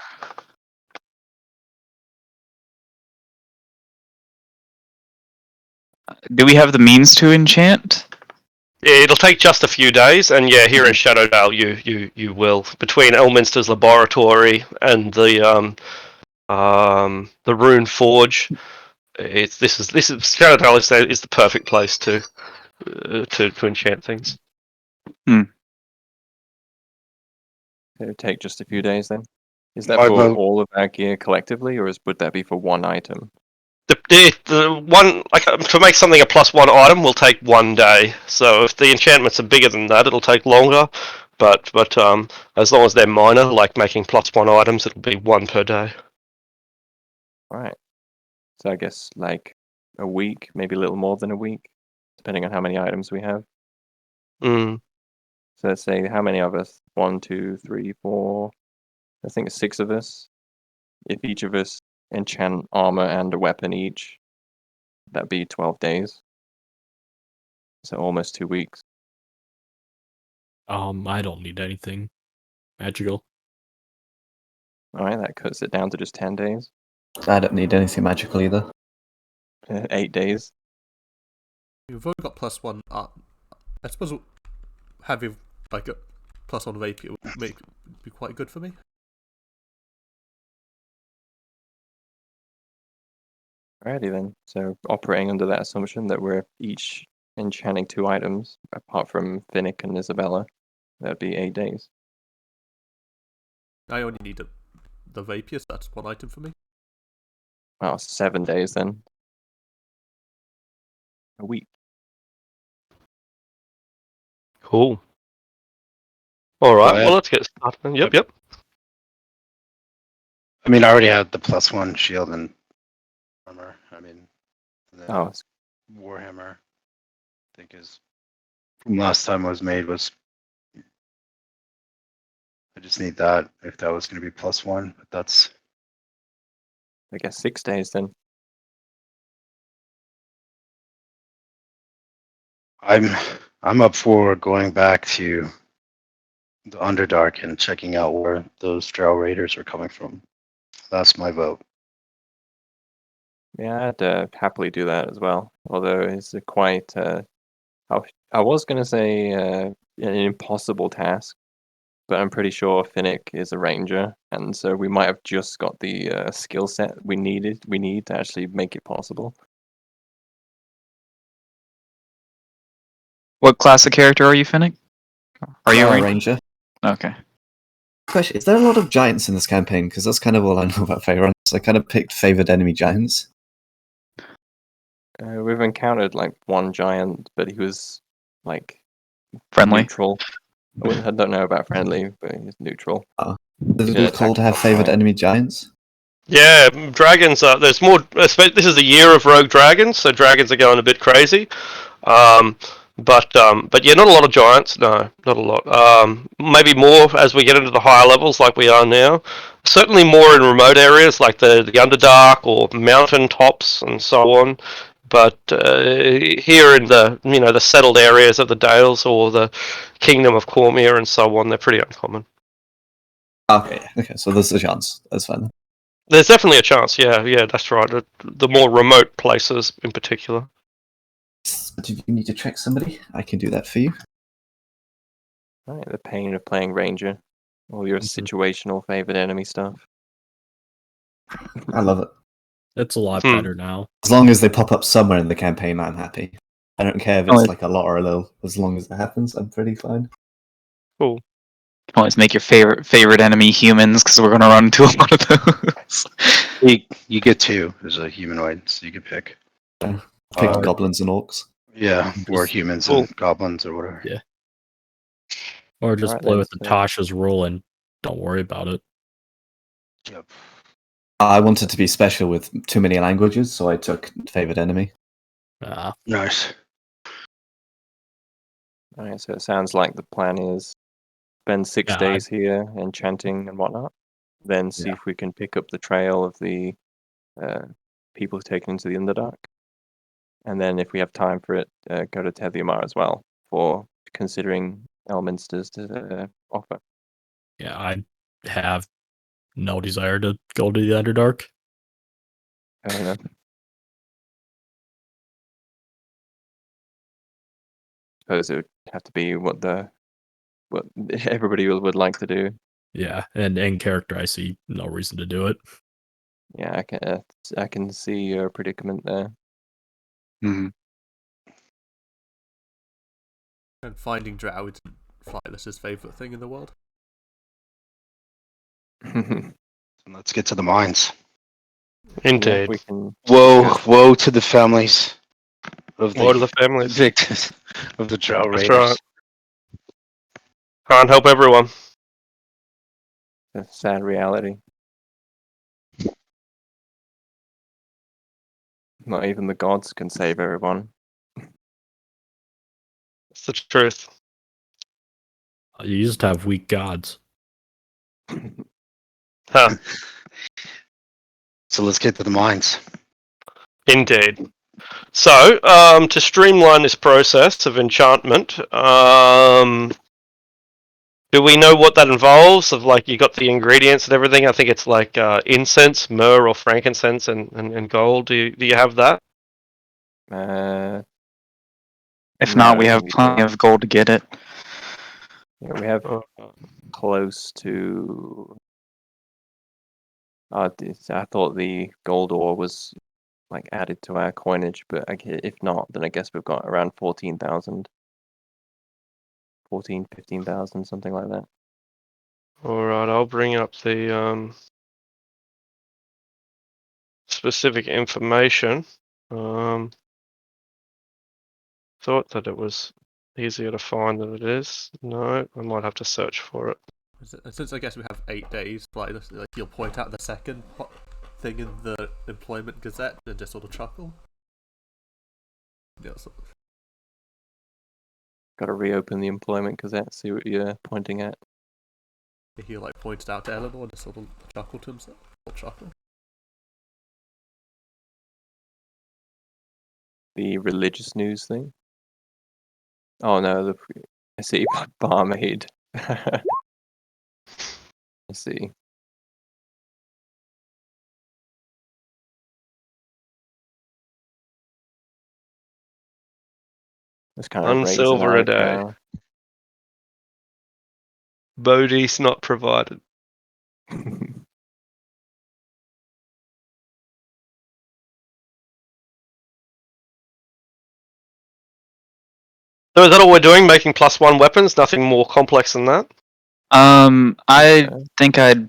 Speaker 4: Do we have the means to enchant?
Speaker 2: It'll take just a few days, and yeah, here in Shadowdale, you will. Between Elminster's laboratory and the Rune Forge, this is Shadowdale is the perfect place to to enchant things.
Speaker 3: It would take just a few days then. Is that
Speaker 7: My
Speaker 3: for
Speaker 7: vote.
Speaker 3: all of our gear collectively, or would that be for one item?
Speaker 2: The one to make something a +1 item will take 1 day. So if the enchantments are bigger than that, it'll take longer. But as long as they're minor, like making +1 items, it'll be 1 per day.
Speaker 3: All right. So I guess like a week, maybe a little more than a week, depending on how many items we have.
Speaker 2: Mm.
Speaker 3: So let's say how many of us? 1, 2, 3, 4. I think it's 6 of us. If each of us enchant armor and a weapon each, that'd be 12 days. So almost 2 weeks.
Speaker 6: I don't need anything magical.
Speaker 3: All right, that cuts it down to just 10 days.
Speaker 5: I don't need anything magical either.
Speaker 3: 8 days.
Speaker 1: You've only got +1 art. I suppose having like a +1 rapier would be quite good for me.
Speaker 3: Alrighty then. So operating under that assumption that we're each enchanting 2 items, apart from Finnick and Isabella, that'd be 8 days.
Speaker 1: I only need the rapier, so that's 1 item for me.
Speaker 3: Well, 7 days then. A week.
Speaker 2: Cool. All right.
Speaker 7: yeah.
Speaker 2: Well, let's get started. Yep.
Speaker 7: I mean, I already have the +1 shield and armor. I mean, the
Speaker 3: Oh,
Speaker 7: Warhammer, I think is from last time it was made was. I just need that if that was going to be +1, but that's.
Speaker 3: I guess 6 days then.
Speaker 7: I'm up for going back to the Underdark and checking out where those Drow Raiders are coming from. That's my vote.
Speaker 3: Yeah, I'd happily do that as well. Although it's quite. I was gonna say an impossible task, but I'm pretty sure Finnick is a ranger, and so we might have just got the skill set we need to actually make it possible.
Speaker 4: What class of character are you, Finnick? Are you
Speaker 5: a
Speaker 4: a ranger?
Speaker 5: ranger?
Speaker 4: Okay.
Speaker 5: Question: is there a lot of giants in this campaign? Because that's kind of all I know about Faerun. So I kind of picked favored enemy giants.
Speaker 3: We've encountered like 1 giant, but he was like
Speaker 4: Friendly.
Speaker 3: neutral. I don't know about friendly, but he's neutral.
Speaker 5: Is
Speaker 3: didn't
Speaker 5: it cool
Speaker 3: attack
Speaker 5: to have
Speaker 3: us
Speaker 5: favored
Speaker 3: outright.
Speaker 5: enemy giants?
Speaker 2: Yeah, dragons. There's more. This is the year of rogue dragons, so dragons are going a bit crazy. But yeah, not a lot of giants. No, not a lot. Maybe more as we get into the higher levels, like we are now. Certainly more in remote areas like the Underdark or mountain tops and so on. But here in the settled areas of the Dales or the Kingdom of Cormier and so on, they're pretty uncommon.
Speaker 5: Okay, so there's a chance. That's fine.
Speaker 2: There's definitely a chance. Yeah, that's right. The more remote places in particular.
Speaker 5: But if you need to trick somebody, I can do that for you.
Speaker 3: Right, the pain of playing ranger, all your situational favored enemy stuff.
Speaker 5: I love it.
Speaker 6: It's a lot
Speaker 2: Hmm.
Speaker 6: better now.
Speaker 5: As long as they pop up somewhere in the campaign, I'm happy. I don't care if it's
Speaker 4: Oh,
Speaker 5: like a lot or a little. As long as it happens, I'm pretty fine.
Speaker 2: Cool.
Speaker 4: You can always make your favorite enemy humans because we're gonna run into a lot of those.
Speaker 7: You get 2 as a humanoid, so you could pick.
Speaker 5: Pick
Speaker 7: Uh,
Speaker 5: goblins and orcs.
Speaker 7: Yeah, or
Speaker 6: Just-
Speaker 7: humans
Speaker 2: Cool.
Speaker 7: and goblins or whatever.
Speaker 6: Yeah. Or just
Speaker 3: Alright
Speaker 6: play
Speaker 3: then,
Speaker 6: with
Speaker 3: so-
Speaker 6: Natasha's rule and don't worry about it.
Speaker 7: Yep.
Speaker 5: I wanted to be special with too many languages, so I took favored enemy.
Speaker 7: Nice.
Speaker 3: Alright, so it sounds like the plan is spend 6
Speaker 6: Yeah,
Speaker 3: days here enchanting and whatnot, then see
Speaker 5: Yeah.
Speaker 3: if we can pick up the trail of the people taken into the Underdark, and then if we have time for it, go to Tethyamar as well for considering Elminster's offer.
Speaker 6: Yeah, I have no desire to go to the Underdark.
Speaker 3: Fair enough. Suppose it would have to be what everybody would like to do.
Speaker 6: Yeah, and in character, I see no reason to do it.
Speaker 3: Yeah, I can see your predicament there.
Speaker 7: Mm-hmm.
Speaker 1: And finding drow isn't Flightless's favourite thing in the world.
Speaker 7: Let's get to the mines.
Speaker 2: Indeed.
Speaker 3: we can
Speaker 7: Woe to the families of
Speaker 2: Woe to
Speaker 7: the
Speaker 2: the families.
Speaker 7: victims of the drow
Speaker 2: That's
Speaker 7: raiders.
Speaker 2: right. Can't help everyone.
Speaker 3: a sad reality. Not even the gods can save everyone.
Speaker 2: It's the truth.
Speaker 6: You just have weak gods.
Speaker 2: Huh.
Speaker 7: So let's get to the mines.
Speaker 2: Indeed. So, to streamline this process of enchantment, do we know what that involves? Of like, you got the ingredients and everything. I think it's like incense, myrrh, or frankincense, and gold. Do you have that?
Speaker 4: If not, we
Speaker 3: No,
Speaker 4: have
Speaker 3: we
Speaker 4: plenty
Speaker 3: don't.
Speaker 4: of gold to get it.
Speaker 3: Yeah, we have
Speaker 2: Oh,
Speaker 3: close to. I thought the gold ore was like added to our coinage, but if not, then I guess we've got around 14,000. 14, 15,000, something like that.
Speaker 2: all right, I'll bring up the specific information. Thought that it was easier to find than it is. No, I might have to search for it.
Speaker 1: Since I guess we have 8 days, like you'll point out the second thing in the Employment Gazette and just sort of chuckle. Yeah,
Speaker 3: Got to reopen the Employment Gazette, see what you're pointing at.
Speaker 1: he like pointed out to Eleanor and just sort of chuckle to himself. Or chuckle.
Speaker 3: The religious news thing. Oh no, I see barmaid. I see. Let's kind of
Speaker 2: One
Speaker 3: raise
Speaker 2: silver
Speaker 3: an
Speaker 2: a day.
Speaker 3: eyebrow.
Speaker 2: Bodhi's not provided. So is that all we're doing? Making +1 weapons? Nothing more complex than that?
Speaker 4: I
Speaker 3: Okay.
Speaker 4: think I'd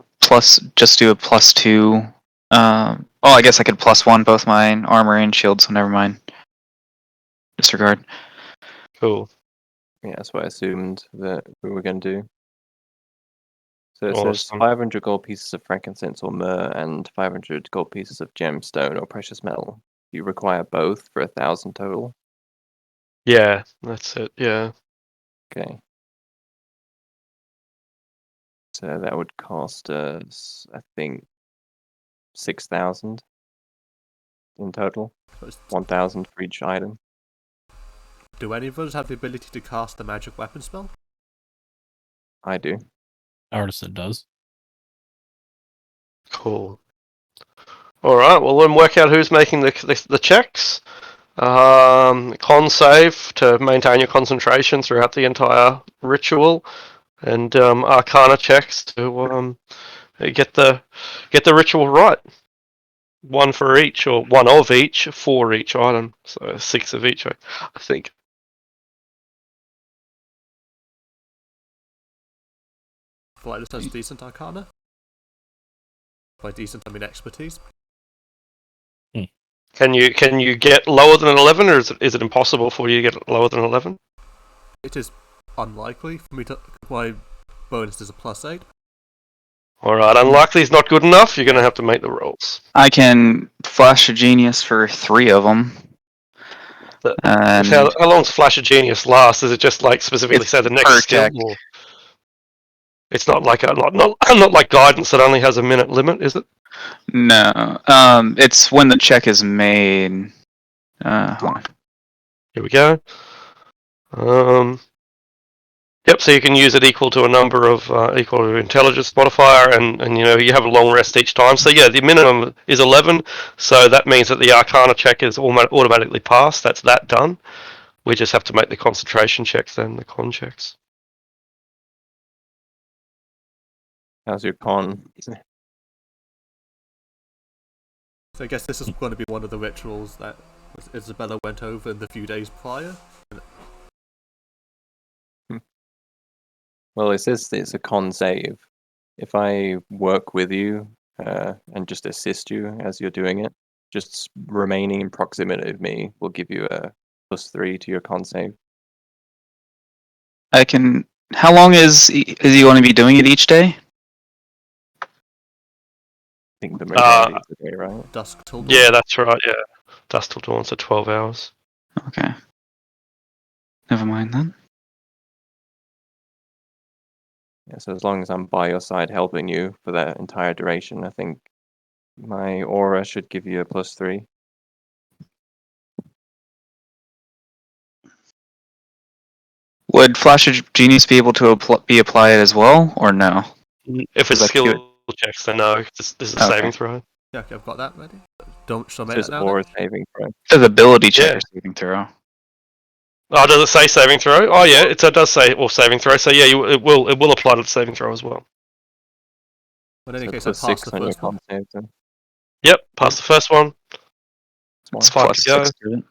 Speaker 4: just do a +2. I guess I could +1 both my armor and shield, so never mind. Disregard.
Speaker 2: Cool.
Speaker 3: Yeah, that's what I assumed that we were going to do. So it says
Speaker 2: Awesome.
Speaker 3: 500 gold pieces of frankincense or myrrh and 500 gold pieces of gemstone or precious metal. You require both for 1,000 total.
Speaker 2: Yeah, that's it. Yeah.
Speaker 3: Okay. So that would cost us, I think, 6,000 in total. 1,000 for each item.
Speaker 1: Do any of us have the ability to cast the magic weapon spell?
Speaker 3: I do.
Speaker 6: Artisan does.
Speaker 2: Cool. All right. Well, then work out who's making the checks. Con save to maintain your concentration throughout the entire ritual, and Arcana checks to get the ritual right. One for each, or one of each, for each item. So 6 of each, I think.
Speaker 1: Flightless has decent Arcana. By decent, I mean expertise.
Speaker 2: Can you get lower than 11, or is it impossible for you to get lower than 11?
Speaker 1: It is unlikely for me to. My bonus is a +8.
Speaker 2: All right, unlikely is not good enough. You're going to have to make the rolls.
Speaker 4: I can flash a genius for 3 of them. And
Speaker 2: How long does Flash of Genius last? Does it just like specifically
Speaker 4: It's
Speaker 2: say the next
Speaker 4: per
Speaker 2: skill?
Speaker 4: check.
Speaker 2: Or it's not like not like guidance that only has a minute limit, is it?
Speaker 4: no, it's when the check is made. Hold on.
Speaker 2: Here we go. Yep. So you can use it equal to a number of equal to intelligence modifier, and you have a long rest each time. So yeah, the minimum is 11. So that means that the Arcana check is automatically passed. That's that done. We just have to make the concentration checks then, the con checks.
Speaker 3: How's your con?
Speaker 1: So I guess this is going to be one of the rituals that Isabella went over in the few days prior.
Speaker 3: Well, it says it's a con save. If I work with you and just assist you as you're doing it, just remaining in proximity of me will give you a +3 to your con save.
Speaker 4: I can. How long is he going to be doing it each day?
Speaker 3: I think the majority of the day, right?
Speaker 1: Dusk till dawn.
Speaker 2: Yeah, that's right. Yeah, dusk till dawn, so 12 hours.
Speaker 4: Okay. Never mind then.
Speaker 3: Yeah, so as long as I'm by your side helping you for that entire duration, I think my aura should give you a +3.
Speaker 4: Would Flash of Genius be able to be applied as well, or no?
Speaker 2: If it's
Speaker 4: Is that
Speaker 2: skill checks, then no. This is a saving
Speaker 4: Okay.
Speaker 2: throw.
Speaker 1: Yeah, okay, I've got that ready. Don't show me
Speaker 3: It says
Speaker 1: it now.
Speaker 3: aura
Speaker 1: then.
Speaker 3: saving throw.
Speaker 4: It says ability check
Speaker 2: Yeah.
Speaker 4: or saving throw.
Speaker 2: Oh, does it say saving throw? Oh, yeah, it does say saving throw. So yeah, it will apply to the saving throw as well.
Speaker 1: But in any
Speaker 3: So
Speaker 1: case, I passed
Speaker 3: +6
Speaker 1: the
Speaker 3: on your
Speaker 1: first one.
Speaker 3: con save then.
Speaker 2: Yep, pass the first one.
Speaker 3: It's
Speaker 2: It's fine to go.
Speaker 4: +6 to it.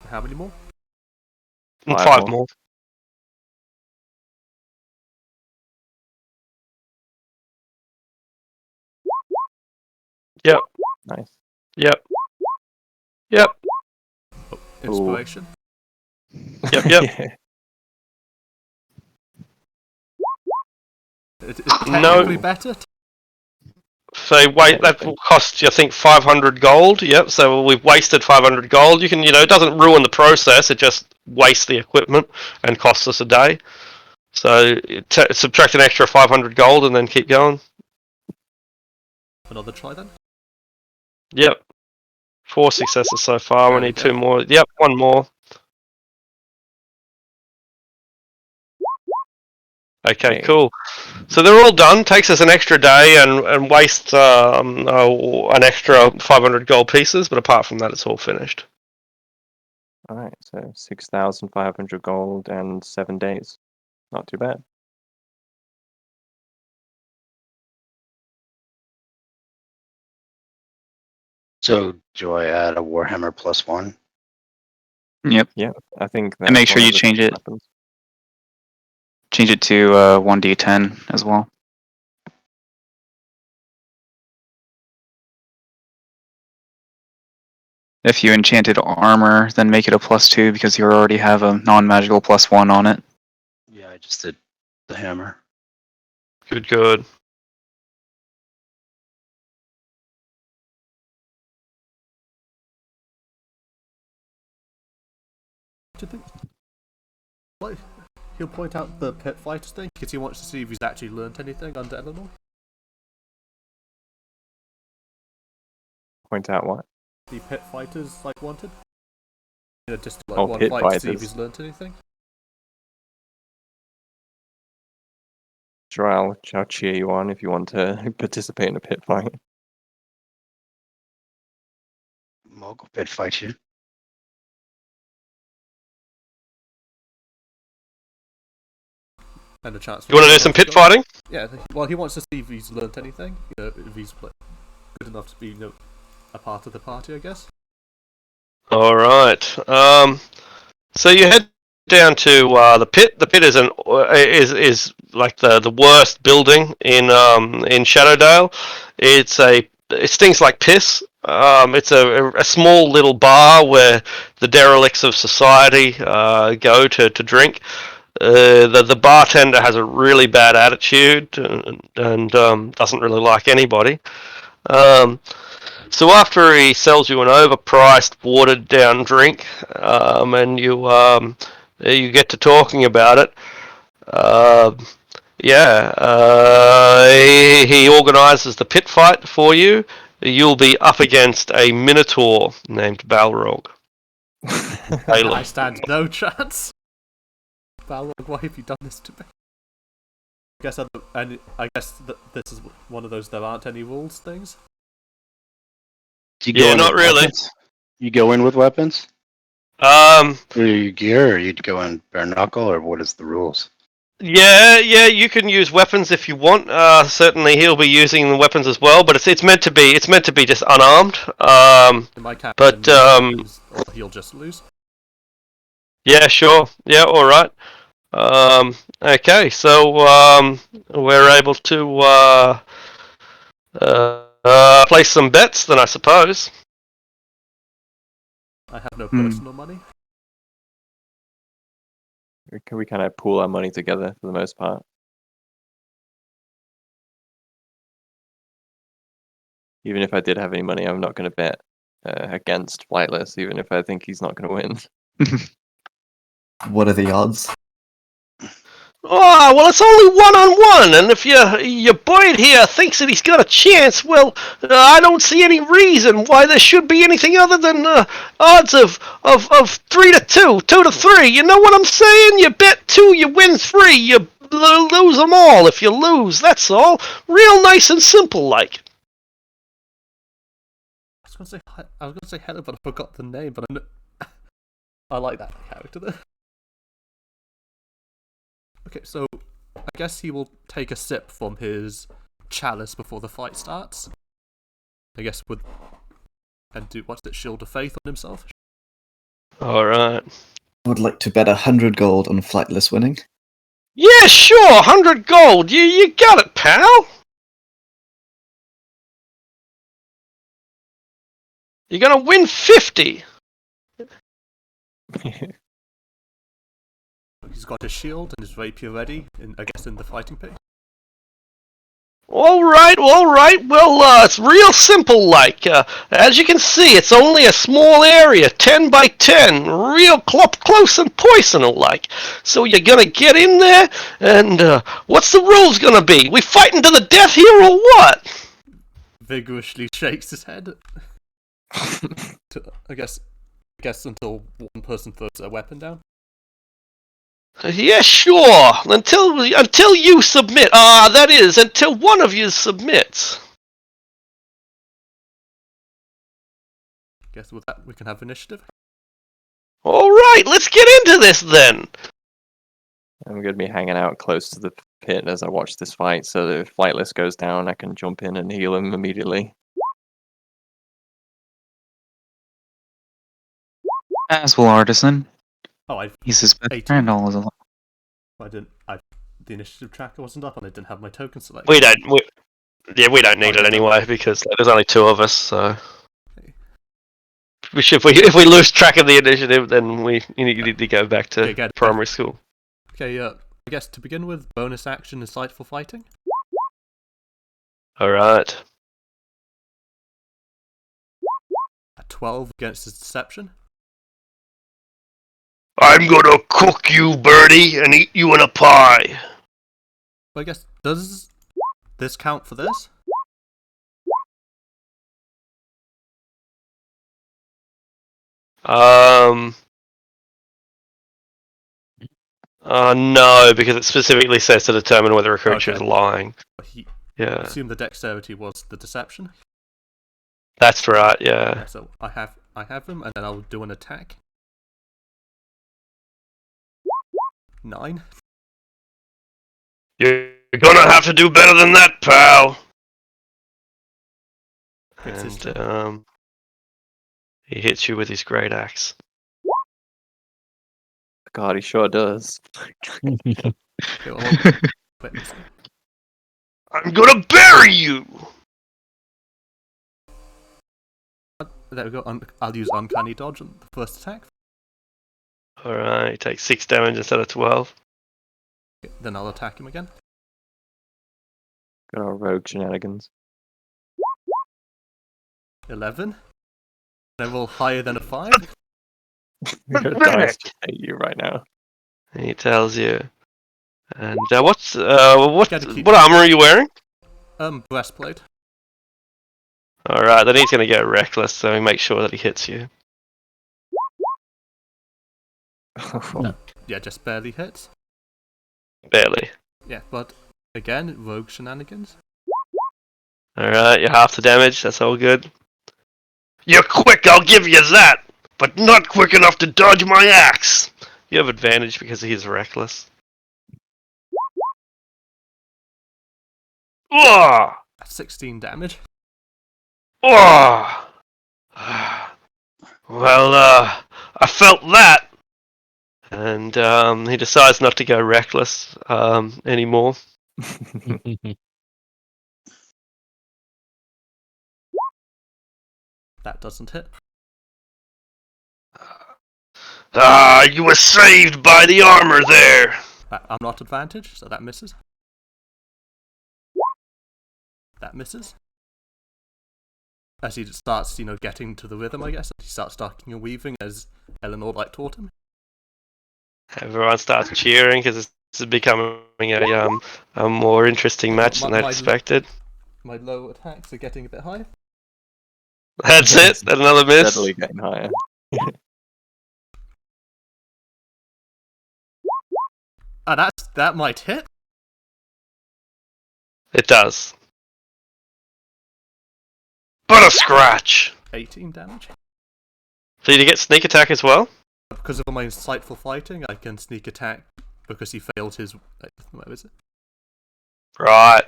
Speaker 1: How many more?
Speaker 2: And
Speaker 3: 5
Speaker 2: 5
Speaker 3: more.
Speaker 2: more. Yep,
Speaker 3: Nice.
Speaker 2: yep, yep,
Speaker 1: Inspiration.
Speaker 2: yep.
Speaker 3: Yeah.
Speaker 1: It's
Speaker 2: No.
Speaker 1: technically better.
Speaker 2: So wait, that will cost you, I think, 500 gold. Yep. So we've wasted 500 gold. You can, it doesn't ruin the process. It just wastes the equipment and costs us a day. So subtract an extra 500 gold and then keep going.
Speaker 1: Another try then.
Speaker 2: Yep. 4 successes so far.
Speaker 1: There
Speaker 2: We
Speaker 1: we
Speaker 2: need
Speaker 1: go.
Speaker 2: 2 more. Yep, 1 more. Okay, cool. So they're all done. Takes us an extra day and wastes an extra 500 gold pieces. But apart from that, it's all finished.
Speaker 3: Alright, so 6,500 gold and 7 days. Not too bad.
Speaker 7: So do I add a Warhammer +1?
Speaker 4: Yep.
Speaker 3: Yeah, I think
Speaker 4: And make
Speaker 3: that's
Speaker 4: sure
Speaker 3: one
Speaker 4: you
Speaker 3: of the
Speaker 4: change it.
Speaker 3: weapons.
Speaker 4: Change it to 1d10 as well. If you enchanted armor, then make it a +2 because you already have a non-magical +1 on it.
Speaker 7: Yeah, I just did the hammer.
Speaker 2: Good.
Speaker 1: What do you think? Like, he'll point out the pit fighters thing because he wants to see if he's actually learnt anything under Eleanor.
Speaker 3: Point out what?
Speaker 1: The pit fighters wanted. Just
Speaker 3: Oh,
Speaker 1: one
Speaker 3: pit
Speaker 1: fight to see if
Speaker 3: fighters.
Speaker 1: he's learnt anything.
Speaker 3: Sure, I'll cheer you on if you want to participate in a pit fight.
Speaker 7: I'll go pit fight you.
Speaker 1: And a chance.
Speaker 2: You want to do some pit fighting?
Speaker 1: Yeah. Well, he wants to see if he's learnt anything. If he's good enough to be a part of the party, I guess.
Speaker 2: All right. So you head down to the pit. The pit is is like the worst building in Shadowdale. It stinks like piss. It's a small little bar where the derelicts of society go to drink. The bartender has a really bad attitude and doesn't really like anybody. So after he sells you an overpriced, watered-down drink, and you get to talking about it, he organises the pit fight for you. You'll be up against a minotaur named Balrog.
Speaker 1: I stand no chance. Balrog, why have you done this to me? I guess this is one of those there aren't any rules things.
Speaker 7: Do you go
Speaker 2: Yeah,
Speaker 7: in
Speaker 2: not
Speaker 7: with
Speaker 2: really.
Speaker 7: Weapons? You go in with weapons?
Speaker 2: Um,
Speaker 7: Or your gear, or you'd go in bare knuckle, or what is the rules?
Speaker 2: Yeah, you can use weapons if you want. Certainly he'll be using the weapons as well, but it's meant to be just unarmed.
Speaker 1: In my captain,
Speaker 2: But,
Speaker 1: or he'll just lose.
Speaker 2: yeah, sure. Yeah, all right. Okay, so we're able to place some bets then, I suppose.
Speaker 1: I have no personal money.
Speaker 3: Can we kind of pool our money together for the most part? Even if I did have any money, I'm not going to bet against Flightless, even if I think he's not going to win.
Speaker 5: What are the odds?
Speaker 2: Oh, well, it's only 1-on-1, and if your boy here thinks that he's got a chance, well, I don't see any reason why there should be anything other than odds of 3-2, 2-3. You know what I'm saying? You bet 2, you win 3, you lose them all if you lose. That's all. Real nice and simple, like.
Speaker 1: I was gonna say Helen, but I forgot the name. But I like that character there. Okay, so I guess he will take a sip from his chalice before the fight starts. I guess what's it? Shield of Faith on himself.
Speaker 2: All right.
Speaker 5: I would like to bet 100 gold on Flightless winning.
Speaker 2: Yeah, sure. 100 gold. You got it, pal. You're gonna win 50.
Speaker 1: He's got his shield and his rapier ready, in the fighting pit.
Speaker 2: All right. Well, it's real simple, like. As you can see, it's only a small area, 10 by 10, real close and personal, like. So you're gonna get in there, and what's the rules gonna be? We fighting to the death here, or what?
Speaker 1: Vigorously shakes his head. I guess until one person throws a weapon down.
Speaker 2: Yeah, sure. Until you submit. That is, until one of you submits.
Speaker 1: Guess with that we can have initiative.
Speaker 2: All right, let's get into this then.
Speaker 3: I'm going to be hanging out close to the pit as I watch this fight, so that if Flightless goes down, I can jump in and heal him immediately.
Speaker 4: As will Artisan.
Speaker 1: Oh,
Speaker 4: He's his best
Speaker 1: 18.
Speaker 4: friend all along.
Speaker 1: The initiative tracker wasn't up, and I didn't have my token selected.
Speaker 2: We don't need it anyway because there's only 2 of us. So
Speaker 1: Okay.
Speaker 2: if we lose track of the initiative, then you need to go back to primary school.
Speaker 1: Okay, I guess to begin with, bonus action insightful fighting.
Speaker 2: All right.
Speaker 1: A 12 against his deception.
Speaker 2: I'm gonna cook you, Birdie, and eat you in a pie.
Speaker 1: Well, I guess does this count for this?
Speaker 2: No, because it specifically says to determine whether a creature is lying.
Speaker 1: I
Speaker 2: Yeah,
Speaker 1: assume the dexterity was the deception.
Speaker 2: that's right. Yeah.
Speaker 1: Yeah, so I have him, and then I'll do an attack. 9.
Speaker 2: You're gonna have to do better than that, pal.
Speaker 1: Hits his
Speaker 2: And
Speaker 1: turn.
Speaker 2: he hits you with his great axe.
Speaker 3: God, he sure does.
Speaker 1: Okay, well, wait,
Speaker 2: I'm gonna bury you.
Speaker 1: there we go. I'll use uncanny dodge on the first attack.
Speaker 2: All right, he takes 6 damage instead of 12.
Speaker 1: Okay, then I'll attack him again.
Speaker 3: Got our rogue shenanigans.
Speaker 1: 11. Then roll higher than a 5.
Speaker 3: Your dice just hate you right now.
Speaker 2: He tells you. And what
Speaker 1: Gotta keep-
Speaker 2: armor are you wearing?
Speaker 1: Breastplate.
Speaker 2: All right, then he's gonna get reckless, so he makes sure that he hits you.
Speaker 6: No.
Speaker 1: Yeah, just barely hits.
Speaker 2: Barely.
Speaker 1: Yeah, but again, rogue shenanigans.
Speaker 2: All right, you're half the damage. That's all good. You're quick, I'll give you that, but not quick enough to dodge my axe. You have advantage because he's reckless. Ah!
Speaker 1: 16 damage.
Speaker 2: Ah! Well, I felt that. And he decides not to go reckless anymore.
Speaker 1: That doesn't hit.
Speaker 2: Ah, you were saved by the armor there.
Speaker 1: I'm not advantage, so that misses. That misses. As he starts, getting to the rhythm, I guess. He starts ducking and weaving as Eleanor taught him.
Speaker 2: Everyone starts cheering because this is becoming a more interesting match than I'd expected.
Speaker 1: My low attacks are getting a bit higher.
Speaker 2: That's it. Another miss.
Speaker 3: Steadily getting higher.
Speaker 1: That might hit.
Speaker 2: It does. But a scratch.
Speaker 1: 18 damage.
Speaker 2: So you get sneak attack as well?
Speaker 1: Because of my insightful fighting, I can sneak attack because he failed his. Where is it?
Speaker 2: Right.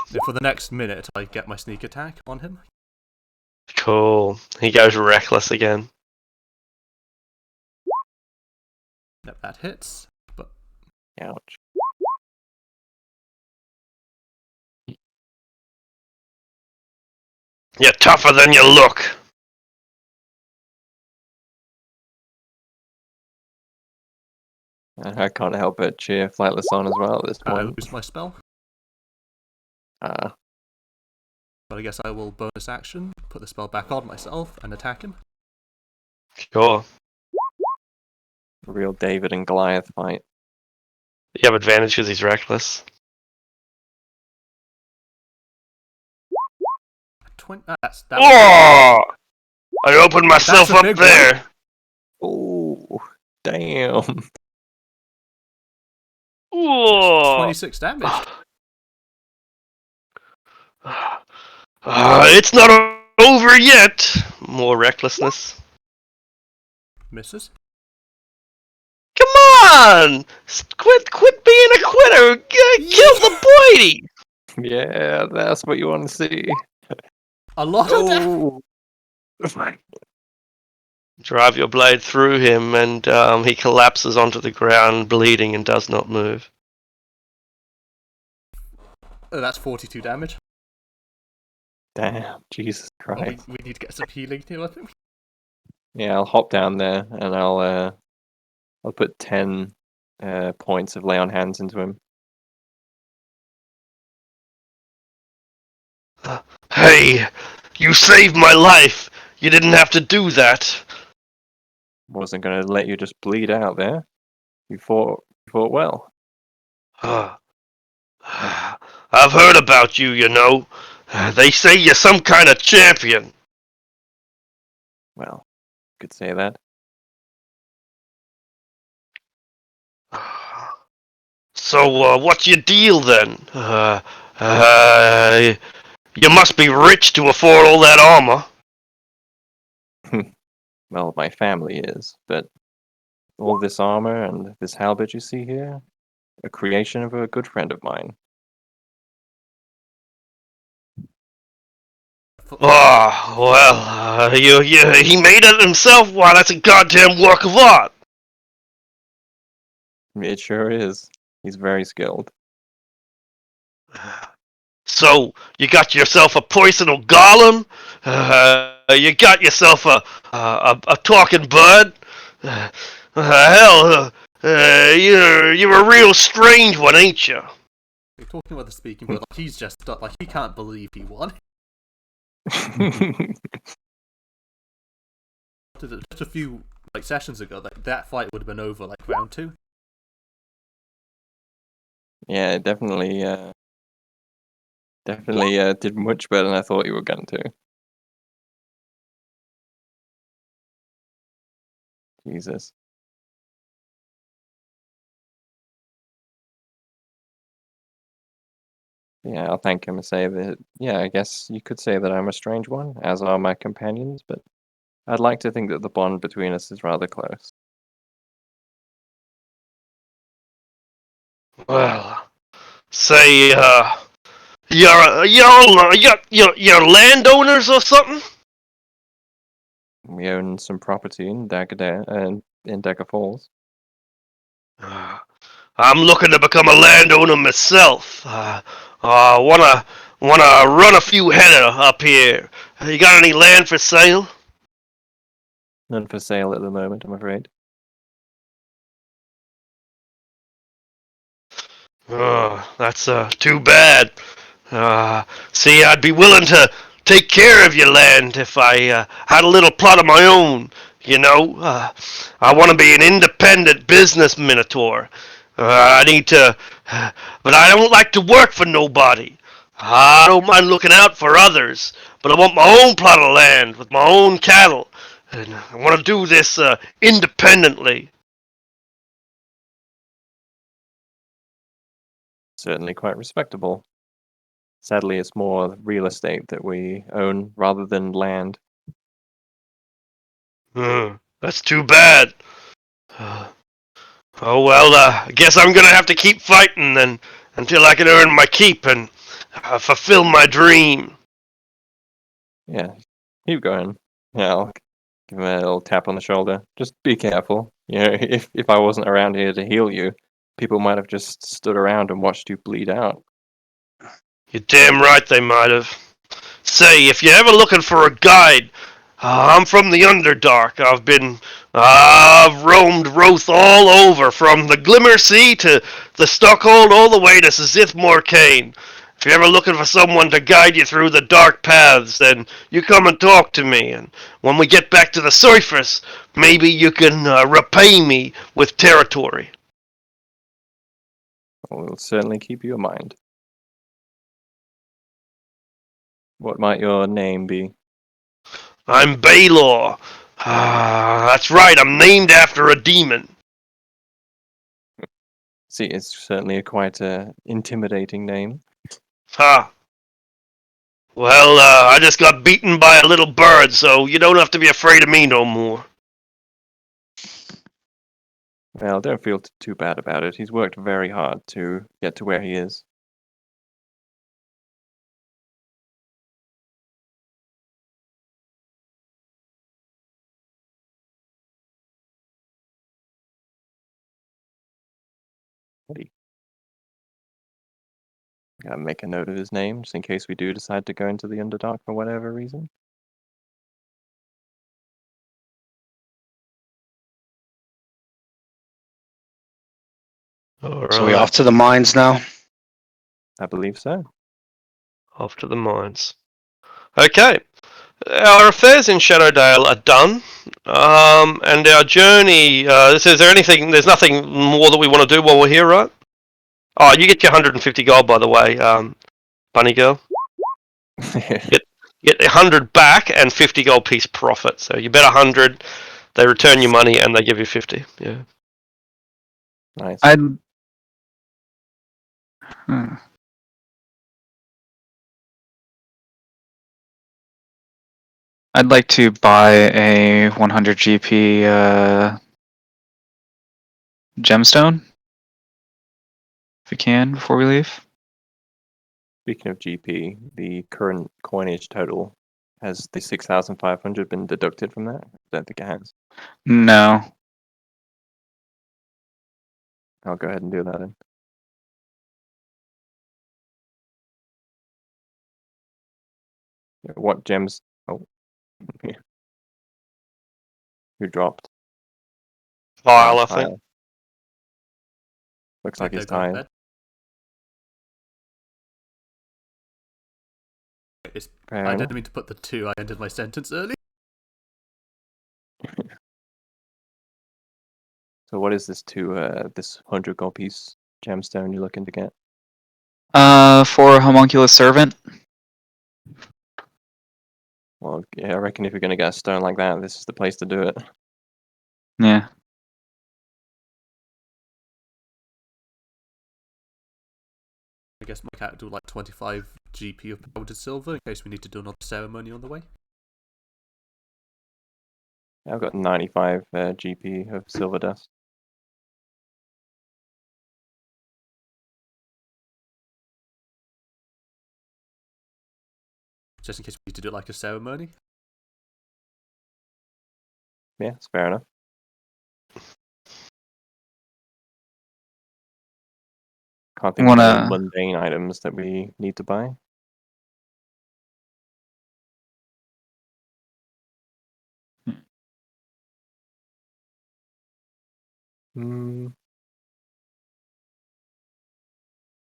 Speaker 1: So for the next minute, I get my sneak attack on him.
Speaker 2: Cool. He goes reckless again.
Speaker 1: Yep, that hits. But
Speaker 3: Ouch.
Speaker 2: You're tougher than you look.
Speaker 3: I can't help but cheer Flightless on as well at this
Speaker 1: I
Speaker 3: point.
Speaker 1: lose my spell.
Speaker 3: Ah,
Speaker 1: But I guess I will bonus action, put the spell back on myself, and attack him.
Speaker 2: Sure.
Speaker 3: real David and Goliath fight.
Speaker 2: You have advantage because he's reckless.
Speaker 1: 20.
Speaker 2: Oh! I opened myself
Speaker 1: That's a
Speaker 2: up
Speaker 1: big
Speaker 2: there.
Speaker 3: Oh, damn.
Speaker 2: Oh!
Speaker 1: 26 damage.
Speaker 2: It's not over yet. More recklessness.
Speaker 1: Misses.
Speaker 2: Come on! Quit being a quitter. Kill the Boydie.
Speaker 3: Yeah, that's what you want to see.
Speaker 1: A lot of damage.
Speaker 3: Oh.
Speaker 2: Drive your blade through him, and he collapses onto the ground, bleeding, and does not move.
Speaker 1: Oh, that's 42 damage.
Speaker 3: Damn, Jesus
Speaker 1: Oh,
Speaker 3: Christ.
Speaker 1: we need to get some healing here, I think.
Speaker 3: Yeah, I'll hop down there and I'll put 10 points of lay on hands into him.
Speaker 2: Hey, you saved my life. You didn't have to do that.
Speaker 3: Wasn't gonna let you just bleed out there. You fought well.
Speaker 2: I've heard about you, you know. They say you're some kind of champion.
Speaker 3: Well, could say that.
Speaker 2: So, what's your deal then? You must be rich to afford all that armor.
Speaker 3: Well, my family is, but all this armor and this halberd you see here, a creation of a good friend of mine.
Speaker 2: Oh, well, he made it himself. Why, that's a goddamn work of art.
Speaker 3: It sure is. He's very skilled.
Speaker 2: So, you got yourself a personal golem? You got yourself a talking bird? Hell, you're a real strange one, ain't you?
Speaker 1: We're talking about the speaking, but he's just he can't believe he won. Just a few sessions ago, that fight would have been over round 2.
Speaker 3: Yeah, it definitely did much better than I thought you were going to. Jesus. Yeah, I'll thank him and say that, yeah, I guess you could say that I'm a strange one, as are my companions, but I'd like to think that the bond between us is rather close.
Speaker 2: Well, say, you're landowners or something?
Speaker 3: We own some property in Decker Falls.
Speaker 2: I'm looking to become a landowner myself. Wanna run a few header up here. You got any land for sale?
Speaker 3: None for sale at the moment, I'm afraid.
Speaker 2: That's too bad. See, I'd be willing to take care of your land if I had a little plot of my own. You know, I want to be an independent business minotaur. I need to, but I don't like to work for nobody. I don't mind looking out for others, but I want my own plot of land with my own cattle, and I want to do this independently.
Speaker 3: Certainly quite respectable. Sadly, it's more real estate that we own rather than land.
Speaker 2: That's too bad. Oh well, I guess I'm gonna have to keep fighting then until I can earn my keep and fulfill my dream.
Speaker 3: Yeah, keep going. Yeah, I'll give him a little tap on the shoulder. Just be careful. You know, if I wasn't around here to heal you, people might have just stood around and watched you bleed out.
Speaker 2: You're damn right they might have. Say, if you're ever looking for a guide, I'm from the Underdark. I've roamed Roth all over, from the Glimmer Sea to the Stockhold, all the way to Sith Morcaine. If you're ever looking for someone to guide you through the dark paths, then you come and talk to me. And when we get back to the surface, maybe you can repay me with territory.
Speaker 3: We'll certainly keep you in mind. What might your name be?
Speaker 2: I'm Baylor. That's right, I'm named after a demon.
Speaker 3: See, it's certainly a quite intimidating name.
Speaker 2: Ha. Well, I just got beaten by a little bird, so you don't have to be afraid of me no more.
Speaker 3: Well, don't feel too bad about it. He's worked very hard to get to where he is. Gotta make a note of his name, just in case we do decide to go into the Underdark for whatever reason.
Speaker 7: So we off to the mines now?
Speaker 3: I believe so.
Speaker 2: Off to the mines. Okay. Our affairs in Shadowdale are done. And our journey, is there anything, there's nothing more that we want to do while we're here, right? Oh, you get your 150 gold, by the way, bunny girl. Get 100 back and 50 gold piece profit. So you bet 100, they return your money and they give you 50. Yeah.
Speaker 3: Nice.
Speaker 4: I'd like to buy a 100 GP gemstone, if we can, before we leave.
Speaker 3: Speaking of GP, the current coinage total, has the 6,500 been deducted from that? I don't think it has.
Speaker 4: No.
Speaker 3: I'll go ahead and do that then. What gems? Oh. Who dropped?
Speaker 2: File, I think.
Speaker 3: Looks like he's
Speaker 1: They're going to
Speaker 3: tired.
Speaker 1: bed.
Speaker 3: Fair
Speaker 1: I
Speaker 3: enough.
Speaker 1: didn't mean to put the two. I ended my sentence early.
Speaker 3: So what is this this 100 gold piece gemstone you're looking to get?
Speaker 4: For a homunculus servant.
Speaker 3: Well, yeah, I reckon if you're gonna get a stone like that, this is the place to do it.
Speaker 4: Yeah.
Speaker 1: I guess my cat do like 25 GP of powdered silver in case we need to do another ceremony on the way.
Speaker 3: I've got 95 GP of silver dust.
Speaker 1: just in case we need to do like a ceremony.
Speaker 3: Yeah, it's fair enough. Can't think of any mundane items that we need to buy.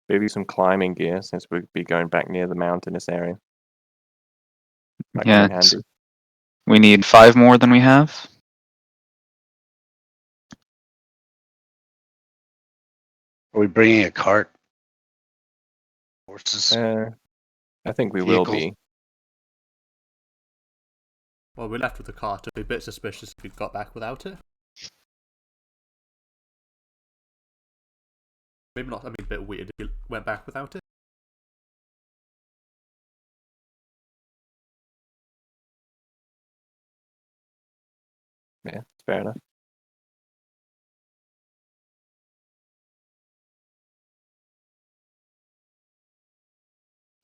Speaker 3: Maybe some climbing gear, since we'd be going back near the mountainous area. Might come in handy.
Speaker 4: We need 5 more than we have.
Speaker 7: Are we bringing a cart? Horses?
Speaker 3: I think we
Speaker 7: Vehicles?
Speaker 3: will be.
Speaker 1: Well, we're left with the cart. It'd be a bit suspicious if we got back without it. Maybe not. I mean, a bit weird if you went back without it.
Speaker 3: Yeah, it's fair enough.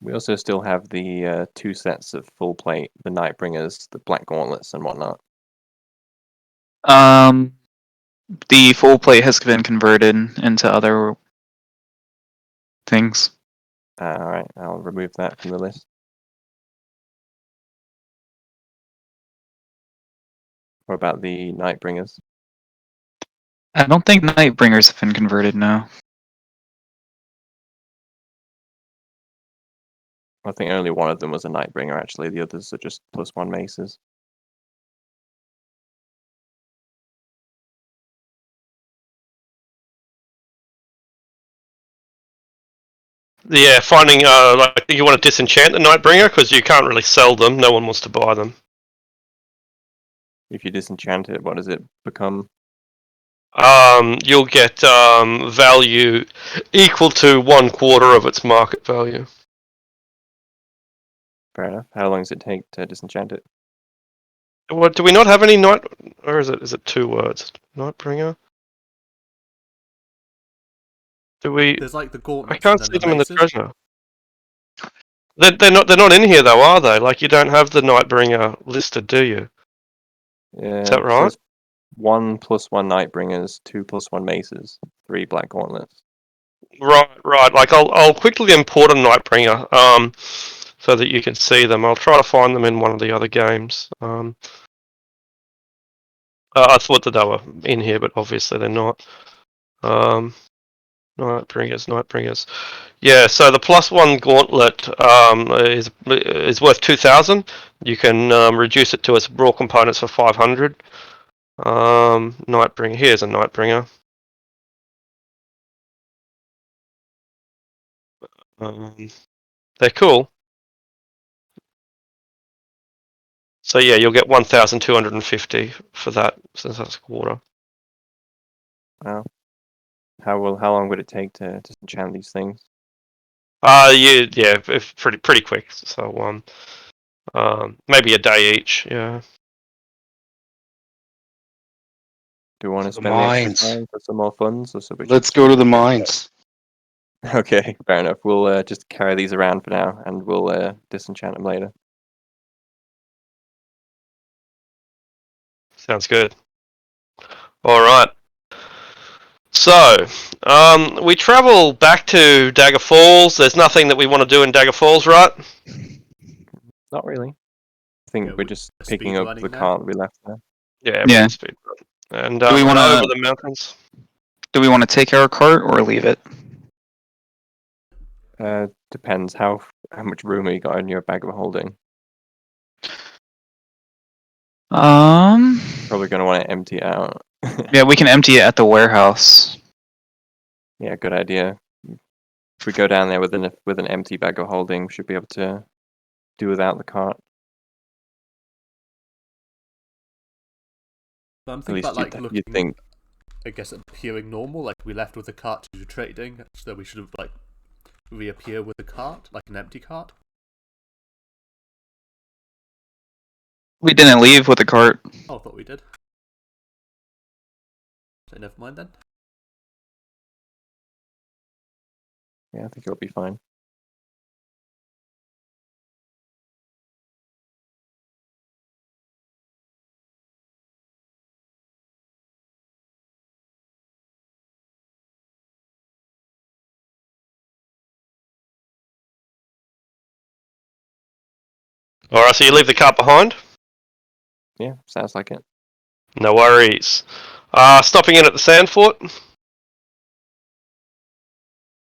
Speaker 3: We also still have the 2 sets of full plate, the Nightbringers, the Black Gauntlets, and whatnot.
Speaker 4: The full plate has been converted into other things.
Speaker 3: Alright, I'll remove that from the list. What about the Nightbringers?
Speaker 4: I don't think Nightbringers have been converted now.
Speaker 3: I think only one of them was a Nightbringer, actually. The others are just +1 maces.
Speaker 2: Yeah, finding like you want to disenchant the Nightbringer because you can't really sell them. No one wants to buy them.
Speaker 3: If you disenchant it, what does it become?
Speaker 2: You'll get value equal to 1/4 of its market value.
Speaker 3: Fair enough. How long does it take to disenchant it?
Speaker 2: What do we not have any night? Or is it 2 words? Nightbringer. Do we?
Speaker 1: There's like the
Speaker 2: I
Speaker 1: gauntlets.
Speaker 2: can't
Speaker 1: and
Speaker 2: see
Speaker 1: then
Speaker 2: them in the
Speaker 1: maces.
Speaker 2: treasure. They're not in here though, are they? Like you don't have the Nightbringer listed, do you?
Speaker 3: Yeah,
Speaker 2: Is that right?
Speaker 3: says 1 +1 Nightbringers, 2 +1 maces, 3 Black Gauntlets.
Speaker 2: Right. Like I'll quickly import a Nightbringer, so that you can see them. I'll try to find them in one of the other games. I thought that they were in here, but obviously they're not. Nightbringers. Yeah, so the +1 gauntlet is worth 2,000. You can reduce it to its raw components for 500. Nightbringer. Here's a Nightbringer. They're cool. So yeah, you'll get 1,250 for that, since that's a quarter.
Speaker 3: Wow. How long would it take to disenchant these things?
Speaker 2: It's pretty quick. So maybe a day each. Yeah.
Speaker 3: Do we want to
Speaker 7: The
Speaker 3: spend the extra
Speaker 7: mines.
Speaker 3: time for some more funds, or so we
Speaker 7: Let's
Speaker 3: should
Speaker 7: go to
Speaker 3: just-
Speaker 7: the mines.
Speaker 3: Okay, fair enough. We'll just carry these around for now, and we'll disenchant them later.
Speaker 2: Sounds good. All right. So, we travel back to Dagger Falls. There's nothing that we want to do in Dagger Falls, right?
Speaker 3: Not really. I think
Speaker 1: Yeah,
Speaker 3: we're
Speaker 1: we-
Speaker 3: just
Speaker 1: speed
Speaker 3: picking up
Speaker 1: running
Speaker 3: the
Speaker 1: now.
Speaker 3: cart we left there.
Speaker 2: Yeah,
Speaker 4: Yeah.
Speaker 2: we'll speed run. And
Speaker 4: Do we
Speaker 2: run
Speaker 4: wanna-
Speaker 2: over the mountains.
Speaker 4: Do we want to take our cart or leave it?
Speaker 3: Depends how much room you got in your bag of holding. Probably going to want to empty it out.
Speaker 4: Yeah, we can empty it at the warehouse.
Speaker 3: Yeah, good idea. If we go down there with an empty bag of holding, we should be able to do without the cart.
Speaker 1: But I'm
Speaker 3: At
Speaker 1: thinking
Speaker 3: least
Speaker 1: about like
Speaker 3: you'd
Speaker 1: looking.
Speaker 3: think.
Speaker 1: I guess appearing normal. Like we left with the cart to do trading, so we should have like reappear with the cart, like an empty cart.
Speaker 4: We didn't leave with the cart.
Speaker 1: Oh, I thought we did. So never mind then.
Speaker 3: Yeah, I think it'll be fine.
Speaker 2: Alright, so you leave the cart behind?
Speaker 3: Yeah, sounds like it.
Speaker 2: No worries. Stopping in at the Sandfort?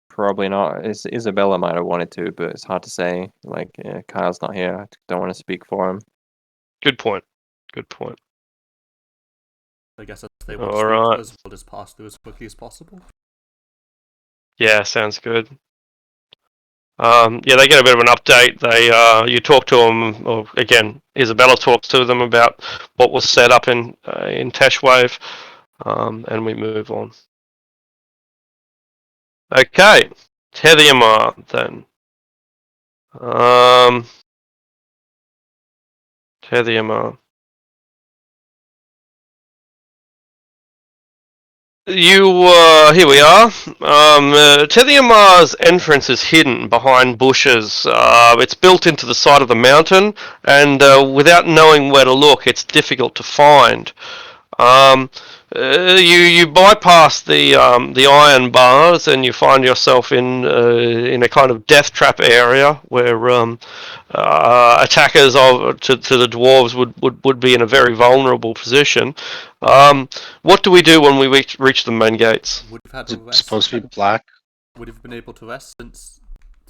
Speaker 3: Probably not. Isabella might have wanted to, but it's hard to say. Like, Kyle's not here. I don't want to speak for him.
Speaker 2: Good point. Good point.
Speaker 1: I guess if they want to speak
Speaker 2: Alright.
Speaker 1: to us, we'll just pass through as quickly as possible.
Speaker 2: Yeah, sounds good. Yeah, they get a bit of an update. You talk to them, or again, Isabella talks to them about what was set up in Tashwave, and we move on. Okay, Tethyamar then. Tethyamar. Here we are. Tethyamar's entrance is hidden behind bushes. It's built into the side of the mountain, and without knowing where to look, it's difficult to find. Um, you bypass the iron bars, and you find yourself in a kind of death trap area where attackers to the dwarves would be in a very vulnerable position. What do we do when we reach the main gates?
Speaker 1: Would have had
Speaker 7: Is
Speaker 1: a
Speaker 7: it
Speaker 1: rest.
Speaker 7: supposed to be black?
Speaker 1: Would have been able to rest since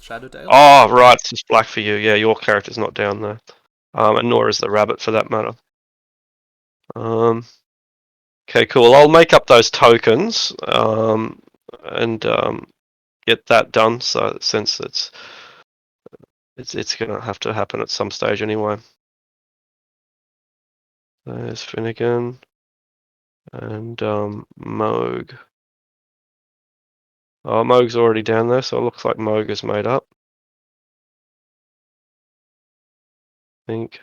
Speaker 1: Shadowdale.
Speaker 2: Oh, right, it's just black for you. Yeah, your character's not down there, and nor is the rabbit for that matter. Okay, cool. I'll make up those tokens and get that done. So since it's gonna have to happen at some stage anyway. There's Finnegan and Moog. Oh, Moog's already down there, so it looks like Moog is made up. I think.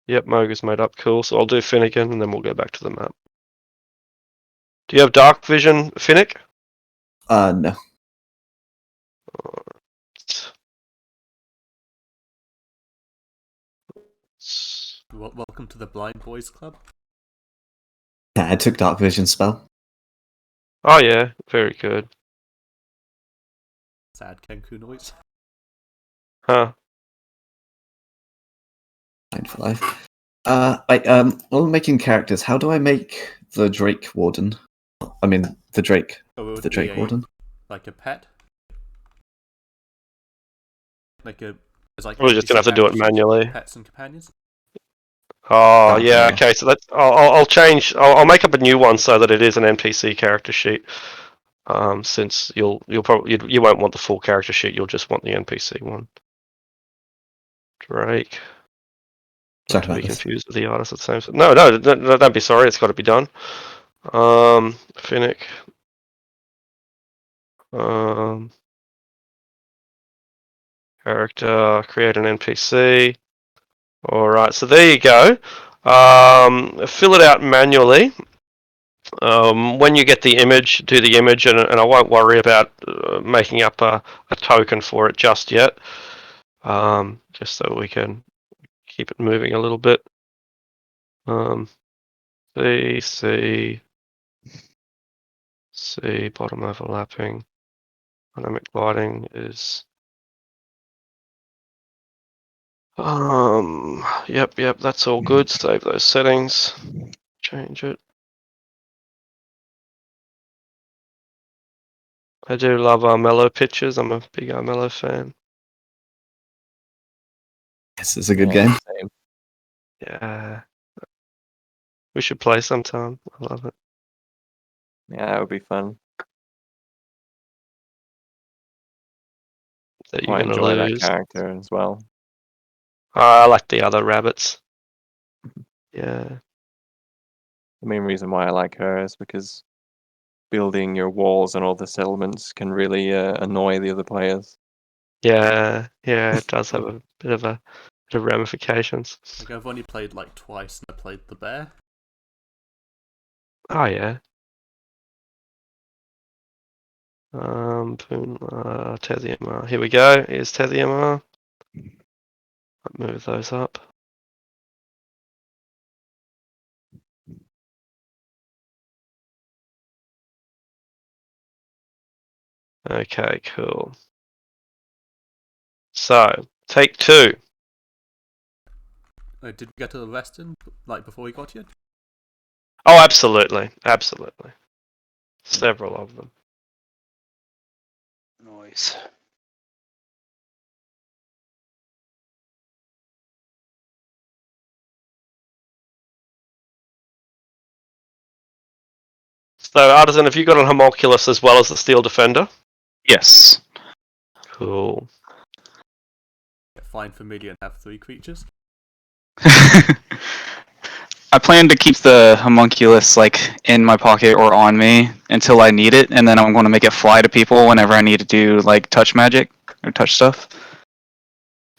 Speaker 2: Yep, Moog is made up. Cool. So I'll do Finnegan and then we'll go back to the map. Do you have dark vision, Finnick?
Speaker 5: No.
Speaker 1: Welcome to the Blind Boys Club.
Speaker 5: Yeah, I took Dark Vision spell.
Speaker 2: Oh yeah, very good.
Speaker 1: Sad Kenku noise.
Speaker 2: Huh.
Speaker 5: 9 for life. While making characters, how do I make the Drake Warden? I mean, the Drake.
Speaker 1: Oh, it would
Speaker 5: The
Speaker 1: be
Speaker 5: Drake Warden?
Speaker 1: like a pet. Like a. It's like
Speaker 2: We're just gonna have to do it
Speaker 1: NPC
Speaker 2: manually.
Speaker 1: Pets and companions.
Speaker 2: Oh
Speaker 5: Oh,
Speaker 2: yeah,
Speaker 5: yeah.
Speaker 2: okay. So that's I'll change. I'll make up a new one so that it is an NPC character sheet. Since you'll probably you won't want the full character sheet. You'll just want the NPC one. Drake.
Speaker 5: Sorry
Speaker 2: Not to
Speaker 5: about
Speaker 2: be
Speaker 5: this.
Speaker 2: confused with the artist at the same time. No, don't be sorry. It's got to be done. Finnick. Character. Create an NPC. All right. So there you go. Fill it out manually. When you get the image, do the image, and I won't worry about making up a token for it just yet. Just so we can keep it moving a little bit. C, bottom overlapping. Dynamic lighting is. Yep, that's all good. Save those settings. Change it. I do love Mellow pictures. I'm a big Mellow fan.
Speaker 5: Yes, it's a good
Speaker 3: Yeah,
Speaker 5: game.
Speaker 3: same.
Speaker 2: Yeah. We should play sometime. I love it.
Speaker 3: Yeah, that would be fun.
Speaker 2: That you're
Speaker 3: Quite
Speaker 2: gonna
Speaker 3: enjoy that
Speaker 2: lose.
Speaker 3: character as well.
Speaker 2: I like the other rabbits. Yeah.
Speaker 3: The main reason why I like her is because building your walls and all the settlements can really annoy the other players.
Speaker 2: Yeah, it does have a bit of ramifications.
Speaker 1: Like I've only played like twice, and I played the bear.
Speaker 2: Oh yeah. Tethyamar. Here we go. Here's Tethyamar. Move those up. Okay, cool. So, take 2.
Speaker 1: Did we get arrested like before we got here?
Speaker 2: Oh, absolutely, absolutely. Several of them.
Speaker 7: Noise.
Speaker 2: So, Artisan, have you got an homunculus as well as the Steel Defender?
Speaker 4: Yes.
Speaker 2: Cool.
Speaker 1: Find familiar and have 3 creatures.
Speaker 4: I plan to keep the homunculus like in my pocket or on me until I need it, and then I'm going to make it fly to people whenever I need to do like touch magic or touch stuff.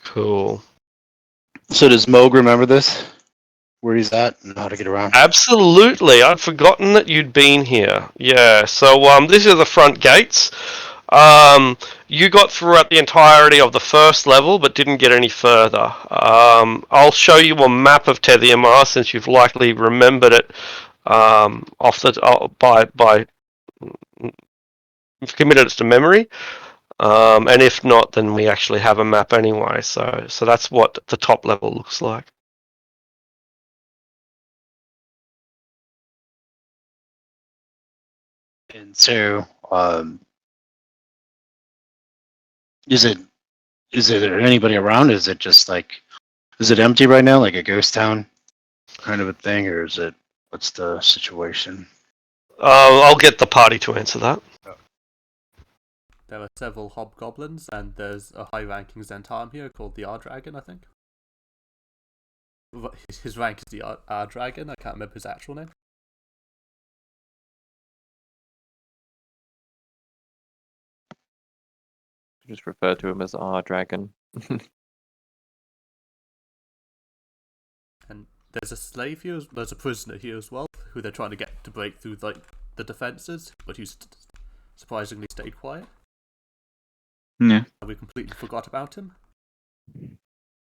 Speaker 2: Cool.
Speaker 7: So does Moog remember this? Where he's at and how to get around?
Speaker 2: Absolutely. I'd forgotten that you'd been here. Yeah. So these are the front gates. You got throughout the entirety of the first level, but didn't get any further. I'll show you a map of Tethyamar since you've likely remembered it off the by you've committed it to memory. And if not, then we actually have a map anyway. So that's what the top level looks like.
Speaker 7: And so, is there anybody around? Is it just like, is it empty right now, like a ghost town kind of a thing, or is it? What's the situation?
Speaker 2: I'll get the party to answer that.
Speaker 1: There are several hobgoblins, and there's a high-ranking Zentarum here called the R-Dragon, I think. His rank is the R-Dragon, I can't remember his actual name.
Speaker 3: Just refer to him as our dragon.
Speaker 1: And there's a slave here, there's a prisoner here as well, who they're trying to get to break through like the defenses, but who's surprisingly stayed quiet.
Speaker 4: Yeah.
Speaker 1: And we completely forgot about him.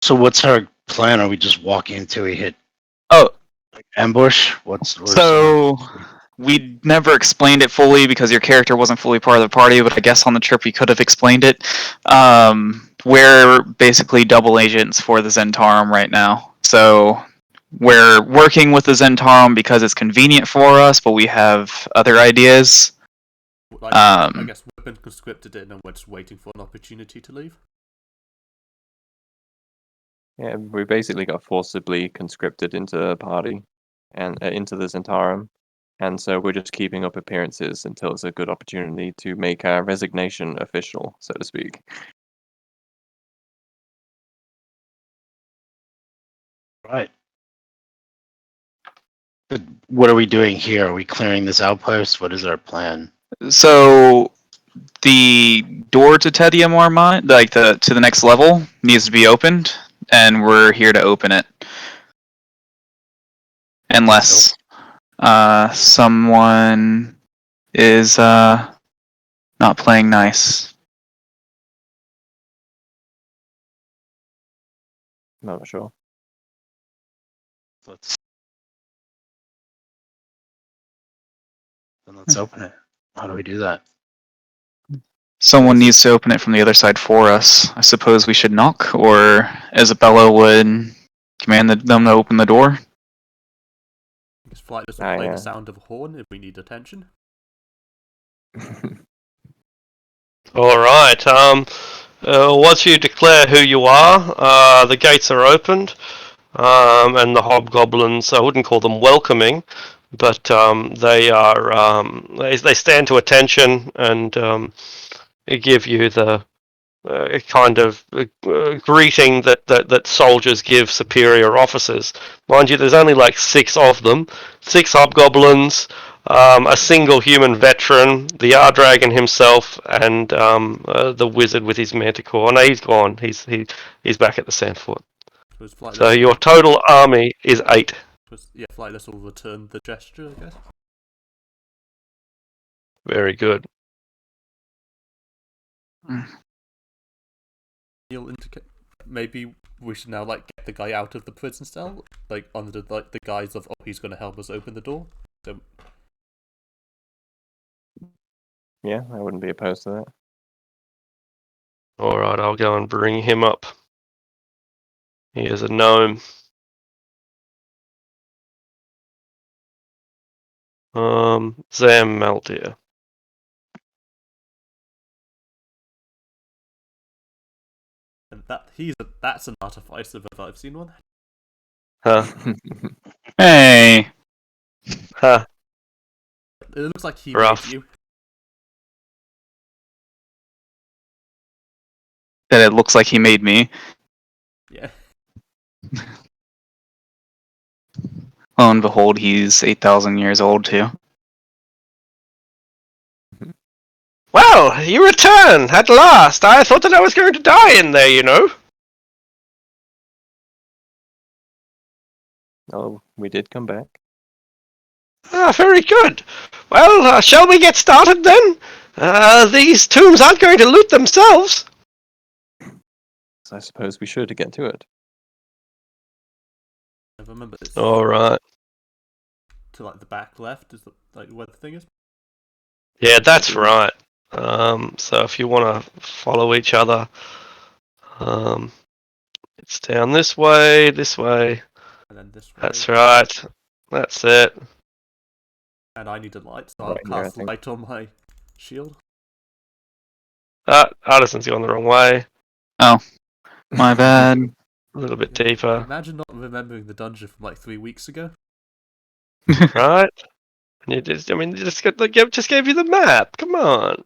Speaker 7: So what's our plan? Are we just walking until we hit
Speaker 4: Oh,
Speaker 7: ambush?
Speaker 4: so we never explained it fully because your character wasn't fully part of the party, but I guess on the trip we could have explained it. We're basically double agents for the Zentarum right now. So we're working with the Zentarum because it's convenient for us, but we have other ideas.
Speaker 1: Like, I
Speaker 4: Um,
Speaker 1: guess we've been conscripted in and we're just waiting for an opportunity to leave.
Speaker 3: Yeah, we basically got forcibly conscripted into the party and into the Zentarum. And so we're just keeping up appearances until it's a good opportunity to make our resignation official, so to speak.
Speaker 7: Right. But what are we doing here? Are we clearing this outpost? What is our plan?
Speaker 4: So the door to Tethyamar mine, like to the next level, needs to be opened, and we're here to open it. Unless someone is not playing nice.
Speaker 3: Not sure.
Speaker 7: Let's open it. How do we do that?
Speaker 4: Someone needs to open it from the other side for us. I suppose we should knock, or Isabella would command them to open the door.
Speaker 1: Because Flightless will play the sound of a horn if we need attention.
Speaker 2: All right. Once you declare who you are, the gates are opened, and the hobgoblins. I wouldn't call them welcoming, but they are. They stand to attention and give you the kind of greeting that soldiers give superior officers. Mind you, there's only like 6 of them, 6 hobgoblins, a single human veteran, the R-Dragon himself, and the wizard with his manticore. No, he's gone. He's back at the Sandfort. So your total army is 8.
Speaker 1: Yeah, Flightless will return the gesture, I guess.
Speaker 2: Very good.
Speaker 1: He'll indicate. Maybe we should now like get the guy out of the prison cell, like under like the guise of he's going to help us open the door. So
Speaker 3: Yeah, I wouldn't be opposed to that.
Speaker 2: All right, I'll go and bring him up. He is a gnome. Zam Maldir.
Speaker 1: And that's an artificer if I've seen one.
Speaker 2: Huh?
Speaker 4: Hey,
Speaker 2: Huh?
Speaker 1: It looks like he
Speaker 2: Rough.
Speaker 1: made you.
Speaker 4: that it looks like he made me.
Speaker 1: Yeah.
Speaker 4: Lo and behold, he's 8,000 years old too.
Speaker 2: Well, you return at last. I thought that I was going to die in there, you know.
Speaker 3: Oh, we did come back.
Speaker 2: Ah, very good. Well, shall we get started then? These tombs aren't going to loot themselves.
Speaker 3: So I suppose we should get to it.
Speaker 1: I remember it's
Speaker 2: All right.
Speaker 1: to like the back left is like where the thing is.
Speaker 2: Yeah, that's right. So if you want to follow each other, it's down this way,
Speaker 1: And then this way.
Speaker 2: That's right. That's it.
Speaker 1: And I need a light, so
Speaker 3: Right
Speaker 1: I'll
Speaker 3: here, I
Speaker 1: cast
Speaker 3: think.
Speaker 1: light on my shield.
Speaker 2: Artisan's gone the wrong way.
Speaker 4: My bad.
Speaker 2: A little bit deeper,
Speaker 1: Imagine not remembering the dungeon from like 3 weeks ago.
Speaker 2: right? And you just, just gave you the map. Come on.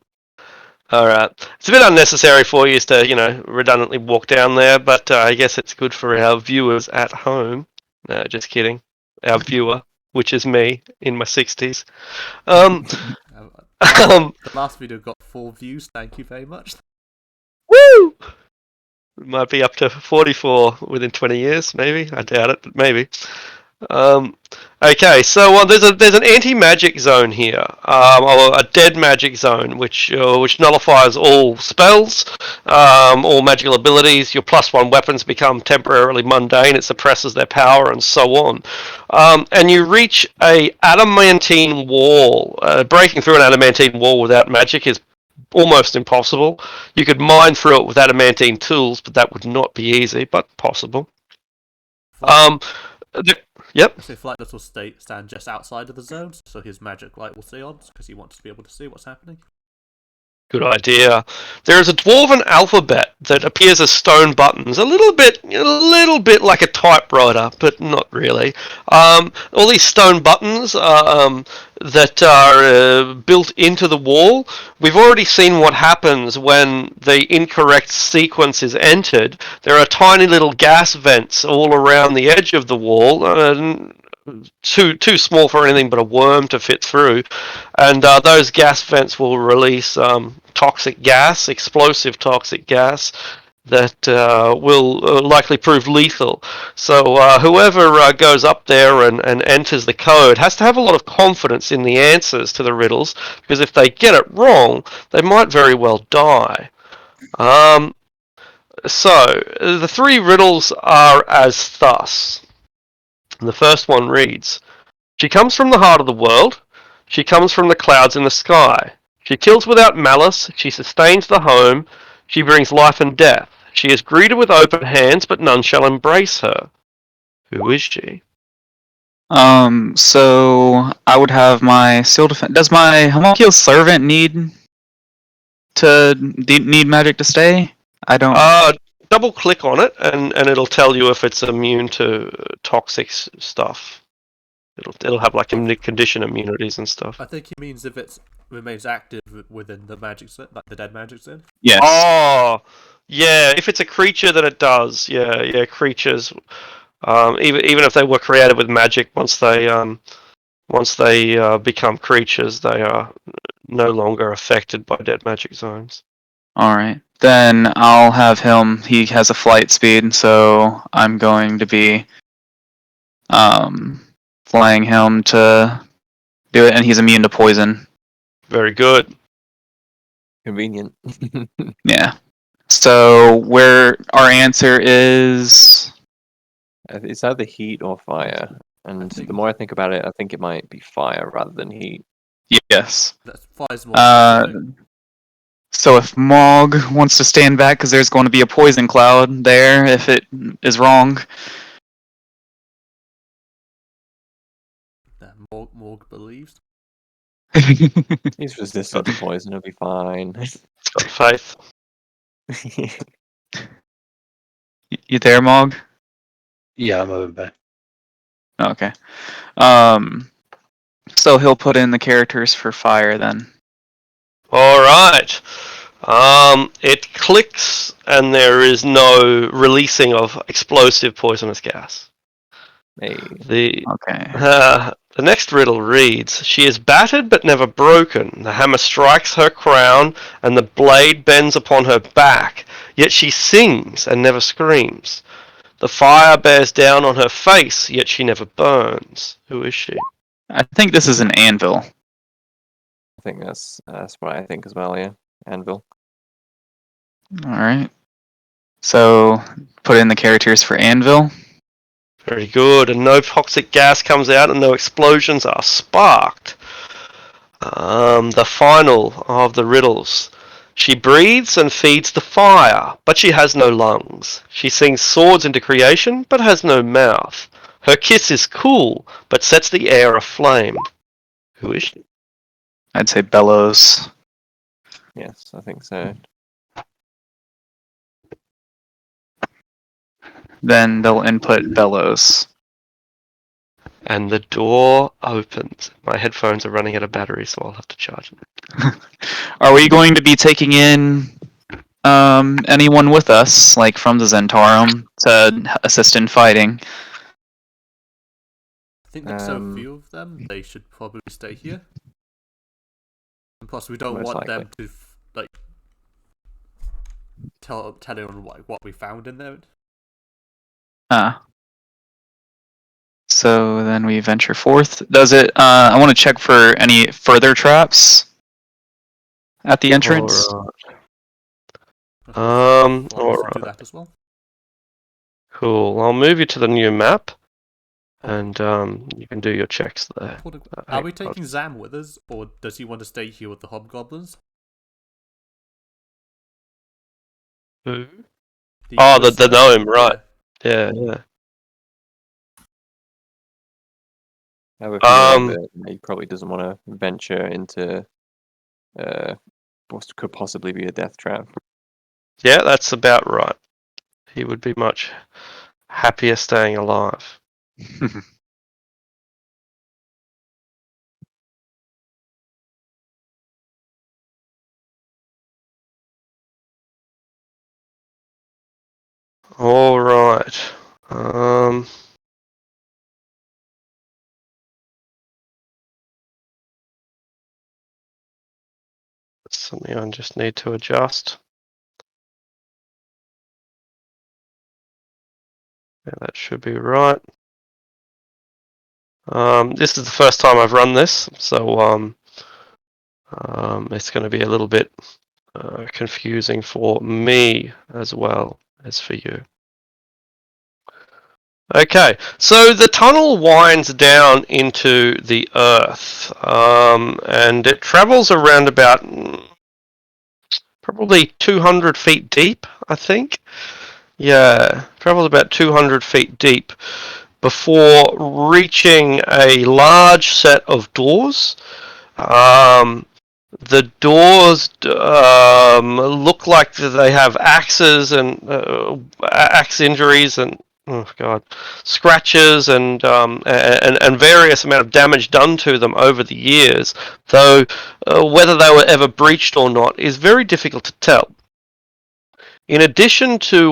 Speaker 2: All right. It's a bit unnecessary for you to, redundantly walk down there, but I guess it's good for our viewers at home. No, just kidding. Our viewer, which is me in my 60s.
Speaker 1: The last video got 4 views. Thank you very much.
Speaker 2: Woo! It might be up to 44 within 20 years, maybe. I doubt it, but maybe. Okay, so there's an anti-magic zone here, or a dead magic zone, which nullifies all spells, all magical abilities. Your +1 weapons become temporarily mundane. It suppresses their power, and so on. And you reach a adamantine wall. Breaking through an adamantine wall without magic is almost impossible. You could mine through it with adamantine tools, but that would not be easy, but possible. Yep.
Speaker 1: So Flightless will stand just outside of the zone, so his magic light will stay on, because he wants to be able to see what's happening.
Speaker 2: Good idea. There is a dwarven alphabet that appears as stone buttons, a little bit like a typewriter, but not really. All these stone buttons that are built into the wall. We've already seen what happens when the incorrect sequence is entered. There are tiny little gas vents all around the edge of the wall. Too small for anything but a worm to fit through, and those gas vents will release toxic gas, explosive toxic gas that will likely prove lethal. So whoever goes up there and enters the code has to have a lot of confidence in the answers to the riddles, because if they get it wrong, they might very well die. So the 3 riddles are as thus. The first one reads: she comes from the heart of the world. She comes from the clouds in the sky. She kills without malice. She sustains the home. She brings life and death. She is greeted with open hands, but none shall embrace her. Who is she?
Speaker 4: So I would have my seal defense. Does my homunculus servant need magic to stay? I don't.
Speaker 2: Double click on it, and it'll tell you if it's immune to toxic stuff. It'll have like condition immunities and stuff.
Speaker 1: I think he means if it remains active within the magic zone, like the dead magic zone.
Speaker 4: Yes.
Speaker 2: Oh, yeah. If it's a creature, then it does. Yeah. Creatures, even if they were created with magic, once they become creatures, they are no longer affected by dead magic zones.
Speaker 4: All right. Then I'll have him. He has a flight speed, so I'm going to be flying him to do it, and he's immune to poison.
Speaker 2: Very good.
Speaker 3: Convenient.
Speaker 4: Yeah. So where our answer is,
Speaker 3: It's either heat or fire. And the more I think about it, I think it might be fire rather than heat.
Speaker 4: yes.
Speaker 1: That's fire's more specific.
Speaker 4: So if Mog wants to stand back, because there's going to be a poison cloud there if it is wrong.
Speaker 1: That Morg believes.
Speaker 3: He's resistant to poison. He'll be fine.
Speaker 2: Got faith.
Speaker 4: You there, Mog?
Speaker 7: Yeah, I'm moving back.
Speaker 4: Okay. So he'll put in the characters for fire then.
Speaker 2: All right. It clicks, and there is no releasing of explosive poisonous gas.
Speaker 3: Hey.
Speaker 2: The
Speaker 4: Okay.
Speaker 2: the next riddle reads: She is battered but never broken. The hammer strikes her crown, and the blade bends upon her back. Yet she sings and never screams. The fire bears down on her face, yet she never burns. Who is she?
Speaker 4: I think this is an anvil.
Speaker 3: I think that's what I think as well. Yeah, anvil.
Speaker 4: All right. So put in the characters for anvil.
Speaker 2: Very good. And no toxic gas comes out, and no explosions are sparked. The final of the riddles. She breathes and feeds the fire, but she has no lungs. She sings swords into creation, but has no mouth. Her kiss is cool, but sets the air aflame. Who is she?
Speaker 4: I'd say bellows.
Speaker 3: Yes, I think so.
Speaker 4: Then they'll input bellows.
Speaker 2: And the door opens. My headphones are running out of battery, so I'll have to charge them.
Speaker 4: Are we going to be taking in anyone with us, like from the Zentarum, to assist in fighting?
Speaker 1: I think there's so few of them, they should probably stay here. And plus, we don't
Speaker 3: Most
Speaker 1: want them
Speaker 3: likely.
Speaker 1: to like tell anyone what we found in there.
Speaker 4: So then we venture forth. Does it? I want to check for any further traps at the entrance.
Speaker 2: Alright.
Speaker 1: Do
Speaker 2: Alright.
Speaker 1: that as well.
Speaker 2: Cool. I'll move you to the new map, and you can do your checks there.
Speaker 1: Are we taking Zam with us, or does he want to stay here with the hobgoblins?
Speaker 2: Who? The gnome, right? Yeah.
Speaker 3: I have a feeling that he probably doesn't want to venture into what could possibly be a death trap.
Speaker 2: Yeah, that's about right. He would be much happier staying alive. All right. That's something I just need to adjust. Yeah, that should be right. This is the first time I've run this, so it's going to be a little bit confusing for me as well as for you. Okay, so the tunnel winds down into the earth, and it travels around about probably 200 feet deep, I think. Yeah, travels about 200 feet deep before reaching a large set of doors. The doors look like they have axes and axe injuries and scratches and various amount of damage done to them over the years. Though whether they were ever breached or not is very difficult to tell. In addition to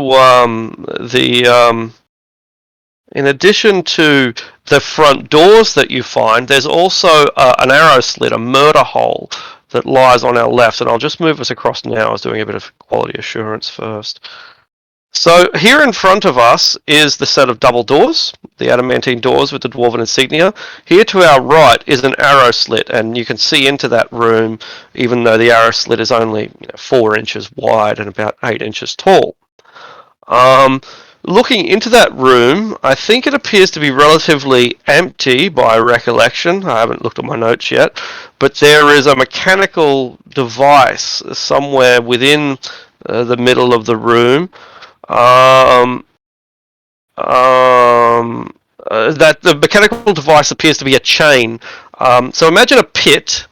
Speaker 2: the front doors that you find, there's also an arrow slit, a murder hole, that lies on our left. And I'll just move us across now. I was doing a bit of quality assurance first. So here in front of us is the set of double doors, the adamantine doors with the dwarven insignia. Here to our right is an arrow slit, and you can see into that room, even though the arrow slit is only 4 inches wide and about 8 inches tall. Looking into that room, I think it appears to be relatively empty by recollection. I haven't looked at my notes yet, but there is a mechanical device somewhere within the middle of the room that the mechanical device appears to be a chain. So imagine a pit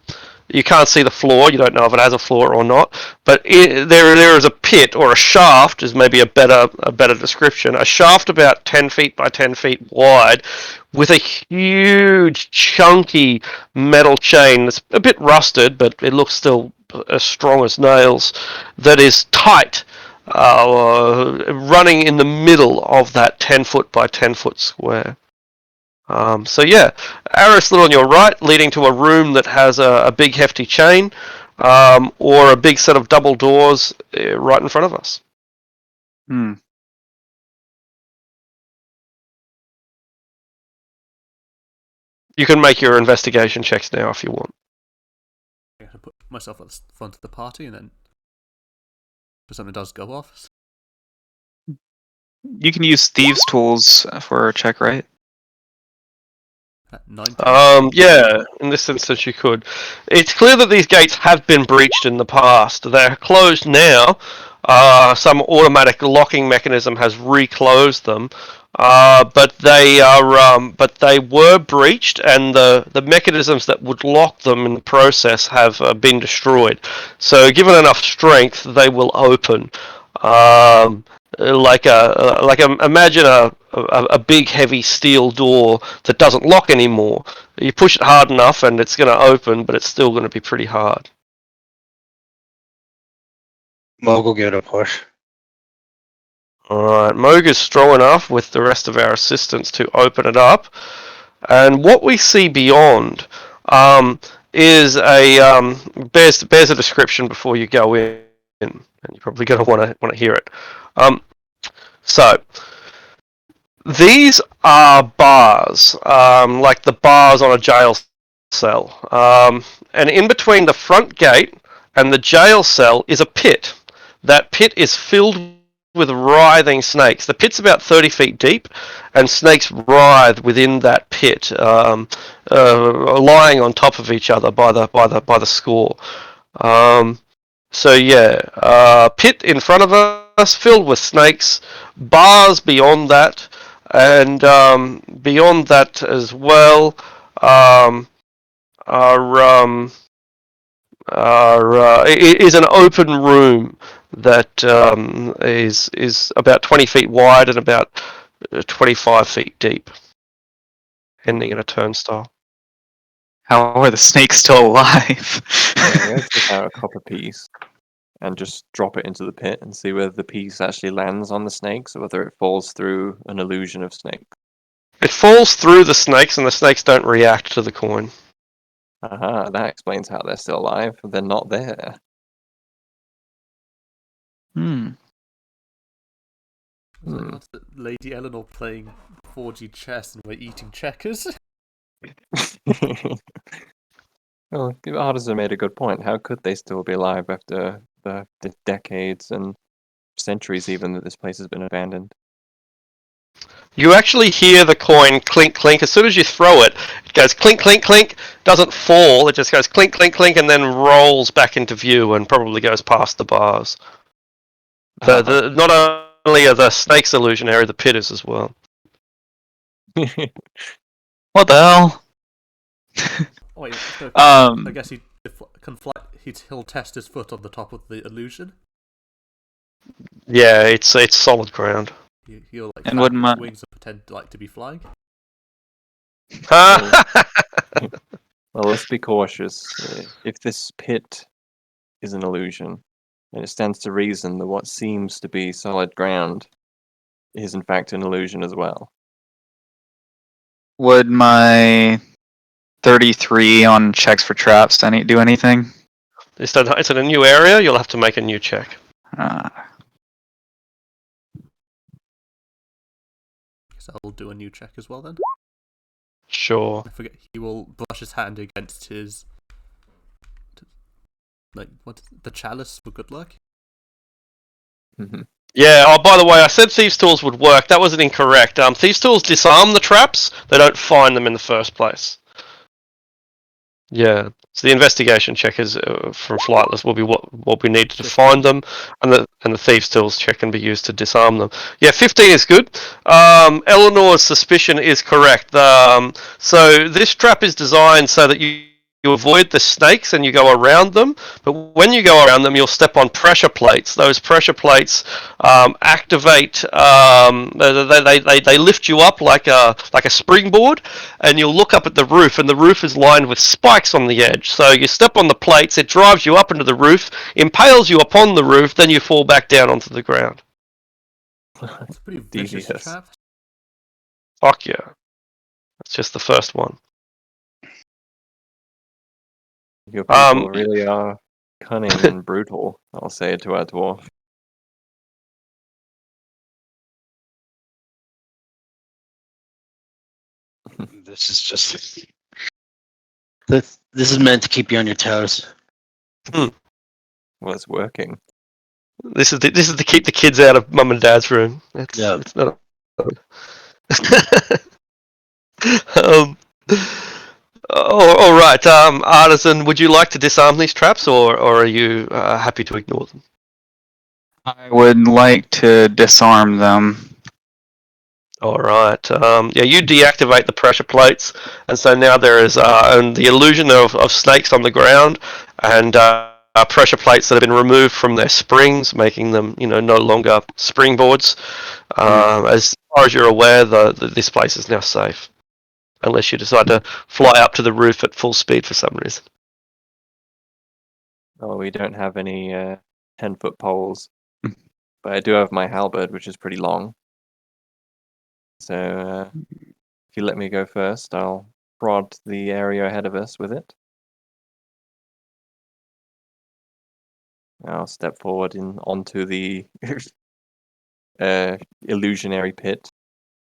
Speaker 2: You can't see the floor. You don't know if it has a floor or not. But there is a pit or a shaft is maybe a better description. A shaft about 10 feet by 10 feet wide, with a huge chunky metal chain that's a bit rusted, but it looks still as strong as nails. That is tight. Running in the middle of that 10 foot by 10 foot square. So yeah, arrow slit on your right, leading to a room that has a big hefty chain, or a big set of double doors right in front of us.
Speaker 4: Hmm.
Speaker 2: You can make your investigation checks now if you want.
Speaker 1: I can put myself at the front of the party, and then if something does go off.
Speaker 4: You can use thieves' tools for a check, right?
Speaker 1: At 19.
Speaker 2: Yeah, in this instance you could. It's clear that these gates have been breached in the past. They're closed now. Some automatic locking mechanism has reclosed them. But they were breached, and the mechanisms that would lock them in the process have been destroyed. So, given enough strength, they will open. Imagine a big heavy steel door that doesn't lock anymore. You push it hard enough, and it's going to open, but it's still going to be pretty hard.
Speaker 7: Moog will give it a push.
Speaker 2: Alright, Moog is strong enough with the rest of our assistants to open it up. And what we see beyond is bears a description before you go in. And you're probably going to want to hear it. So, these are bars, like the bars on a jail cell. And in between the front gate and the jail cell is a pit. That pit is filled with writhing snakes. The pit's about 30 feet deep, and snakes writhe within that pit, lying on top of each other by the score. So yeah, pit in front of us filled with snakes, bars beyond that, and beyond that as well is an open room that is about 20 feet wide and about 25 feet deep, ending in a turnstile.
Speaker 4: How are the snakes still alive?
Speaker 3: I'm going to take out a copper piece and just drop it into the pit and see whether the piece actually lands on the snakes or whether it falls through an illusion of snake.
Speaker 2: It falls through the snakes, and the snakes don't react to the coin.
Speaker 3: Aha, that explains how they're still alive. They're not there.
Speaker 4: Hmm.
Speaker 1: That's Lady Eleanor playing 4G chess and we're eating checkers.
Speaker 3: Well, Artisan made a good point. How could they still be alive after the decades and centuries even that this place has been abandoned?
Speaker 2: You actually hear the coin clink, clink. As soon as you throw it, it goes clink, clink, clink. Doesn't fall. It just goes clink, clink, clink, and then rolls back into view and probably goes past the bars. Not only are the snakes illusionary, the pit is as well.
Speaker 4: What the hell?
Speaker 1: Oh, wait, so
Speaker 4: I
Speaker 1: I guess he can fly. He'll test his foot on the top of the illusion.
Speaker 2: Yeah, it's solid ground.
Speaker 1: He'll like
Speaker 4: And
Speaker 1: flap
Speaker 4: wouldn't
Speaker 1: his
Speaker 4: my-
Speaker 1: wings and pretend like to be flying.
Speaker 3: Well, let's be cautious. If this pit is an illusion, then it stands to reason that what seems to be solid ground is in fact an illusion as well.
Speaker 4: Would my 33 on checks for traps do anything?
Speaker 2: It's in a new area. You'll have to make a new check.
Speaker 1: So I'll do a new check as well then.
Speaker 2: Sure.
Speaker 1: I forget. He will brush his hand against his the chalice for good luck.
Speaker 2: Yeah, oh, by the way, I said Thieves' Tools would work. That was incorrect. Thieves' Tools disarm the traps. They don't find them in the first place. Yeah. So the investigation check is from Flightless will be what we need to find them, and the Thieves' Tools check can be used to disarm them. Yeah, 15 is good. Eleanor's suspicion is correct. So this trap is designed so that you you avoid the snakes and you go around them. But when you go around them, you'll step on pressure plates. Those pressure plates activate. They lift you up like a springboard, and you'll look up at the roof, and the roof is lined with spikes on the edge. So you step on the plates, it drives you up into the roof, impales you upon the roof, then you fall back down onto the ground.
Speaker 1: It's a pretty vicious
Speaker 3: Devious.
Speaker 1: trap.
Speaker 2: Fuck yeah! That's just the first one.
Speaker 3: Your people really are cunning and brutal. I'll say it to our dwarf.
Speaker 7: This is just. This is meant to keep you on your toes.
Speaker 3: Well, it's working.
Speaker 2: This is to keep the kids out of mum and dad's room. It's not. All right, Artisan. Would you like to disarm these traps, or are you happy to ignore them?
Speaker 4: I would like to disarm them.
Speaker 2: All right. Yeah, you deactivate the pressure plates, and so now there is the illusion of snakes on the ground, and pressure plates that have been removed from their springs, making them, no longer springboards. As far as you're aware, this place is now safe, unless you decide to fly up to the roof at full speed for some reason.
Speaker 3: Oh, we don't have any 10-foot poles, but I do have my halberd, which is pretty long. So if you let me go first, I'll prod the area ahead of us with it. I'll step forward onto the illusionary pit,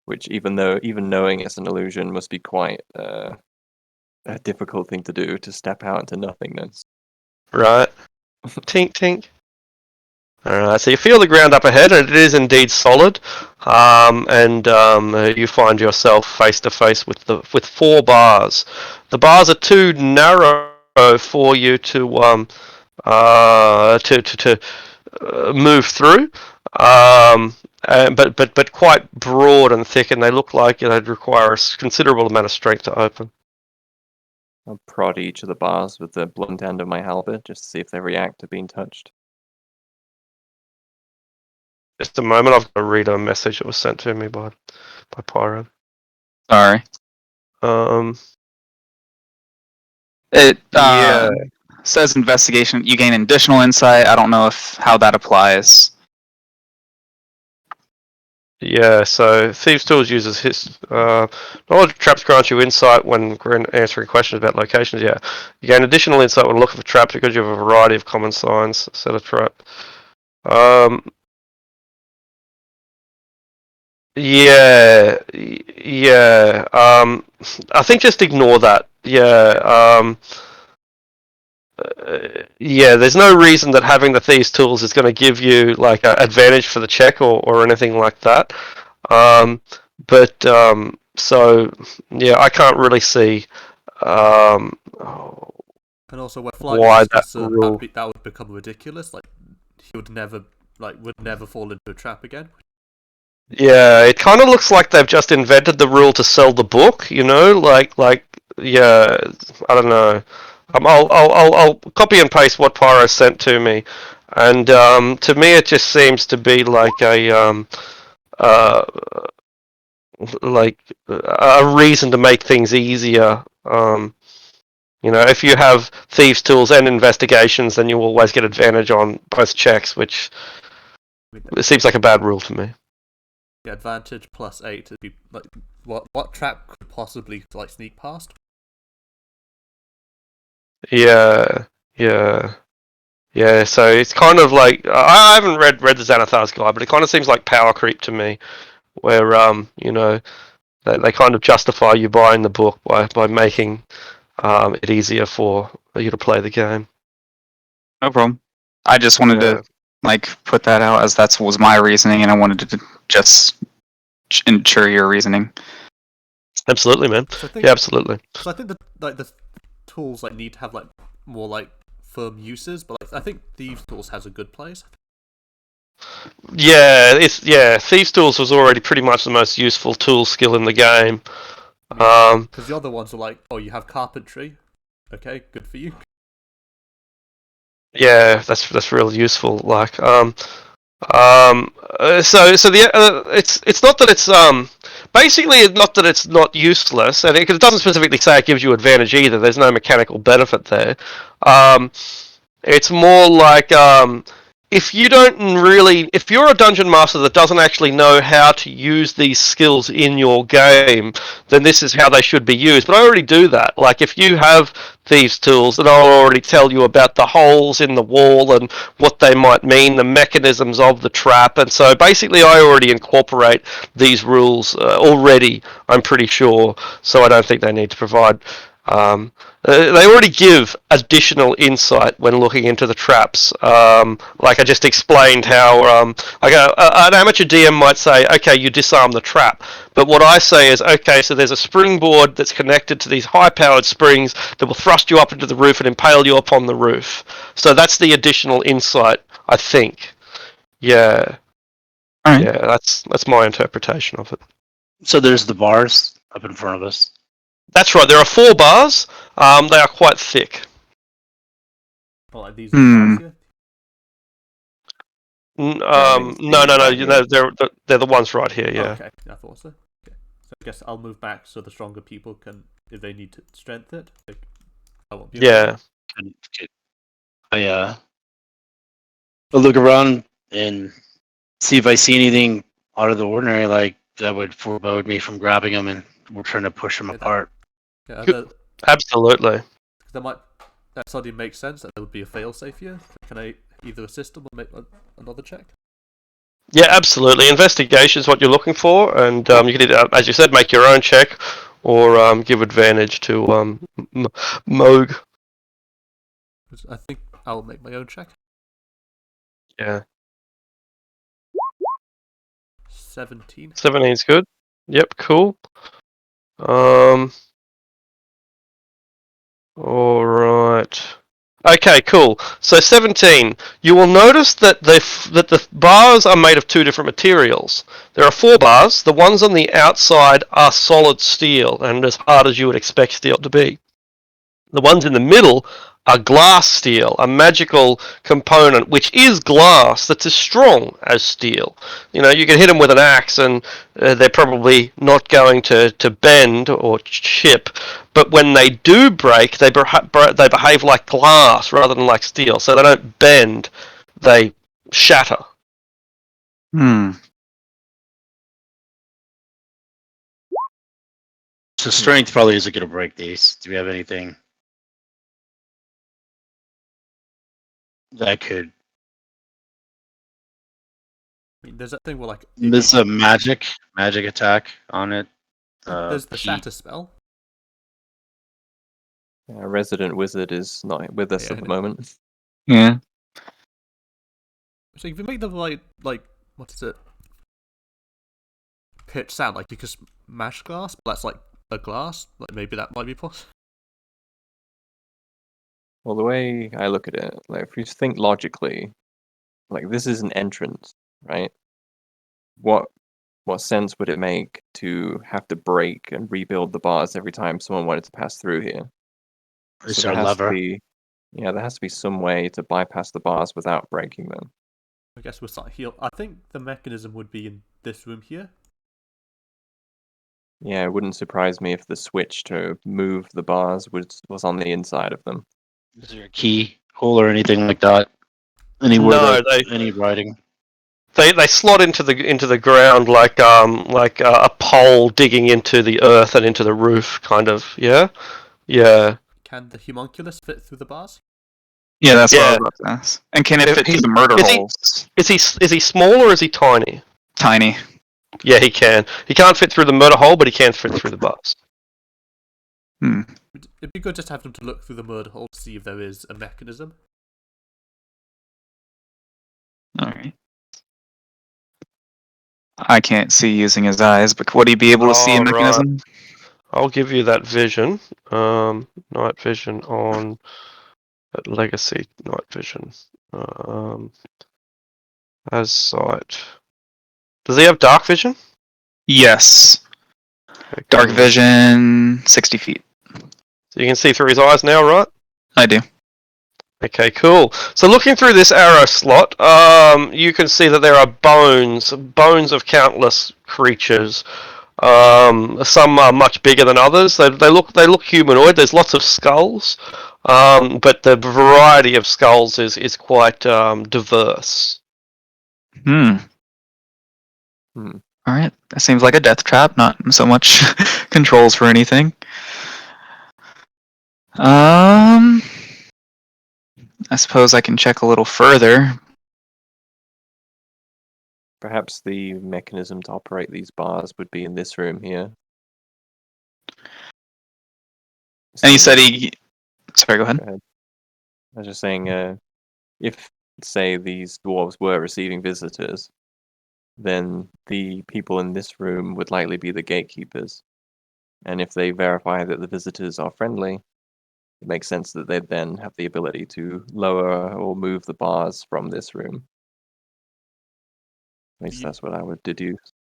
Speaker 3: which even knowing it's an illusion must be quite a difficult thing to do, to step out into nothingness.
Speaker 2: Right. Tink, tink. Alright, so you feel the ground up ahead, and it is indeed solid. You find yourself face to face with 4 bars. The bars are too narrow for you to move through, but quite broad and thick, and they look like they'd require a considerable amount of strength to open.
Speaker 3: I'll prod each of the bars with the blunt end of my halberd just to see if they react to being touched.
Speaker 2: Just a moment, I've got to read a message that was sent to me by Pyro.
Speaker 4: Sorry. It
Speaker 2: Yeah.
Speaker 4: says investigation. You gain additional insight. I don't know how that applies.
Speaker 2: Yeah, so Thieves' Tools uses his knowledge traps grant you insight when answering questions about locations. Yeah, you gain additional insight when looking for traps because you have a variety of common signs. Set a trap. Yeah. I think just ignore that. Yeah. Yeah, there's no reason that having the Thieves' Tools is going to give you like an advantage for the check or anything like that. So yeah, I can't really see
Speaker 1: And also, where Flight
Speaker 2: why
Speaker 1: is
Speaker 2: that
Speaker 1: discern,
Speaker 2: rule.
Speaker 1: that would become ridiculous. Like, he would never fall into a trap again.
Speaker 2: Yeah, it kind of looks like they've just invented the rule to sell the book. Yeah, I don't know. I'll copy and paste what Pyro sent to me, and to me it just seems to be like a reason to make things easier. If you have Thieves' Tools and Investigations, then you always get advantage on both checks, which it seems like a bad rule to me.
Speaker 1: The advantage +8 would be like what trap could possibly like sneak past?
Speaker 2: Yeah. So it's kind of like I haven't read the Xanathar's guide, but it kind of seems like power creep to me, where they kind of justify you buying the book by making it easier for you to play the game.
Speaker 4: No problem. I just wanted to put that out as that was my reasoning, and I wanted to just ensure your reasoning.
Speaker 2: Absolutely, man. Yeah, absolutely.
Speaker 1: So I think the tools need to have more firm uses, but I think Thieves' Tools has a good place.
Speaker 2: Yeah, Thieves' Tools was already pretty much the most useful tool skill in the game.
Speaker 1: Because the other ones are you have carpentry, Okay, good for you.
Speaker 2: Yeah, that's real useful. Like, it's not that it's basically it's not that it's not useless, and it doesn't specifically say it gives you advantage either. There's no mechanical benefit there. Um, it's more like if you're a dungeon master that doesn't actually know how to use these skills in your game, then this is how they should be used. But I already do that. Like, if you have thieves' tools, then I'll already tell you about the holes in the wall and what they might mean, the mechanisms of the trap, and so basically I already incorporate these rules already, I'm pretty sure, so I don't think they need to provide they already give additional insight when looking into the traps. Like I just explained how an amateur DM might say, okay, you disarm the trap. But what I say is, okay, so there's a springboard that's connected to these high-powered springs that will thrust you up into the roof and impale you upon the roof. So that's the additional insight, I think. Yeah.
Speaker 4: All right.
Speaker 2: Yeah, that's my interpretation of it.
Speaker 7: So there's the bars up in front of us.
Speaker 2: That's right, there are 4 bars. They are quite thick.
Speaker 1: Well, like these bars here.
Speaker 2: No, they're the ones right here. Yeah.
Speaker 1: Okay, I thought so. Okay. So I guess I'll move back so the stronger people can, if they need to strengthen it, I won't be.
Speaker 2: Yeah.
Speaker 7: I'll look around and see if I see anything out of the ordinary, like that would forebode me from grabbing them, and we're trying to push them apart.
Speaker 1: Yeah,
Speaker 2: Absolutely.
Speaker 1: that suddenly makes sense that there would be a failsafe here. Can I either assist them or make another check?
Speaker 2: Yeah, absolutely. Investigation is what you're looking for, and you can either, as you said, make your own check, or give advantage to Moog.
Speaker 1: I think I'll make my own check.
Speaker 2: Yeah.
Speaker 1: 17.
Speaker 2: 17's good. Yep, cool. All right. Okay, cool. So 17. You will notice that the bars are made of 2 different materials. There are 4 bars. The ones on the outside are solid steel and as hard as you would expect steel to be. The ones in the middle are glass steel, a magical component which is glass that's as strong as steel. You know, you can hit them with an axe and they're probably not going to bend or chip, but when they do break, they behave like glass rather than like steel. So they don't bend, they shatter.
Speaker 7: So strength probably isn't going to break these. Do we have anything that could?
Speaker 1: I mean, there's that thing where like
Speaker 7: There's a magic attack on it.
Speaker 1: there's the
Speaker 7: heat.
Speaker 1: shatter spell.
Speaker 3: Our resident wizard is not with us at the moment.
Speaker 4: Yeah.
Speaker 1: So if you make the right, like, what is it? Pitch sound, like you could smash glass, but that's like a glass. Like maybe that might be possible.
Speaker 3: Well, the way I look at it, like if you think logically, like this is an entrance, right? What sense would it make to have to break and rebuild the bars every time someone wanted to pass through here?
Speaker 7: Is
Speaker 3: So
Speaker 7: there a lever?
Speaker 3: there has to be some way to bypass the bars without breaking them.
Speaker 1: I guess we're starting heal. I think the mechanism would be in this room here.
Speaker 3: Yeah, it wouldn't surprise me if the switch to move the bars was on the inside of them.
Speaker 7: Is there a key hole or anything like that? Anywhere?
Speaker 2: No,
Speaker 7: any writing?
Speaker 2: They slot into the ground like a pole digging into the earth and into the roof, kind of. Yeah.
Speaker 1: Can the homunculus fit through the bars?
Speaker 4: Yeah, that's what I was about to ask. And can it fit through the murder holes?
Speaker 2: Is he small or is he tiny?
Speaker 4: Tiny.
Speaker 2: Yeah, he can. He can't fit through the murder hole, but he can fit through the bars.
Speaker 1: It'd be good just to have them to look through the murder hole to see if there is a mechanism.
Speaker 4: Alright. I can't see using his eyes, but would he be able to see a mechanism?
Speaker 2: Right. I'll give you that vision. Night vision on legacy. Night vision. As sight. Does he have dark vision?
Speaker 4: Yes.
Speaker 2: Okay,
Speaker 4: Dark
Speaker 2: cool.
Speaker 4: vision, 60 feet.
Speaker 2: So you can see through his eyes now, right?
Speaker 4: I do.
Speaker 2: Okay, cool. So looking through this arrow slot, you can see that there are bones of countless creatures. Some are much bigger than others. They look humanoid. There's lots of skulls, but the variety of skulls is quite diverse.
Speaker 4: Hmm.
Speaker 3: Hmm.
Speaker 4: All right. That seems like a death trap, not so much controls for anything. I suppose I can check a little further.
Speaker 3: Perhaps the mechanism to operate these bars would be in this room here.
Speaker 4: And he said
Speaker 3: Seeing-
Speaker 4: he. Sorry, go ahead.
Speaker 3: Go ahead. I was just saying, if, say, these dwarves were receiving visitors, then the people in this room would likely be the gatekeepers. And if they verify that the visitors are friendly, it makes sense that they'd then have the ability to lower or move the bars from this room. At least
Speaker 1: You-
Speaker 3: that's what I would deduce.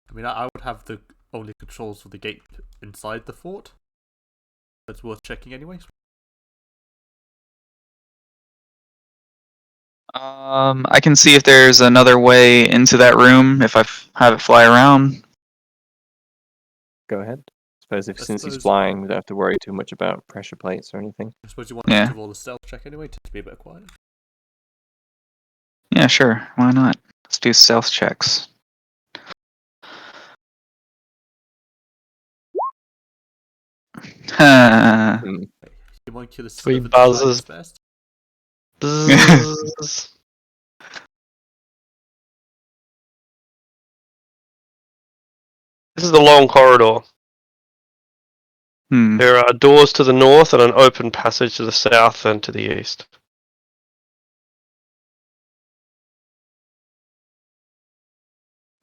Speaker 1: I mean, I would have the only controls for the gate inside the fort. That's worth checking anyways.
Speaker 4: I can see if there's another way into that room if have it fly around.
Speaker 3: Go ahead. Suppose if
Speaker 1: I
Speaker 3: since he's
Speaker 1: suppose-
Speaker 3: flying, we don't have to worry too much about pressure plates or anything.
Speaker 1: I suppose you want
Speaker 4: Yeah.
Speaker 1: to roll a stealth check anyway to be a bit quiet.
Speaker 4: Yeah, sure. Why not? Let's do stealth checks. Huh.
Speaker 3: Hmm.
Speaker 1: You want to kill the
Speaker 2: Three
Speaker 1: sliver
Speaker 2: buzzes.
Speaker 1: best.
Speaker 2: Bzzz. This is the long corridor.
Speaker 4: Hmm.
Speaker 2: There are doors to the north and an open passage to the south and to the east.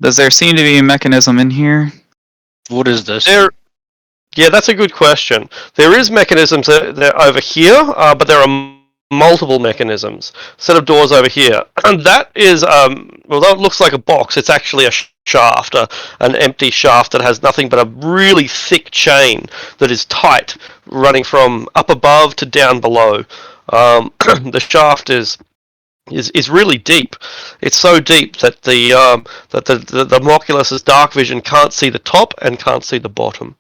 Speaker 4: Does there seem to be a mechanism in here?
Speaker 7: What is this?
Speaker 2: Yeah, that's a good question. There is mechanisms that over here, but there are multiple mechanisms. Set of doors over here, and that is although it looks like a box, it's actually a shaft, an empty shaft that has nothing but a really thick chain that is tight, running from up above to down below. The shaft is really deep. It's so deep that the Moculus's dark vision can't see the top and can't see the bottom.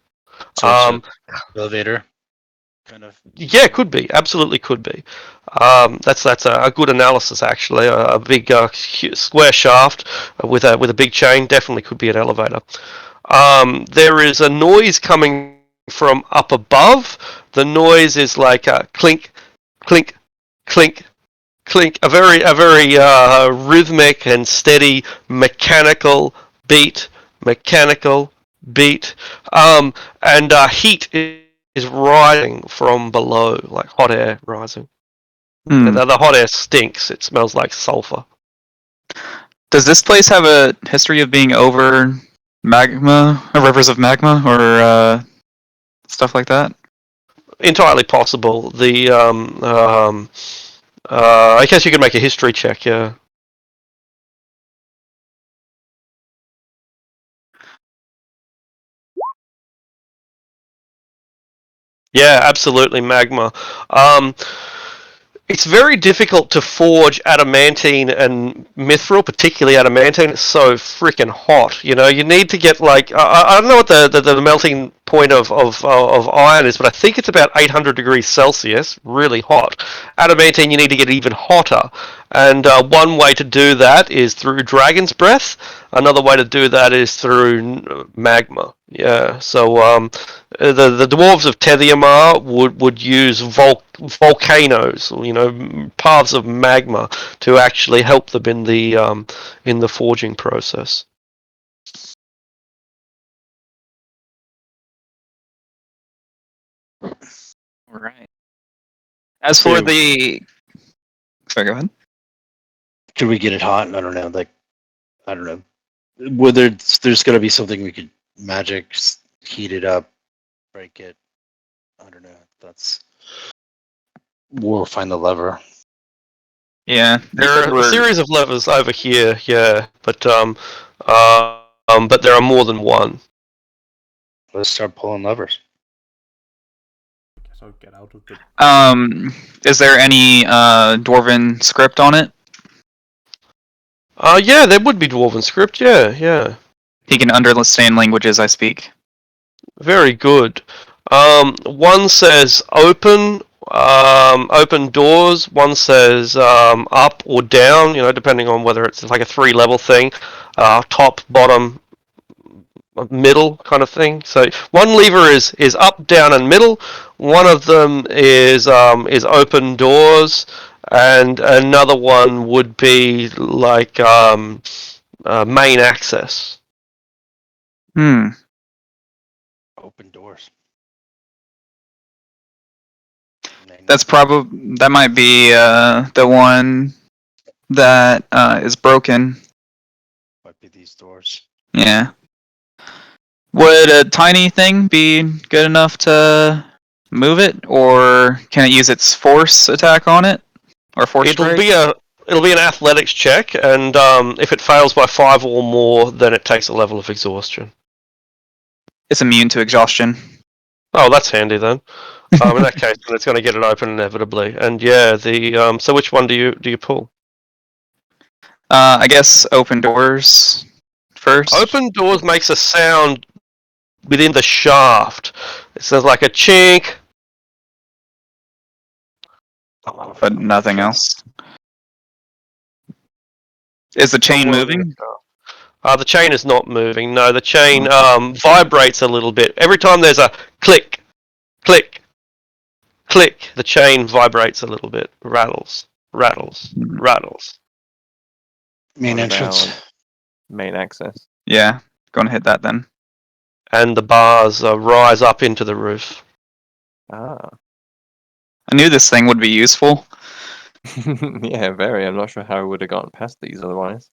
Speaker 7: So it's
Speaker 2: Um,
Speaker 7: an elevator, kind of.
Speaker 2: yeah, could be. Absolutely could be. That's a good analysis actually. A big square shaft with a big chain definitely could be an elevator. There is a noise coming from up above. The noise is like a clink, clink, clink, clink. A very rhythmic and steady mechanical beat. Mechanical beat. And heat is rising from below, like hot air rising.
Speaker 4: Hmm.
Speaker 2: The hot air stinks. It smells like sulfur.
Speaker 4: Does this place have a history of being over magma, rivers of magma, or stuff like that?
Speaker 2: Entirely possible. I guess you could make a history check. Yeah. Yeah, absolutely magma. It's very difficult to forge adamantine and mithril, particularly adamantine. It's so freaking hot. You know, you need to get like I don't know what the melting point of iron is, but I think it's about 800 degrees Celsius, really hot. Adamantine, you need to get even hotter, and one way to do that is through dragon's breath. Another way to do that is through magma. Yeah, so the dwarves of Tethyamar would use volcanoes, you know, paths of magma to actually help them in the forging process.
Speaker 4: Right. As for
Speaker 7: Yeah.
Speaker 4: the, sorry, go ahead.
Speaker 7: Could we get it hot? I don't know. Like, I don't know. Whether there's going to be something we could heat it up, break it. I don't know. That's. We'll find the lever.
Speaker 4: Yeah,
Speaker 2: There are a series of levers over here, yeah, but there are more than one.
Speaker 7: Let's start pulling levers.
Speaker 1: So get out of the.
Speaker 4: Is there any Dwarven script on it?
Speaker 2: Yeah, there would be Dwarven script. Yeah.
Speaker 4: He can understand languages I speak.
Speaker 2: Very good. One says open, open doors. One says up or down. Depending on whether it's like a 3-level thing, top, bottom, middle kind of thing. So one lever is up, down, and middle. One of them is open doors, and another one would be like main access.
Speaker 7: Open doors.
Speaker 4: That might be the one that is broken.
Speaker 7: Might be these doors.
Speaker 4: Yeah. Would a tiny thing be good enough to move it, or can it use its force attack on it, or force
Speaker 2: It'll
Speaker 4: strike?
Speaker 2: be an athletics check, and if it fails by 5 or more, then it takes a level of exhaustion.
Speaker 4: It's immune to exhaustion.
Speaker 2: Oh, that's handy then. In that case, then it's going to get it open inevitably. And yeah, so which one do you pull?
Speaker 4: I guess open doors first.
Speaker 2: Open doors makes a sound within the shaft. It sounds like a chink.
Speaker 4: But nothing else. Is the chain moving?
Speaker 2: The chain is not moving. No, the chain vibrates a little bit. Every time there's a click, click, click, the chain vibrates a little bit. Rattles.
Speaker 7: Main
Speaker 3: What
Speaker 7: entrance.
Speaker 3: about main access?
Speaker 4: Yeah, gonna hit that then.
Speaker 2: And the bars rise up into the roof.
Speaker 3: Ah.
Speaker 4: I knew this thing would be useful.
Speaker 3: Yeah, very. I'm not sure how I would have gotten past these otherwise.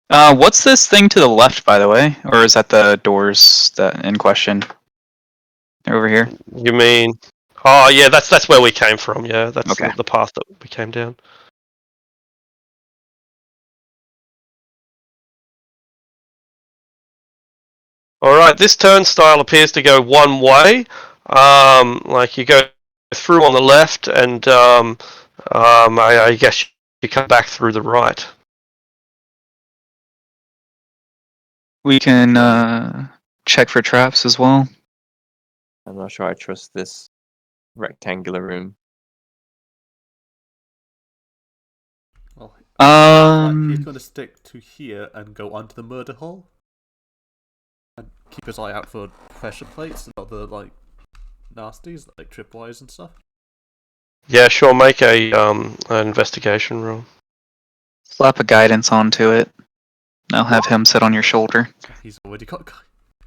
Speaker 4: What's this thing to the left, by the way? Or is that the doors that in question? Over here?
Speaker 2: You mean? Oh yeah, that's where we came from. Yeah, that's
Speaker 4: Okay.
Speaker 2: the path that we came down. All right, this turnstile appears to go one way. Like you go through on the left, and I guess you come back through the right.
Speaker 4: We can check for traps as well.
Speaker 3: I'm not sure I trust this rectangular room.
Speaker 1: Well,
Speaker 4: Um,
Speaker 1: he's going to stick to here and go onto the murder hole, and keep his eye out for pressure plates and other like nasties like tripwires and stuff.
Speaker 2: Yeah, sure. Make an investigation roll.
Speaker 4: slap a guidance onto it. I'll have him sit on your shoulder.
Speaker 1: He's already got.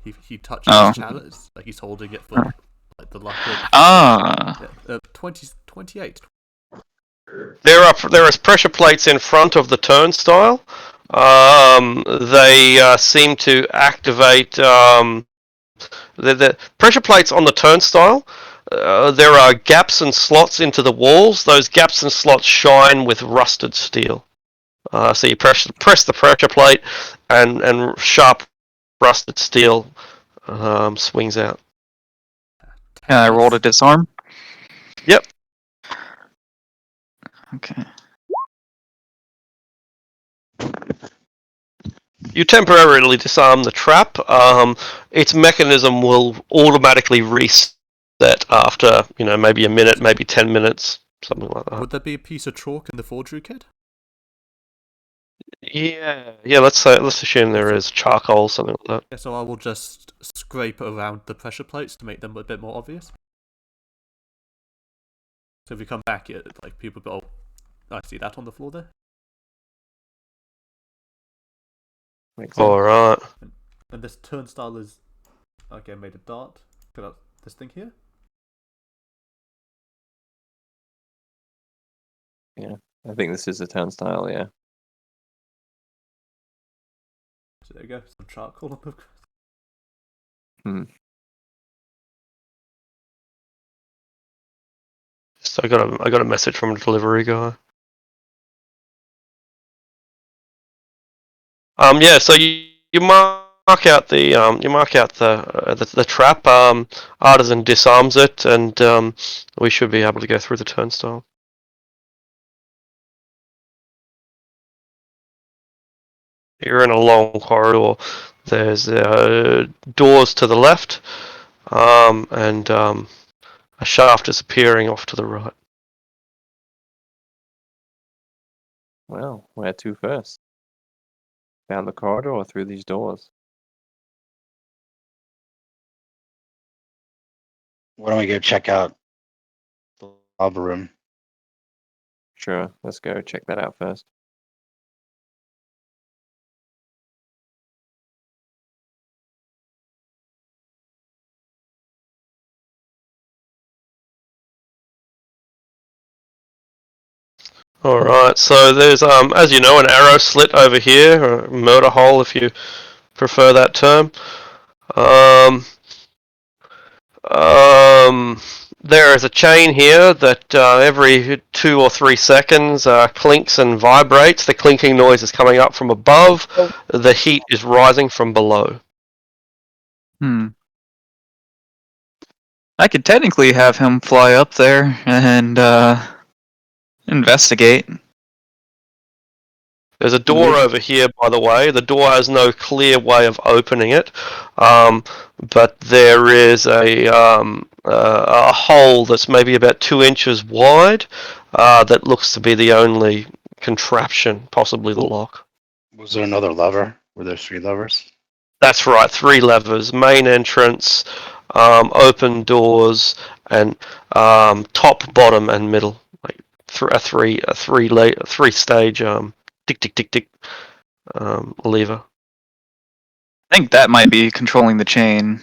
Speaker 1: He touches
Speaker 4: Oh.
Speaker 1: his chalice, like he's holding it for like the luck.
Speaker 4: Ah,
Speaker 1: Yeah, 28.
Speaker 2: There are pressure plates in front of the turnstile. They seem to activate the pressure plates on the turnstile. There are gaps and slots into the walls. Those gaps and slots shine with rusted steel. So you press the pressure plate, and sharp rusted steel swings out.
Speaker 4: I rolled a disarm.
Speaker 2: Yep.
Speaker 4: Okay.
Speaker 2: You temporarily disarm the trap. Its mechanism will automatically reset after maybe a minute, maybe 10 minutes, something like that.
Speaker 1: Would there be a piece of chalk in the forgery kit?
Speaker 2: Yeah. Let's assume there is charcoal, something like that.
Speaker 1: Yeah, so I will just scrape around the pressure plates to make them a bit more obvious. So if we come back, like people go, oh, I see that on the floor there.
Speaker 3: Makes sense.
Speaker 2: All right.
Speaker 1: And this turnstile is again made of dart. Got out this thing here.
Speaker 3: Yeah, I think this is a turnstile. Yeah.
Speaker 1: So there you go. Some charcoal on the.
Speaker 2: So I got a message from the delivery guy. Yeah. So you might mark out the trap. Artisan disarms it, and we should be able to go through the turnstile. You're in a long corridor. There's doors to the left, and a shaft is appearing off to the right.
Speaker 3: Well, where to first? Down the corridor or through these doors?
Speaker 7: Why don't we go check out the lava room?
Speaker 3: Sure, let's go check that out first.
Speaker 2: Alright, so there's, as you know, an arrow slit over here, or a murder hole if you prefer that term. There is a chain here that every 2 or 3 seconds clinks and vibrates. The clinking noise is coming up from above. The heat is rising from below.
Speaker 4: I could technically have him fly up there and investigate.
Speaker 2: There's a door over here, by the way. The door has no clear way of opening it, but there is a hole that's maybe about 2 inches wide that looks to be the only contraption, possibly the lock.
Speaker 7: Was there another lever? Were there 3 levers?
Speaker 2: That's right, 3 levers: main entrance, open doors, and top, bottom, and middle. Like a three stage tick tick tick tick lever.
Speaker 4: I think that might be controlling the chain.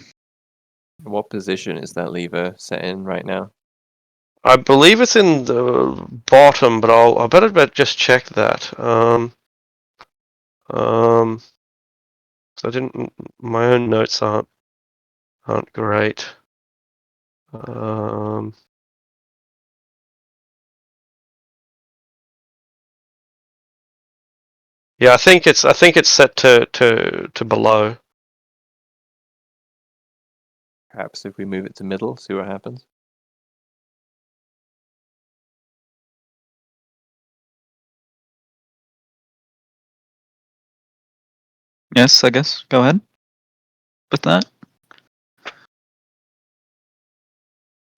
Speaker 3: What position is that lever set in right now?
Speaker 2: I believe it's in the bottom, but I better just check that. So I didn't. My own notes aren't great. Yeah, I think it's set to below.
Speaker 3: Perhaps if we move it to middle, see what happens.
Speaker 4: Yes, I guess. Go ahead with that.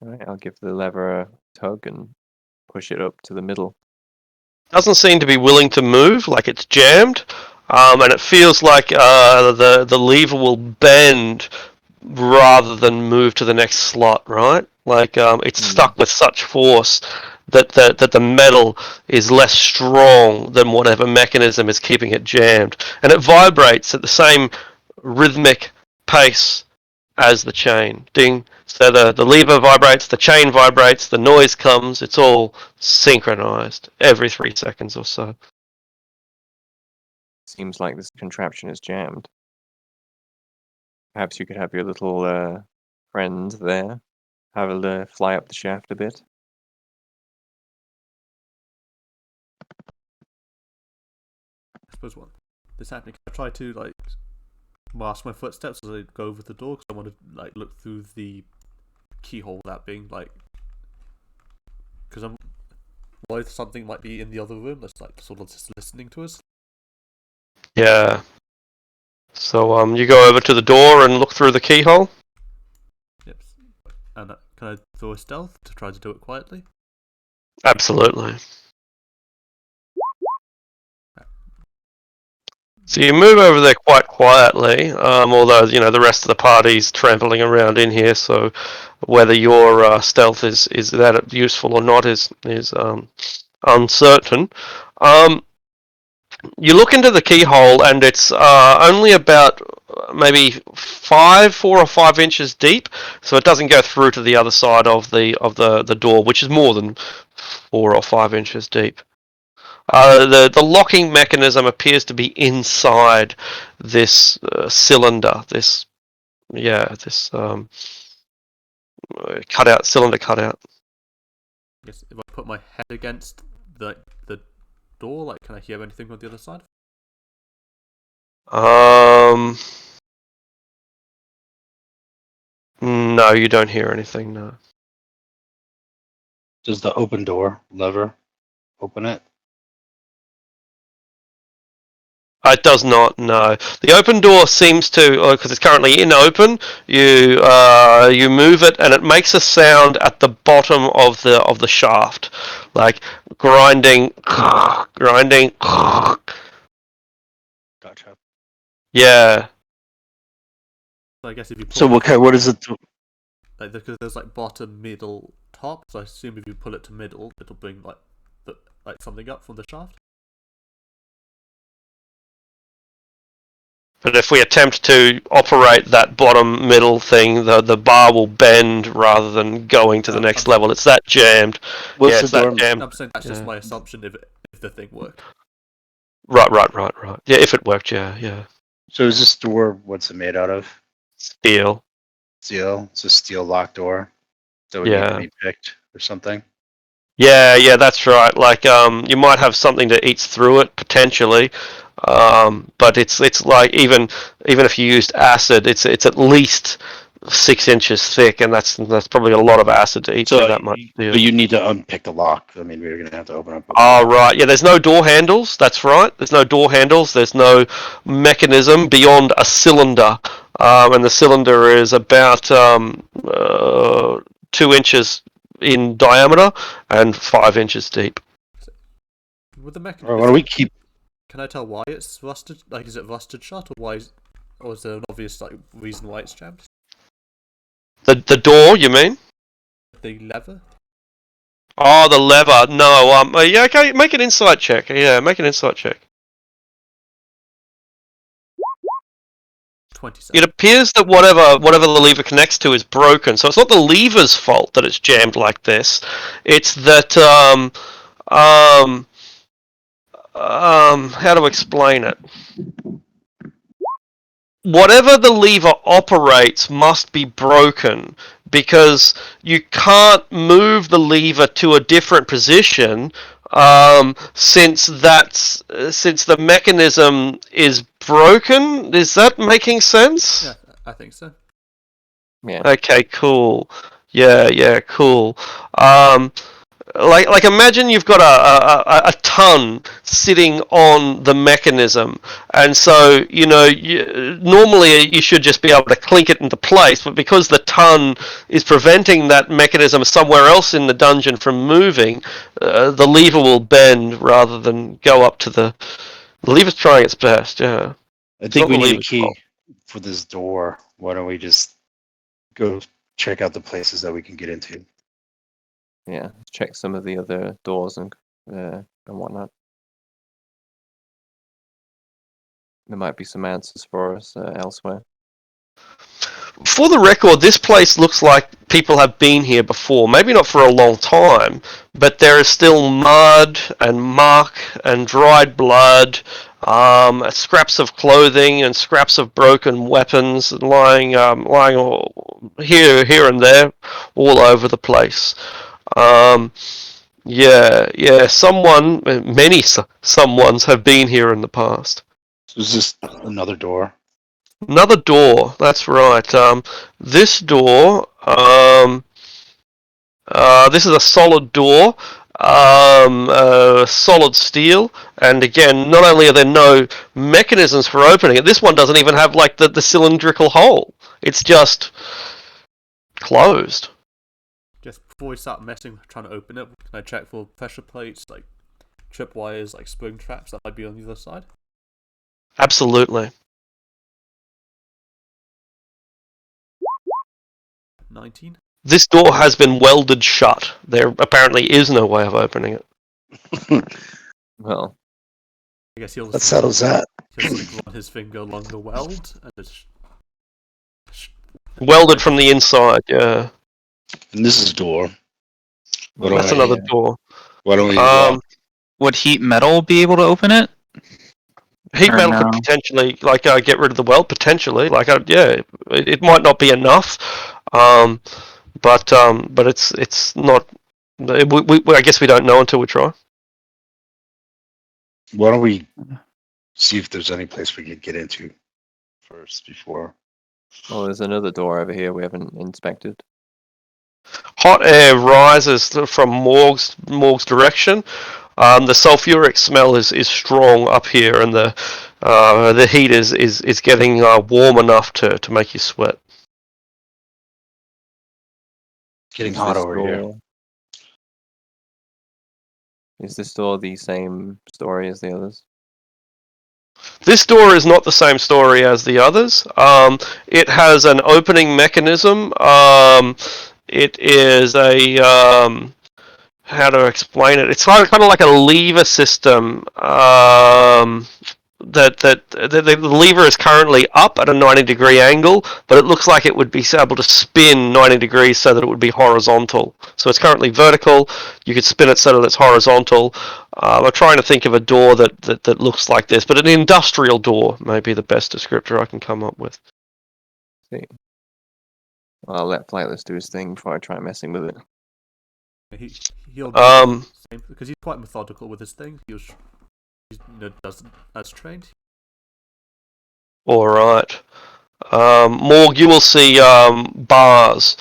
Speaker 3: Alright, I'll give the lever a tug and push it up to the middle.
Speaker 2: Doesn't seem to be willing to move, like it's jammed, and it feels like the lever will bend rather than move to the next slot, right? Like it's stuck with such force that the metal is less strong than whatever mechanism is keeping it jammed, and it vibrates at the same rhythmic pace as the chain. Ding. So the lever vibrates, the chain vibrates, the noise comes. It's all synchronized every 3 seconds or so.
Speaker 3: Seems like this contraption is jammed. Perhaps you could have your little friend there have a fly up the shaft a bit.
Speaker 1: I suppose what this happening. I try to like mask my footsteps as I go over the door because I want to like look through the keyhole. That being like, because I'm worried something might be in the other room that's like sort of just listening to us.
Speaker 2: Yeah. So you go over to the door and look through the keyhole.
Speaker 1: Yep. And can I throw a stealth to try to do it quietly?
Speaker 2: Absolutely. So you move over there quite quietly, although the rest of the party's trampling around in here. So whether your stealth is that useful or not is uncertain. You look into the keyhole, and it's only about maybe 4 or 5 inches deep, so it doesn't go through to the other side of the door, which is more than 4 or 5 inches deep. The locking mechanism appears to be inside this cylinder. This cylinder cutout.
Speaker 1: Yes. If I put my head against the door, like, can I hear anything on the other side?
Speaker 2: No, you don't hear anything. No.
Speaker 7: Does the open door lever open it?
Speaker 2: It does not. No, the open door seems to, because it's currently in open. You move it, and it makes a sound at the bottom of the shaft, like grinding, grinding.
Speaker 7: Gotcha.
Speaker 2: Yeah.
Speaker 1: So I guess if you pull
Speaker 7: So what is it?
Speaker 1: like because there's like bottom, middle, top. So I assume if you pull it to middle, it'll bring like something up from the shaft.
Speaker 2: But if we attempt to operate that bottom middle thing, the bar will bend rather than going to the next level. It's that jammed.
Speaker 7: What's
Speaker 2: Yeah,
Speaker 7: the
Speaker 2: it's that
Speaker 7: door?
Speaker 2: jammed.
Speaker 1: I'm saying that's just
Speaker 2: Yeah.
Speaker 1: my assumption if the thing worked.
Speaker 2: Right. Yeah, if it worked, yeah.
Speaker 7: So is this door? What's it made out of?
Speaker 2: Steel.
Speaker 7: Steel. It's a steel lock door. So it need to
Speaker 2: Yeah.
Speaker 7: be picked or something.
Speaker 2: Yeah, that's right. Like, you might have something that eats through it potentially, but it's like even if you used acid, it's at least 6 inches thick, and that's probably a lot of acid to eat through that much steel.
Speaker 7: But you need to unpick the lock. I mean, we're gonna have to open up.
Speaker 2: Oh, right. Yeah, there's no door handles. That's right. There's no door handles. There's no mechanism beyond a cylinder, and the cylinder is about 2 inches in diameter and 5 inches deep.
Speaker 1: With the
Speaker 7: All
Speaker 1: mechanism,
Speaker 7: right, why don't we keep?
Speaker 1: can I tell why it's rusted? Like, is it rusted shut, or or is there an obvious like reason why it's jammed?
Speaker 2: The door, you mean?
Speaker 1: The lever.
Speaker 2: Oh, the lever. No. Yeah. Okay. Make an insight check. Yeah. Make an insight check.
Speaker 1: 27.
Speaker 2: It appears that whatever the lever connects to is broken. So it's not the lever's fault that it's jammed like this. It's that how to explain it? Whatever the lever operates must be broken, because you can't move the lever to a different position, since the mechanism is broken. Is that making sense?
Speaker 1: Yeah, I think so.
Speaker 3: Yeah.
Speaker 2: Okay, cool. Yeah, cool. Like imagine you've got a ton sitting on the mechanism, and so normally you should just be able to clink it into place, but because the ton is preventing that mechanism somewhere else in the dungeon from moving, the lever will bend rather than go up to the lever's trying its best. Yeah.
Speaker 7: I think we
Speaker 2: not the
Speaker 7: need a
Speaker 2: lever's
Speaker 7: key
Speaker 2: fault.
Speaker 7: for this door. Why don't we just go check out the places that we can get into?
Speaker 3: Yeah. Check some of the other doors and whatnot. There might be some answers for us elsewhere.
Speaker 2: For the record, this place looks like people have been here before. Maybe not for a long time, but there is still mud and muck and dried blood, scraps of clothing and scraps of broken weapons lying here and there, all over the place. Many someones have been here in the past.
Speaker 7: So is this another door?
Speaker 2: Another door. That's right. This door. This is a solid door. Solid steel. And again, not only are there no mechanisms for opening it, this one doesn't even have like the cylindrical hole. It's just closed.
Speaker 1: Just before we start trying to open it, can I check for pressure plates, like tripwires, like spring traps that might be on the other side?
Speaker 2: Absolutely.
Speaker 1: 19.
Speaker 2: This door has been welded shut. There apparently is no way of opening it.
Speaker 3: Well,
Speaker 1: I guess he'll
Speaker 7: That settles that.
Speaker 1: He'll like run his finger along the weld and just
Speaker 2: Welded from the inside, yeah.
Speaker 7: And this is door. Why
Speaker 2: That's
Speaker 7: don't,
Speaker 2: another door.
Speaker 7: why don't we
Speaker 4: Would heat metal be able to open it?
Speaker 2: Heat
Speaker 4: Or
Speaker 2: metal
Speaker 4: no?
Speaker 2: could potentially, get rid of the weld, potentially. It might not be enough, but it's not. I guess we don't know until we try.
Speaker 7: why don't we see if there's any place we could get into first before
Speaker 3: Oh, there's another door over here we haven't inspected.
Speaker 2: Hot air rises from Morg's direction. The sulfuric smell is strong up here, and the heat is getting warm enough to make you sweat.
Speaker 7: Getting
Speaker 3: Is
Speaker 7: hot
Speaker 3: this
Speaker 7: over here.
Speaker 3: door- Is this door the same story as the others?
Speaker 2: This door is not the same story as the others. It has an opening mechanism. It is a how to explain it? It's kind of like a lever system. The lever is currently up at a 90-degree angle, but it looks like it would be able to spin 90 degrees so that it would be horizontal. So it's currently vertical. You could spin it so that it's horizontal. I'm trying to think of a door that looks like this, but an industrial door may be the best descriptor I can come up with.
Speaker 3: See. Well, I'll let Flightless do his thing before I try messing with it.
Speaker 1: He'll do the same because he's quite methodical with his thing. He's doesn't as trained.
Speaker 2: All right. Morg, you will see bars,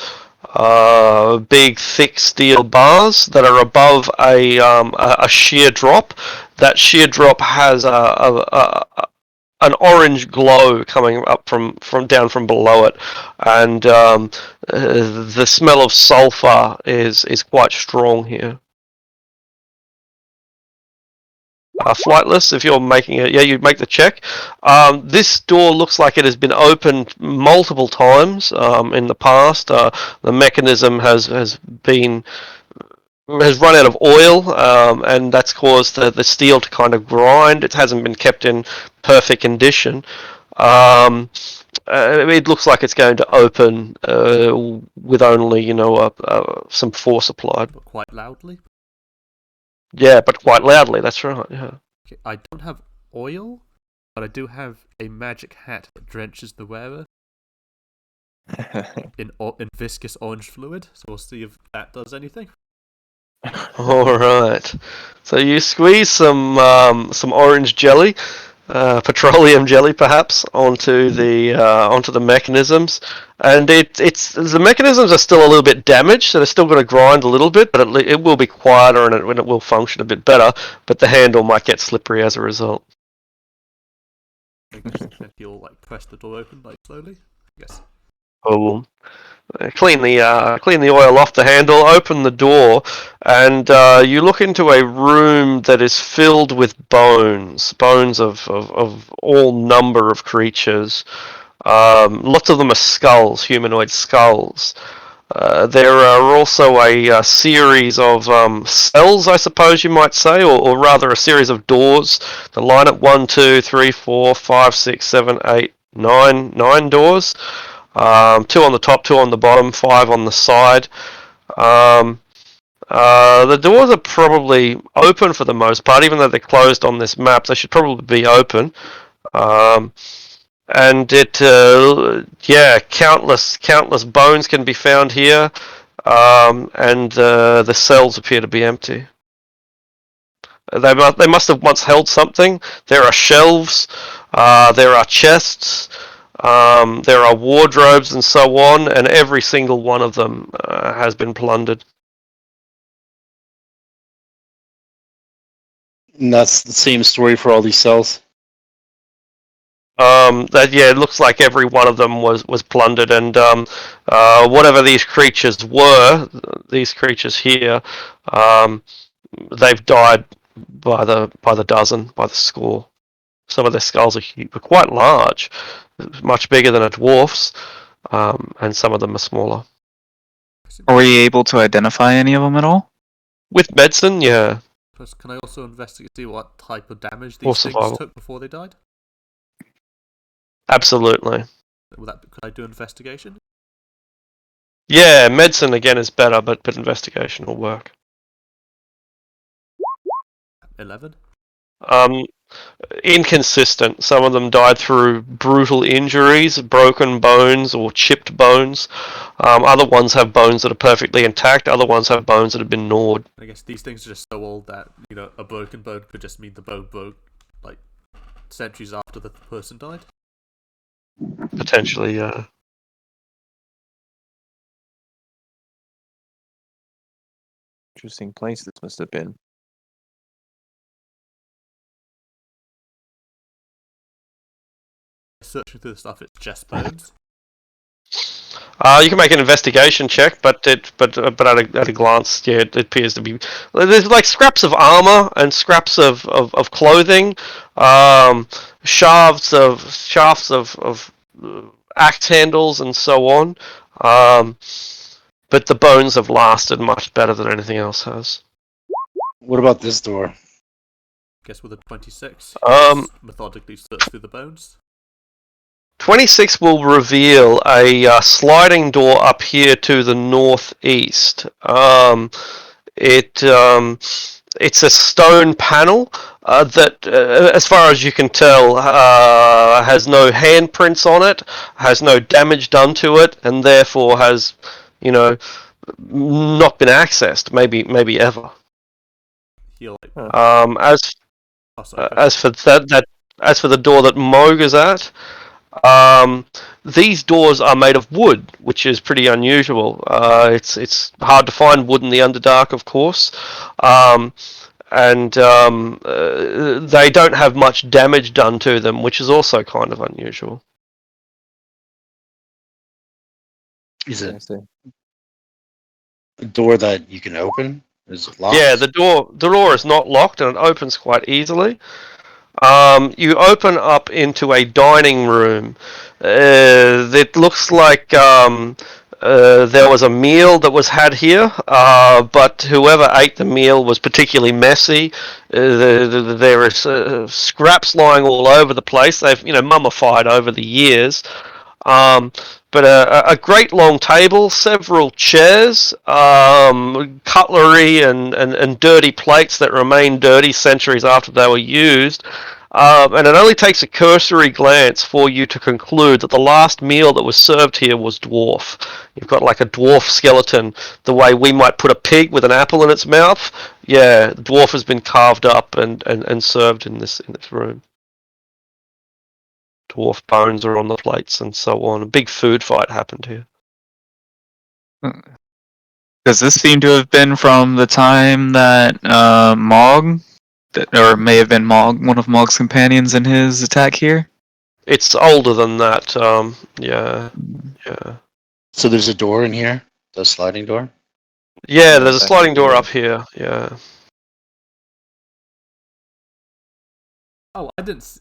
Speaker 2: big, thick steel bars that are above a sheer drop. That sheer drop has an orange glow coming up from down from below it, and the smell of sulfur is quite strong here. Flightless, if you're making it, yeah, you make the check. This door looks like it has been opened multiple times in the past. The mechanism has run out of oil, and that's caused the steel to kind of grind. It hasn't been kept in perfect condition. It looks like it's going to open with only some force applied.
Speaker 1: But quite loudly.
Speaker 2: Yeah, but quite loudly. That's right. Yeah.
Speaker 1: Okay, I don't have oil, but I do have a magic hat that drenches the wearer in viscous orange fluid. So we'll see if that does anything.
Speaker 2: All right. So you squeeze some orange jelly, petroleum jelly perhaps, onto the mechanisms, and the mechanisms are still a little bit damaged, so they're still going to grind a little bit, but it will be quieter and it will function a bit better. But the handle might get slippery as a result.
Speaker 1: I guess he'll press the door open slowly. I guess.
Speaker 2: Oh. Clean the oil off the handle, open the door, and you look into a room that is filled with bones of all number of creatures. Lots of them are skulls, humanoid skulls. There are also a series of cells, I suppose you might say, or rather a series of doors. The line at 1, 2, 3, 4, 5, 6, 7, 8, 9 doors. 2 on the top, 2 on the bottom, 5 on the side. The doors are probably open for the most part, even though they're closed on this map. They should probably be open. And countless bones can be found here, and the cells appear to be empty. They must have once held something. There are shelves, there are chests, there are wardrobes and so on, and every single one of them has been plundered.
Speaker 7: And that's the same story for all these cells.
Speaker 2: It looks like every one of them was plundered, and whatever these creatures were, these creatures here, they've died by the dozen, by the score. Some of their skulls are quite large, much bigger than a dwarf's, and some of them are smaller.
Speaker 4: Are we able to identify any of them at all?
Speaker 2: With medicine, yeah.
Speaker 1: Plus, can I also investigate see what type of damage
Speaker 2: Or
Speaker 1: these things
Speaker 2: survival.
Speaker 1: took before they died?
Speaker 2: Absolutely.
Speaker 1: Could I do investigation?
Speaker 2: Yeah, medicine again is better, but investigation will work.
Speaker 1: 11.
Speaker 2: Inconsistent. Some of them died through brutal injuries, broken bones or chipped bones. Other ones have bones that are perfectly intact. Other ones have bones that have been gnawed.
Speaker 1: I guess these things are just so old that a broken bone could just mean the bone broke centuries after the person died.
Speaker 2: Potentially, yeah.
Speaker 3: Interesting place this must have been.
Speaker 1: Searching through the stuff, it's just bones.
Speaker 2: You can make an investigation check, but at a glance, yeah, it appears to be. There's like scraps of armor and scraps of clothing, shafts of axe handles and so on. But the bones have lasted much better than anything else has.
Speaker 7: What about this door?
Speaker 1: Guess with a 26, methodically search through the bones.
Speaker 2: 26 will reveal a sliding door up here to the northeast. It's a stone panel that, as far as you can tell, has no handprints on it, has no damage done to it, and therefore has, not been accessed, maybe ever.
Speaker 1: He'll like,
Speaker 2: As for the door that Moog is at. These doors are made of wood, which is pretty unusual. It's hard to find wood in the Underdark, of course, and they don't have much damage done to them, which is also kind of unusual.
Speaker 7: Is
Speaker 3: I
Speaker 7: it
Speaker 3: see.
Speaker 7: a door that you can open? Is it locked?
Speaker 2: Yeah, the door is not locked and it opens quite easily. You open up into a dining room. It looks like there was a meal that was had here, but whoever ate the meal was particularly messy. There is scraps lying all over the place. They've mummified over the years. But a great long table, several chairs, cutlery and dirty plates that remain dirty centuries after they were used. And it only takes a cursory glance for you to conclude that the last meal that was served here was dwarf. You've got like a dwarf skeleton, the way we might put a pig with an apple in its mouth. Yeah, the dwarf has been carved up and served in this room. Dwarf bones are on the plates and so on. A big food fight happened here.
Speaker 4: Does this seem to have been from the time that Mog, or may have been Mog, one of Mog's companions in his attack here?
Speaker 2: It's older than that. Yeah.
Speaker 7: So there's a door in here? The sliding door?
Speaker 2: Yeah, there's a sliding door up here. Yeah.
Speaker 1: Oh, I didn't.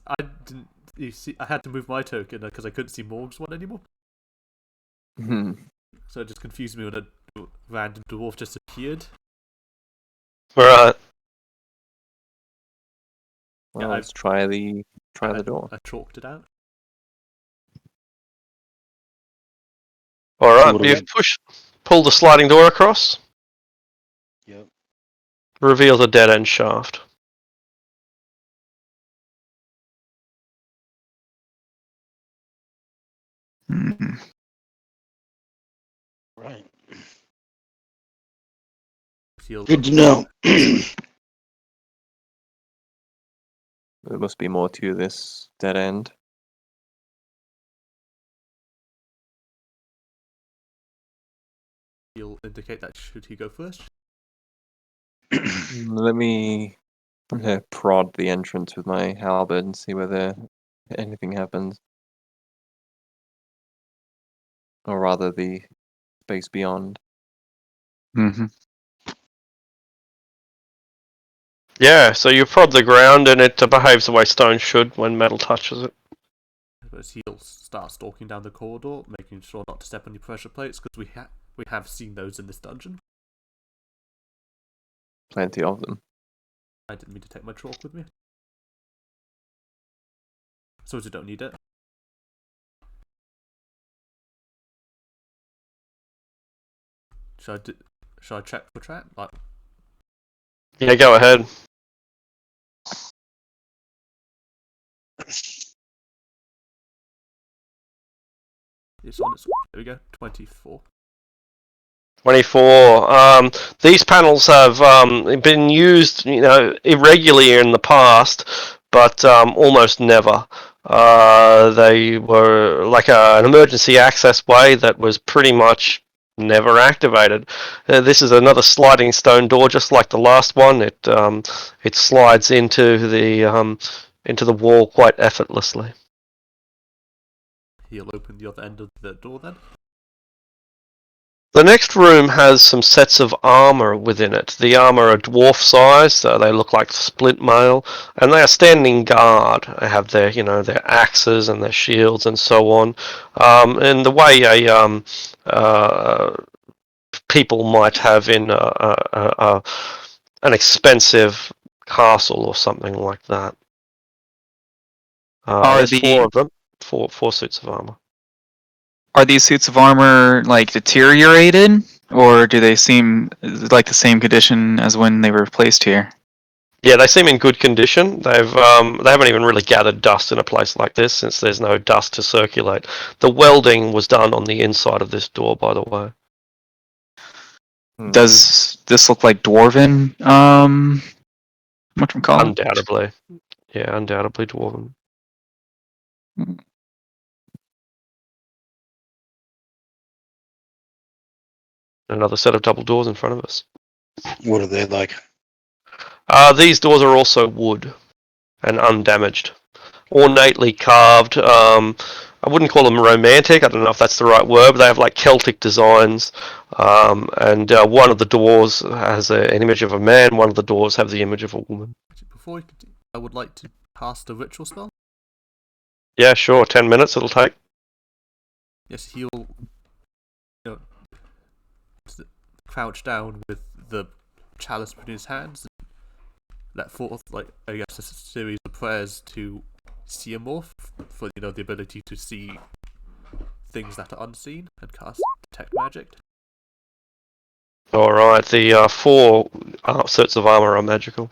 Speaker 1: You see, I had to move my token because I couldn't see Morg's one anymore. So it just confused me when a random dwarf just appeared.
Speaker 2: Right.
Speaker 3: Well,
Speaker 1: Yeah,
Speaker 3: let's try the door.
Speaker 1: I chalked it out.
Speaker 2: All right.
Speaker 7: What do
Speaker 2: You've
Speaker 7: we-
Speaker 2: pulled the sliding door across.
Speaker 7: Yep.
Speaker 2: Reveals a dead end shaft.
Speaker 7: Right.
Speaker 1: He'll
Speaker 7: Good to know.
Speaker 3: There must be more to this dead end.
Speaker 1: indicate that should he go first?
Speaker 3: Let me prod the entrance with my halberd and see whether anything happens. Or rather, the space beyond.
Speaker 4: Mm-hmm.
Speaker 2: Yeah, so you prod the ground and it behaves the way stone should when metal touches it.
Speaker 1: But he'll start stalking down the corridor, making sure not to step on any pressure plates, because we have seen those in this dungeon.
Speaker 3: Plenty of them.
Speaker 1: I didn't mean to take my chalk with me. So you don't need it. Should I check for trap? Like,
Speaker 2: Yeah, go ahead.
Speaker 1: it's on its way. There we go. 24.
Speaker 2: 24. These panels have been used, irregularly in the past, but almost never. They were like an emergency access way that was pretty much Never activated. This is another sliding stone door, just like the last one. It slides into the wall quite effortlessly.
Speaker 1: He'll open the other end of the door then.
Speaker 2: The next room has some sets of armor within it. The armor are dwarf size, so they look like splint mail, and they are standing guard. They have their axes and their shields and so on. In the way people might have in an expensive castle or something like that. There's four of them, four suits of armor.
Speaker 4: Are these suits of armor like deteriorated, or do they seem like the same condition as when they were placed here?
Speaker 2: Yeah, they seem in good condition. They haven't even really gathered dust in a place like this, since there's no dust to circulate. The welding was done on the inside of this door, by the way.
Speaker 4: Does this look like dwarven? Whatchamacallit?
Speaker 2: Undoubtedly, yeah, undoubtedly dwarven. Another set of double doors in front of us.
Speaker 7: What are they like?
Speaker 2: These doors are also wood and undamaged, ornately carved. I wouldn't call them romantic. I don't know if that's the right word, but they have like Celtic designs. And one of the doors has an image of a man. One of the doors have the image of a woman.
Speaker 1: Before we continue, I would like to cast a ritual spell.
Speaker 2: Yeah, sure. 10 minutes it'll take.
Speaker 1: Yes, he'll crouch down with the chalice between his hands and let forth, a series of prayers to Tethyamar for the ability to see things that are unseen and cast detect magic.
Speaker 2: All right. The four sets of armor are magical.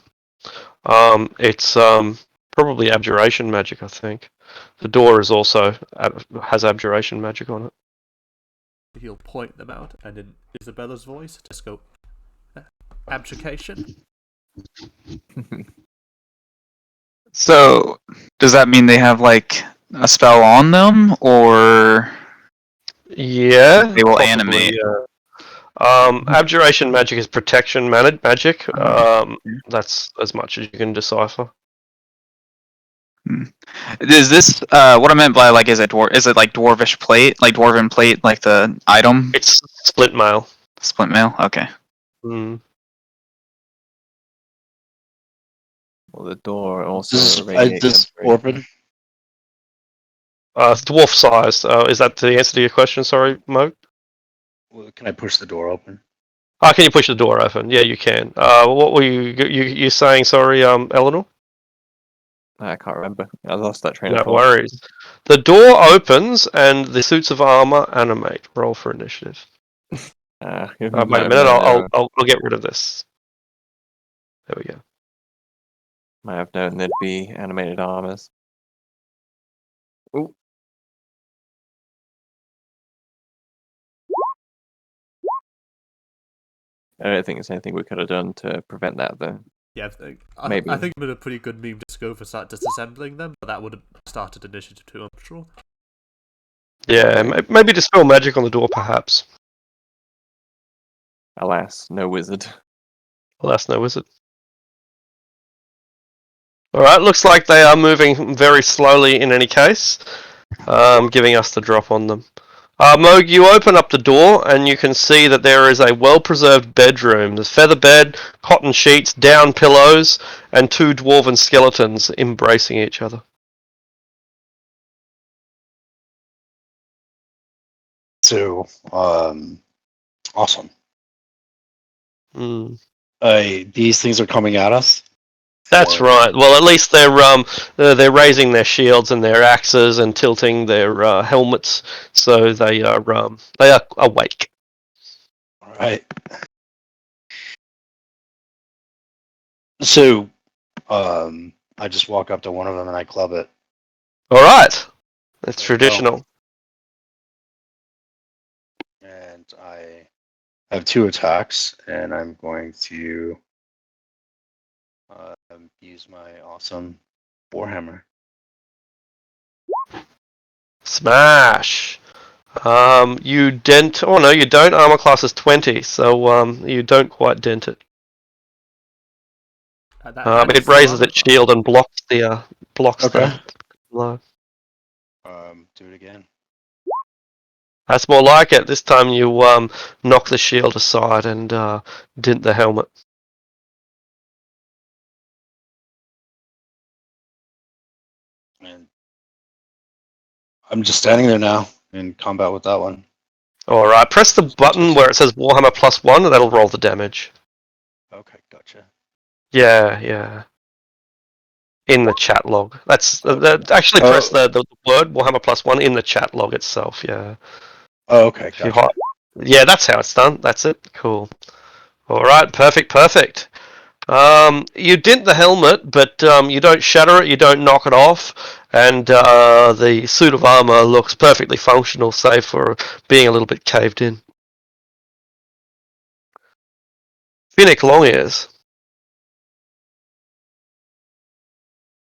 Speaker 2: It's probably abjuration magic, I think. The door is also has abjuration magic on it.
Speaker 1: He'll point them out, and in Isabella's voice, just go, abjuration.
Speaker 4: So, does that mean they have like a spell on them, or
Speaker 2: Yeah,
Speaker 4: they will
Speaker 2: possibly,
Speaker 4: animate?
Speaker 2: Abjuration magic is protection magic. That's as much as you can decipher.
Speaker 4: Is this what I meant by like is it like dwarvish plate, like dwarven plate, like the item?
Speaker 2: It's split mail.
Speaker 4: Splint mail? Okay.
Speaker 2: Mm.
Speaker 3: Well, the door also
Speaker 7: This
Speaker 3: radiates.
Speaker 7: orphan?
Speaker 2: Dwarf sized. Is that the answer to your question? Sorry, Mo?
Speaker 7: Can I push the door open?
Speaker 2: Can you push the door open? Yeah, you can. What were you saying? Sorry, Eleanor?
Speaker 3: I can't remember. I lost that train of
Speaker 2: No
Speaker 3: thought.
Speaker 2: worries. The door opens and the suits of armor animate. Roll for initiative.
Speaker 3: Wait
Speaker 2: a minute. I'll get rid of this. There we go.
Speaker 3: Might have known there'd be animated armors. Ooh. I don't think there's anything we could have done to prevent that, though.
Speaker 1: Yeah,
Speaker 3: Maybe.
Speaker 1: I think it would have been a pretty good meme to go for disassembling them, but that would have started initiative too, I'm sure.
Speaker 2: Yeah, maybe dispel magic on the door, perhaps.
Speaker 3: Alas, no wizard.
Speaker 2: Alas, no wizard. Alright, looks like they are moving very slowly in any case, giving us the drop on them. Moog, you open up the door and you can see that there is a well-preserved bedroom. There's feather bed, cotton sheets, down pillows, and two dwarven skeletons embracing each other.
Speaker 7: So, awesome.
Speaker 2: Mm.
Speaker 7: These things are coming at us.
Speaker 2: That's right. Well, at least they're raising their shields and their axes and tilting their helmets, so they are awake.
Speaker 7: All right. So, I just walk up to one of them and I club it.
Speaker 2: All right, that's
Speaker 7: There you go.
Speaker 2: traditional.
Speaker 7: And I have 2 attacks, and I'm going to use my awesome Warhammer.
Speaker 2: Smash. You dent. Oh no, you don't. Armor class is 20, so you don't quite dent it. But it
Speaker 1: Still
Speaker 2: raises
Speaker 1: armor
Speaker 2: its
Speaker 1: class.
Speaker 2: shield and blocks
Speaker 7: Okay.
Speaker 2: the blow.
Speaker 7: Do it again.
Speaker 2: That's more like it. This time you knock the shield aside and dent the helmet.
Speaker 7: And I'm just standing there now in combat with that one.
Speaker 2: All right, press the button where it says Warhammer +1, and that'll roll the damage.
Speaker 7: Okay, gotcha.
Speaker 2: Yeah. In the chat log. That's actually
Speaker 7: Oh.
Speaker 2: press the word Warhammer +1 in the chat log itself. Yeah.
Speaker 7: Oh, okay,
Speaker 2: If you
Speaker 7: gotcha.
Speaker 2: yeah, that's how it's done. That's it. Cool. All right, perfect. You dent the helmet, but you don't shatter it, you don't knock it off, and the suit of armor looks perfectly functional, save for being a little bit caved in. Finnick Longears.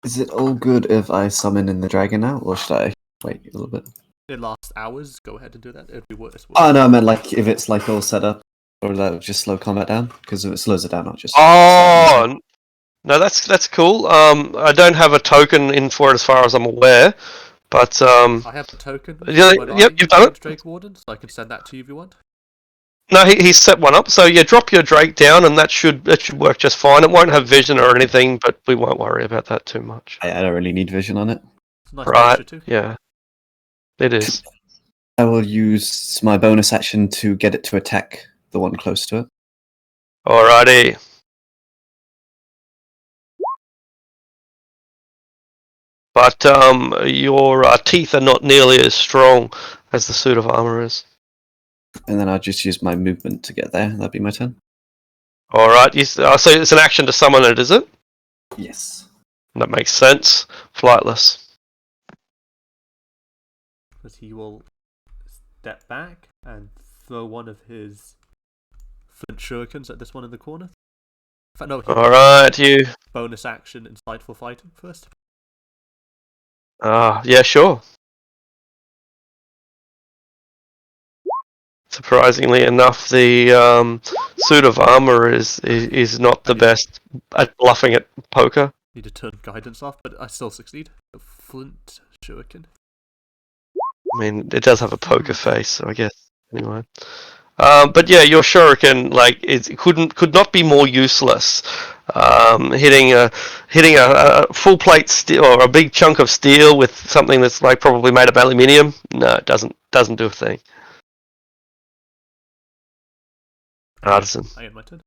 Speaker 5: Is it all good if I summon in the dragon now, or should I wait a little bit?
Speaker 1: It lasts hours. Go ahead and do that. It'd be worth.
Speaker 5: Oh no, I meant like if it's like all set up, or that would just slow combat down. Because if it slows it down, I'll just.
Speaker 2: Oh no, that's cool. I don't have a token in for it as far as I'm aware, but
Speaker 1: I have a token.
Speaker 2: yeah,
Speaker 1: When
Speaker 2: yep, you've done
Speaker 1: made
Speaker 2: it.
Speaker 1: Drake Warden, so I can send that to you if you want.
Speaker 2: No, he's set one up. So yeah, drop your Drake down, and that should work just fine. It won't have vision or anything, but we won't worry about that too much.
Speaker 5: I don't really need vision on it.
Speaker 1: It's a nice
Speaker 2: Right?
Speaker 1: texture too.
Speaker 2: Yeah, it is.
Speaker 5: I will use my bonus action to get it to attack the one close to it.
Speaker 2: Alrighty. But your teeth are not nearly as strong as the suit of armor is.
Speaker 5: And then I'll just use my movement to get there. That'd be my turn.
Speaker 2: Alright, so it's an action to summon it, is it?
Speaker 5: Yes.
Speaker 2: That makes sense. Flightless.
Speaker 1: But he will step back and throw one of his flint shurikens at this one in the corner. In fact, no,
Speaker 2: Alright, you.
Speaker 1: bonus action insightful fighting first.
Speaker 2: Yeah, sure. Surprisingly enough, the suit of armor is not the best at bluffing at poker.
Speaker 1: Need to turn guidance off, but I still succeed. A flint shuriken.
Speaker 2: I mean, it does have a poker face, so I guess anyway. But yeah, your shuriken could not be more useless. Hitting a full plate steel or a big chunk of steel with something that's like probably made of aluminium. No, it doesn't do a thing. Artisan.
Speaker 1: I end my turn.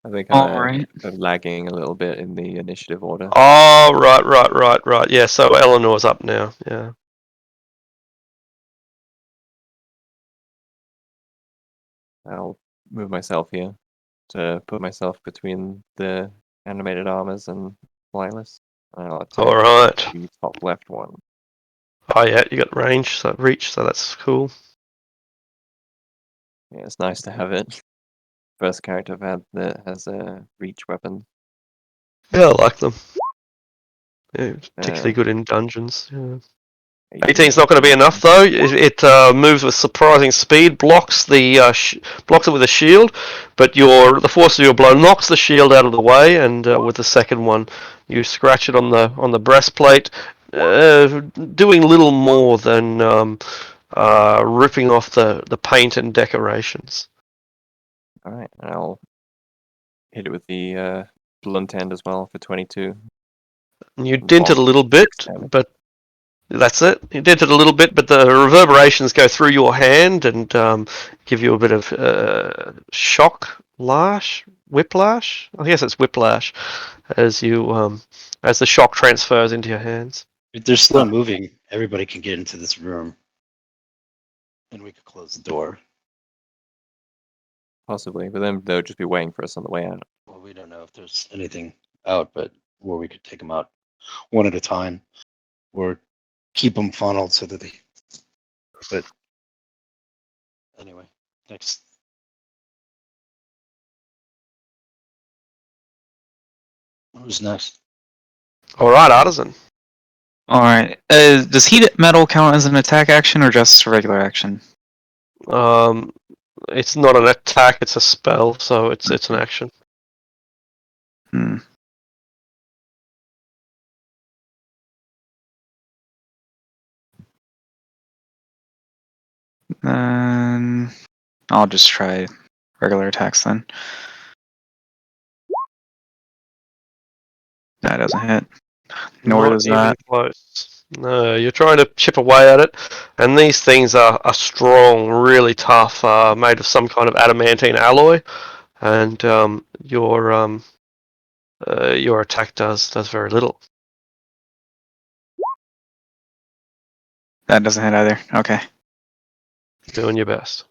Speaker 3: I think
Speaker 4: Alright.
Speaker 3: I'm lagging a little bit in the initiative order.
Speaker 2: Oh, right. Yeah, so Eleanor's up now. Yeah.
Speaker 3: I'll move myself here to put myself between the animated armors and flightless. I'll attack
Speaker 2: All right.
Speaker 3: the top left one.
Speaker 2: Oh yeah, you got range, so reach, so that's cool.
Speaker 3: Yeah, it's nice to have it. First character I've had that has a reach weapon.
Speaker 2: Yeah, I like them. Yeah, particularly good in dungeons. Yeah. 18's not going to be enough though. It moves with surprising speed, blocks blocks it with a shield, but the force of your blow knocks the shield out of the way, and with the second one, you scratch it on the breastplate, doing little more than ripping off the paint and decorations.
Speaker 3: All right, and I'll hit it with the blunt end as well for 22.
Speaker 2: You dent it a little bit, but that's it. You dent it a little bit, but the reverberations go through your hand and give you a bit of whiplash. I guess it's whiplash as the shock transfers into your hands.
Speaker 7: If they're slow moving, everybody can get into this room, and we could close the door.
Speaker 3: Possibly, but then they'll just be waiting for us on the way out.
Speaker 7: Well, we don't know if there's anything out, but where we could take them out one at a time, or keep them funneled so that they. But anyway, next. Who's next?
Speaker 2: All right, Artisan.
Speaker 4: Alright. Does heat metal count as an attack action or just a regular action?
Speaker 2: It's not an attack; it's a spell, so it's an action.
Speaker 4: Hmm. Then I'll just try regular attacks then. That doesn't hit. Nor
Speaker 2: Not
Speaker 4: does
Speaker 2: even
Speaker 4: that.
Speaker 2: close. No, you're trying to chip away at it, and these things are strong, really tough, made of some kind of adamantine alloy, and your attack does very little.
Speaker 4: That doesn't hit either. Okay.
Speaker 2: Doing your best.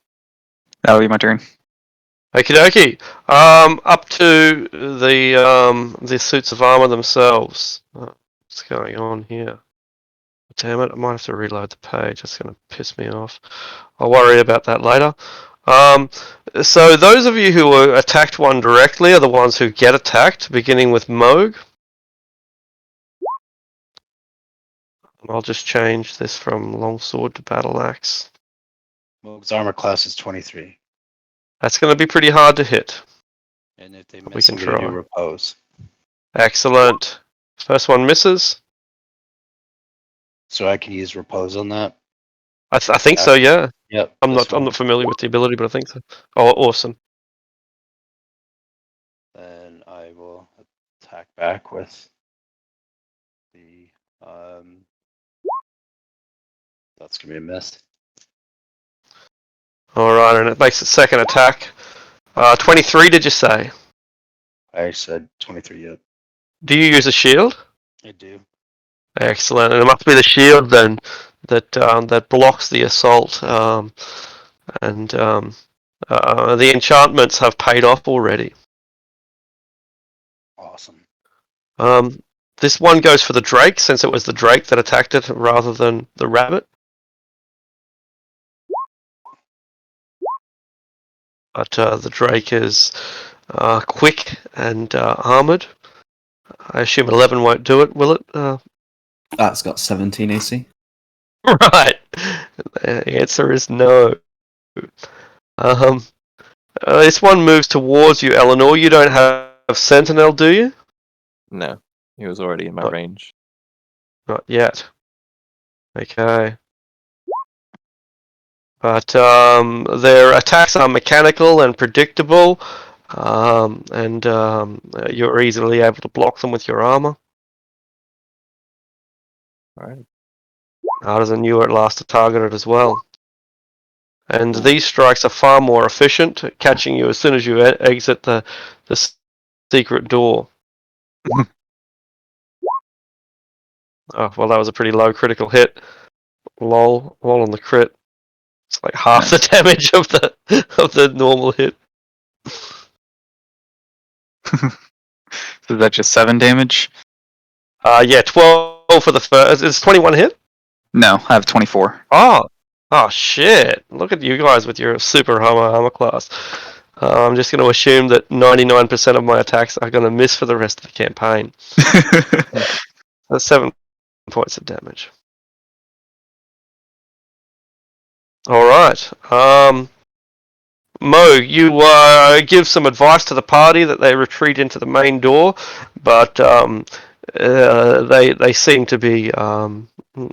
Speaker 4: That'll be my turn.
Speaker 2: Okie dokie. Up to the suits of armor themselves. What's going on here? Damn it! I might have to reload the page. That's going to piss me off. I'll worry about that later. So those of you who were attacked one directly are the ones who get attacked, beginning with Moog. I'll just change this from longsword to battle axe.
Speaker 7: Moog's armor class is 23.
Speaker 2: That's going to be pretty hard to hit.
Speaker 7: And if they
Speaker 2: We
Speaker 7: miss,
Speaker 2: can
Speaker 7: I'm going to
Speaker 2: try.
Speaker 7: do repose.
Speaker 2: Excellent. First one misses.
Speaker 7: So I can use repose on that.
Speaker 2: I think so. Yeah.
Speaker 7: Yep.
Speaker 2: I'm
Speaker 7: this one.
Speaker 2: not familiar with the ability, but I think so. Oh, awesome.
Speaker 7: Then I will attack back with the that's gonna be a miss.
Speaker 2: All right, and it makes its second attack. 23, did you say?
Speaker 7: I said 23. Yep.
Speaker 2: Do you use a shield?
Speaker 7: I do.
Speaker 2: Excellent, and it must be the shield then that blocks the assault. And the enchantments have paid off already.
Speaker 7: Awesome.
Speaker 2: This one goes for the drake, since it was the drake that attacked it rather than the rabbit. But the drake is quick and armored. I assume 11 won't do it, will it?
Speaker 5: That's got 17 AC.
Speaker 2: Right. The answer is no. This one moves towards you, Eleanor. You don't have Sentinel, do you?
Speaker 3: No, he was already in my
Speaker 2: Oh.
Speaker 3: range.
Speaker 2: Not yet. Okay. But their attacks are mechanical and predictable, and you're easily able to block them with your armor.
Speaker 3: Alright.
Speaker 2: Harder than you at last to target it as well. And these strikes are far more efficient, catching you as soon as you exit the secret door. Oh, well, that was a pretty low critical hit. Lol on the crit. It's like half the damage of the normal hit.
Speaker 4: So that's just 7 damage?
Speaker 2: Yeah, 12 for the first. Is 21 hit?
Speaker 4: No, I have 24.
Speaker 2: Oh shit! Look at you guys with your super armor class. I'm just going to assume that 99% of my attacks are going to miss for the rest of the campaign. That's 7 points of damage. All right. Mo, you give some advice to the party that they retreat into the main door, but they seem to be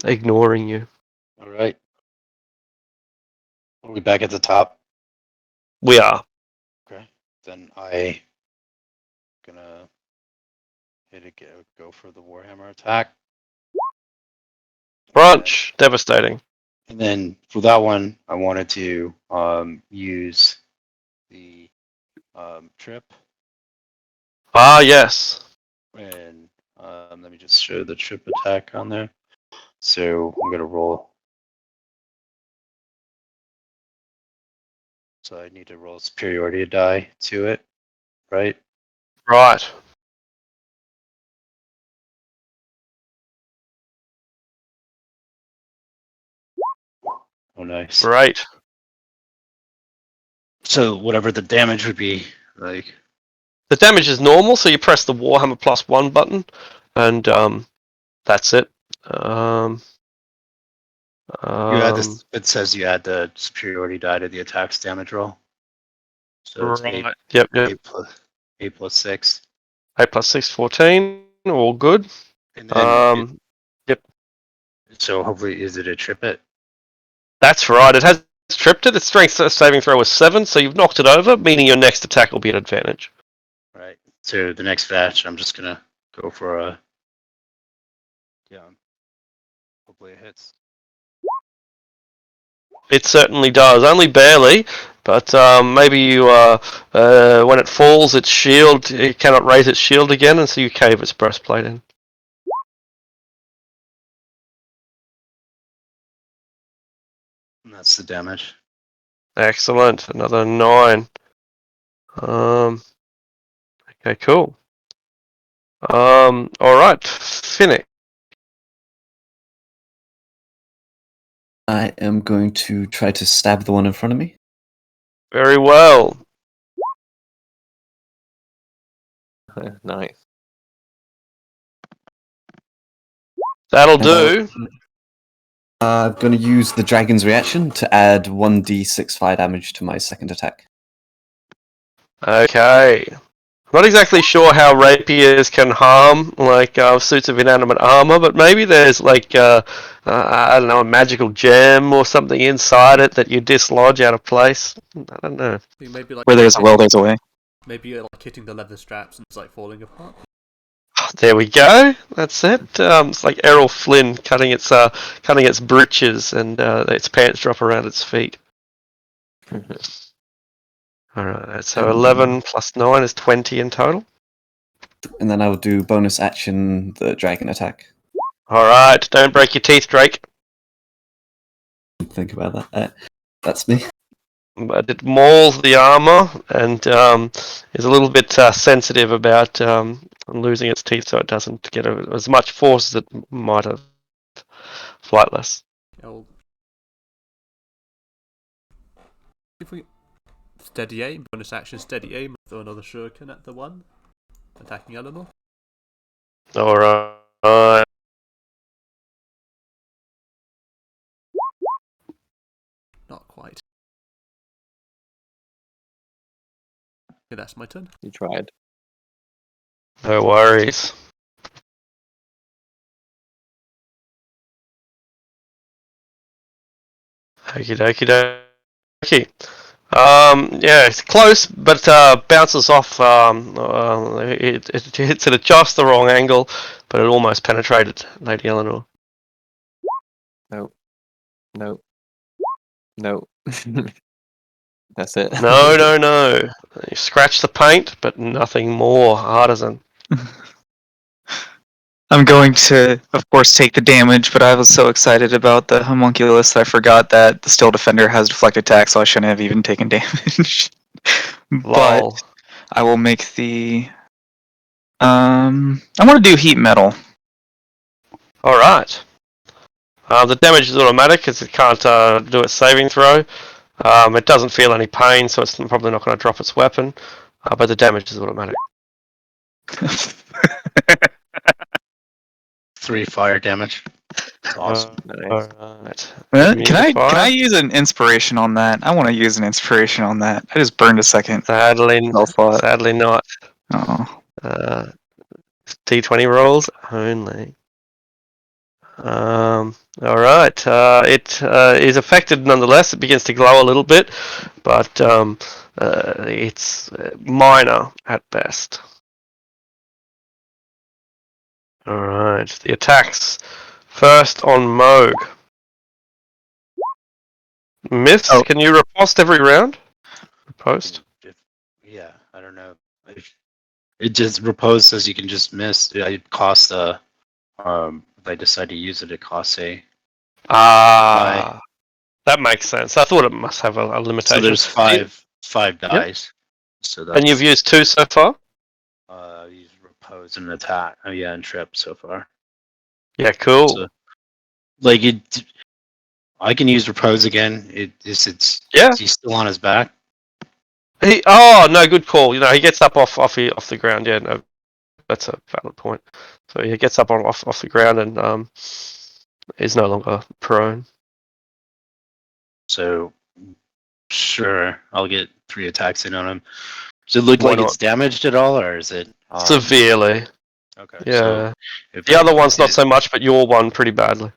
Speaker 2: ignoring you.
Speaker 7: All right. Are we back at the top?
Speaker 2: We are.
Speaker 7: Okay. Then I gonna go for the Warhammer attack.
Speaker 2: Brunch, devastating.
Speaker 7: And then for that one, I wanted to use the trip.
Speaker 2: Ah, yes.
Speaker 7: And let me just show the trip attack on there. So I'm going to roll. So I need to roll superiority die to it, right?
Speaker 2: Right.
Speaker 7: Oh, nice.
Speaker 2: Great.
Speaker 7: So whatever the damage would be, like.
Speaker 2: The damage is normal, so you press the Warhammer +1 button, and that's it.
Speaker 7: You add
Speaker 2: Um,
Speaker 7: this. It says you add the superiority die to the attack's damage roll. So it's
Speaker 2: right. Yep.
Speaker 7: 8 plus 6.
Speaker 2: 8 plus 6, 14. All good.
Speaker 7: And then
Speaker 2: Yep.
Speaker 7: so hopefully is it a trip it?
Speaker 2: That's right. It has tripped it. Its strength saving throw was 7, so you've knocked it over, meaning your next attack will be an advantage.
Speaker 7: Right. So the next batch, I'm just gonna go for a. Yeah. Hopefully it hits.
Speaker 2: It certainly does. Only barely, but maybe you when it falls, its shield it cannot raise its shield again, and so you cave its breastplate in.
Speaker 7: And that's the damage.
Speaker 2: Excellent. Another 9. Okay, cool. All right, Finnick.
Speaker 5: I am going to try to stab the one in front of me.
Speaker 2: Very well.
Speaker 3: Nice.
Speaker 2: That'll do.
Speaker 5: I'm going to use the dragon's reaction to add 1d6 fire damage to my second attack.
Speaker 2: Okay. Not exactly sure how rapiers can harm like suits of inanimate armor, but maybe there's like I don't know, a magical gem or something inside it that you dislodge out of place. I don't know.
Speaker 1: Maybe like
Speaker 4: Where there's a will, there's a way.
Speaker 1: maybe you're like hitting the leather straps and it's like falling apart.
Speaker 2: There we go. That's it. It's like Errol Flynn cutting its breeches and its pants drop around its feet. All right. So 11 plus 9 is 20 in total.
Speaker 5: And then I will do bonus action the dragon attack.
Speaker 2: All right. Don't break your teeth, Drake.
Speaker 5: Think about that. That's me.
Speaker 2: But it mauls the armor and is a little bit sensitive about losing its teeth, so it doesn't get as much force as it might have. Flightless.
Speaker 1: I'll... If we steady aim, bonus action, steady aim, throw another shuriken at the one attacking Eleanor.
Speaker 2: All right.
Speaker 1: Not quite. Okay, that's my turn.
Speaker 3: You tried.
Speaker 2: No worries. Okie dokie dokie. Yeah, it's close, but bounces off. It hits it at just the wrong angle, but it almost penetrated Lady Eleanor.
Speaker 3: No. That's it.
Speaker 2: No. You scratch the paint, but nothing more. Artisan.
Speaker 4: I'm going to, of course, take the damage, but I was so excited about the homunculus that I forgot that the Steel Defender has deflect attack, so I shouldn't have even taken damage. But
Speaker 2: Lol.
Speaker 4: I will make the. I want to do heat metal.
Speaker 2: All right. The damage is automatic because it can't do its saving throw. It doesn't feel any pain, so it's probably not going to drop its weapon. But the damage is automatic.
Speaker 7: 3 fire damage. That's awesome.
Speaker 3: Nice.
Speaker 2: Alright.
Speaker 4: Can I use an inspiration on that? I want to use an inspiration on that. I just burned a second.
Speaker 2: Sadly not.
Speaker 4: Oh.
Speaker 2: D20 rolls only. Alright. It is affected nonetheless. It begins to glow a little bit, but it's minor at best. Alright. The attacks. First on Moog. Miss,
Speaker 4: Oh.
Speaker 2: can you riposte every round? Riposte?
Speaker 7: Yeah, I don't know. It just repose says you can just miss. It costs if I decide to use it, it costs a.
Speaker 2: That makes sense. I thought it must have a limitation.
Speaker 7: So there's five dice. So that's,
Speaker 2: And you've used 2 so far?
Speaker 7: use repose and attack. Oh yeah, and trip so far.
Speaker 2: Yeah, cool.
Speaker 7: So, like it, I can use repose again. It's
Speaker 2: Yeah.
Speaker 7: He's still on his back.
Speaker 2: No, good call. You know, he gets up off the ground. Yeah, no. that's a valid point. So he gets up off the ground and is no longer prone.
Speaker 7: So, sure, I'll get 3 attacks in on him. Does it look
Speaker 2: Why
Speaker 7: like it's
Speaker 2: not?
Speaker 7: damaged at all, or is it
Speaker 2: Severely.
Speaker 7: Okay.
Speaker 2: Yeah.
Speaker 7: So if
Speaker 2: The other one's not
Speaker 7: hit-
Speaker 2: so much, but your one pretty badly.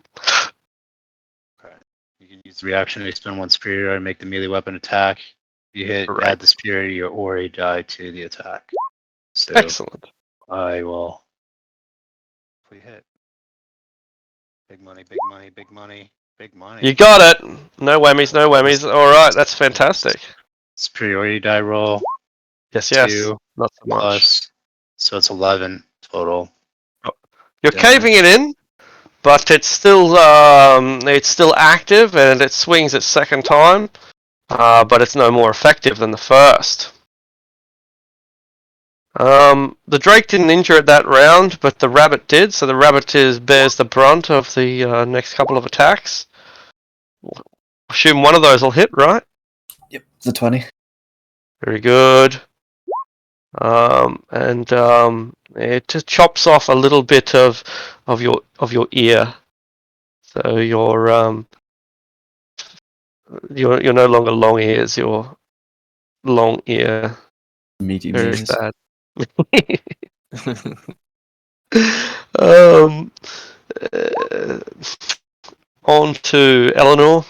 Speaker 7: Okay. You can use the reaction to spend 1 superiority and make the melee weapon attack. If you hit,
Speaker 2: Right.
Speaker 7: add the superiority or a die to the attack. So
Speaker 2: Excellent.
Speaker 7: I will. If we hit. Big money, big money, big money, big money.
Speaker 2: You got it. No whammies, no whammies. All right, that's fantastic.
Speaker 7: Superiority die roll.
Speaker 2: Yes,
Speaker 7: 2
Speaker 2: not so much.
Speaker 7: plus. So it's 11 total.
Speaker 2: You're
Speaker 7: damage.
Speaker 2: caving it in, but it's still active and it swings its second time, but it's no more effective than the first. The Drake didn't injure it that round, but the rabbit did, so the rabbit bears the brunt of the next couple of attacks. Assume one of those will hit, right?
Speaker 5: Yep, it's a 20.
Speaker 2: Very good. And it just chops off a little bit of your ear, so you're no longer long ears. You're long ear.
Speaker 5: Medium
Speaker 2: Very
Speaker 5: ears.
Speaker 2: sad. um, on to Eleanor.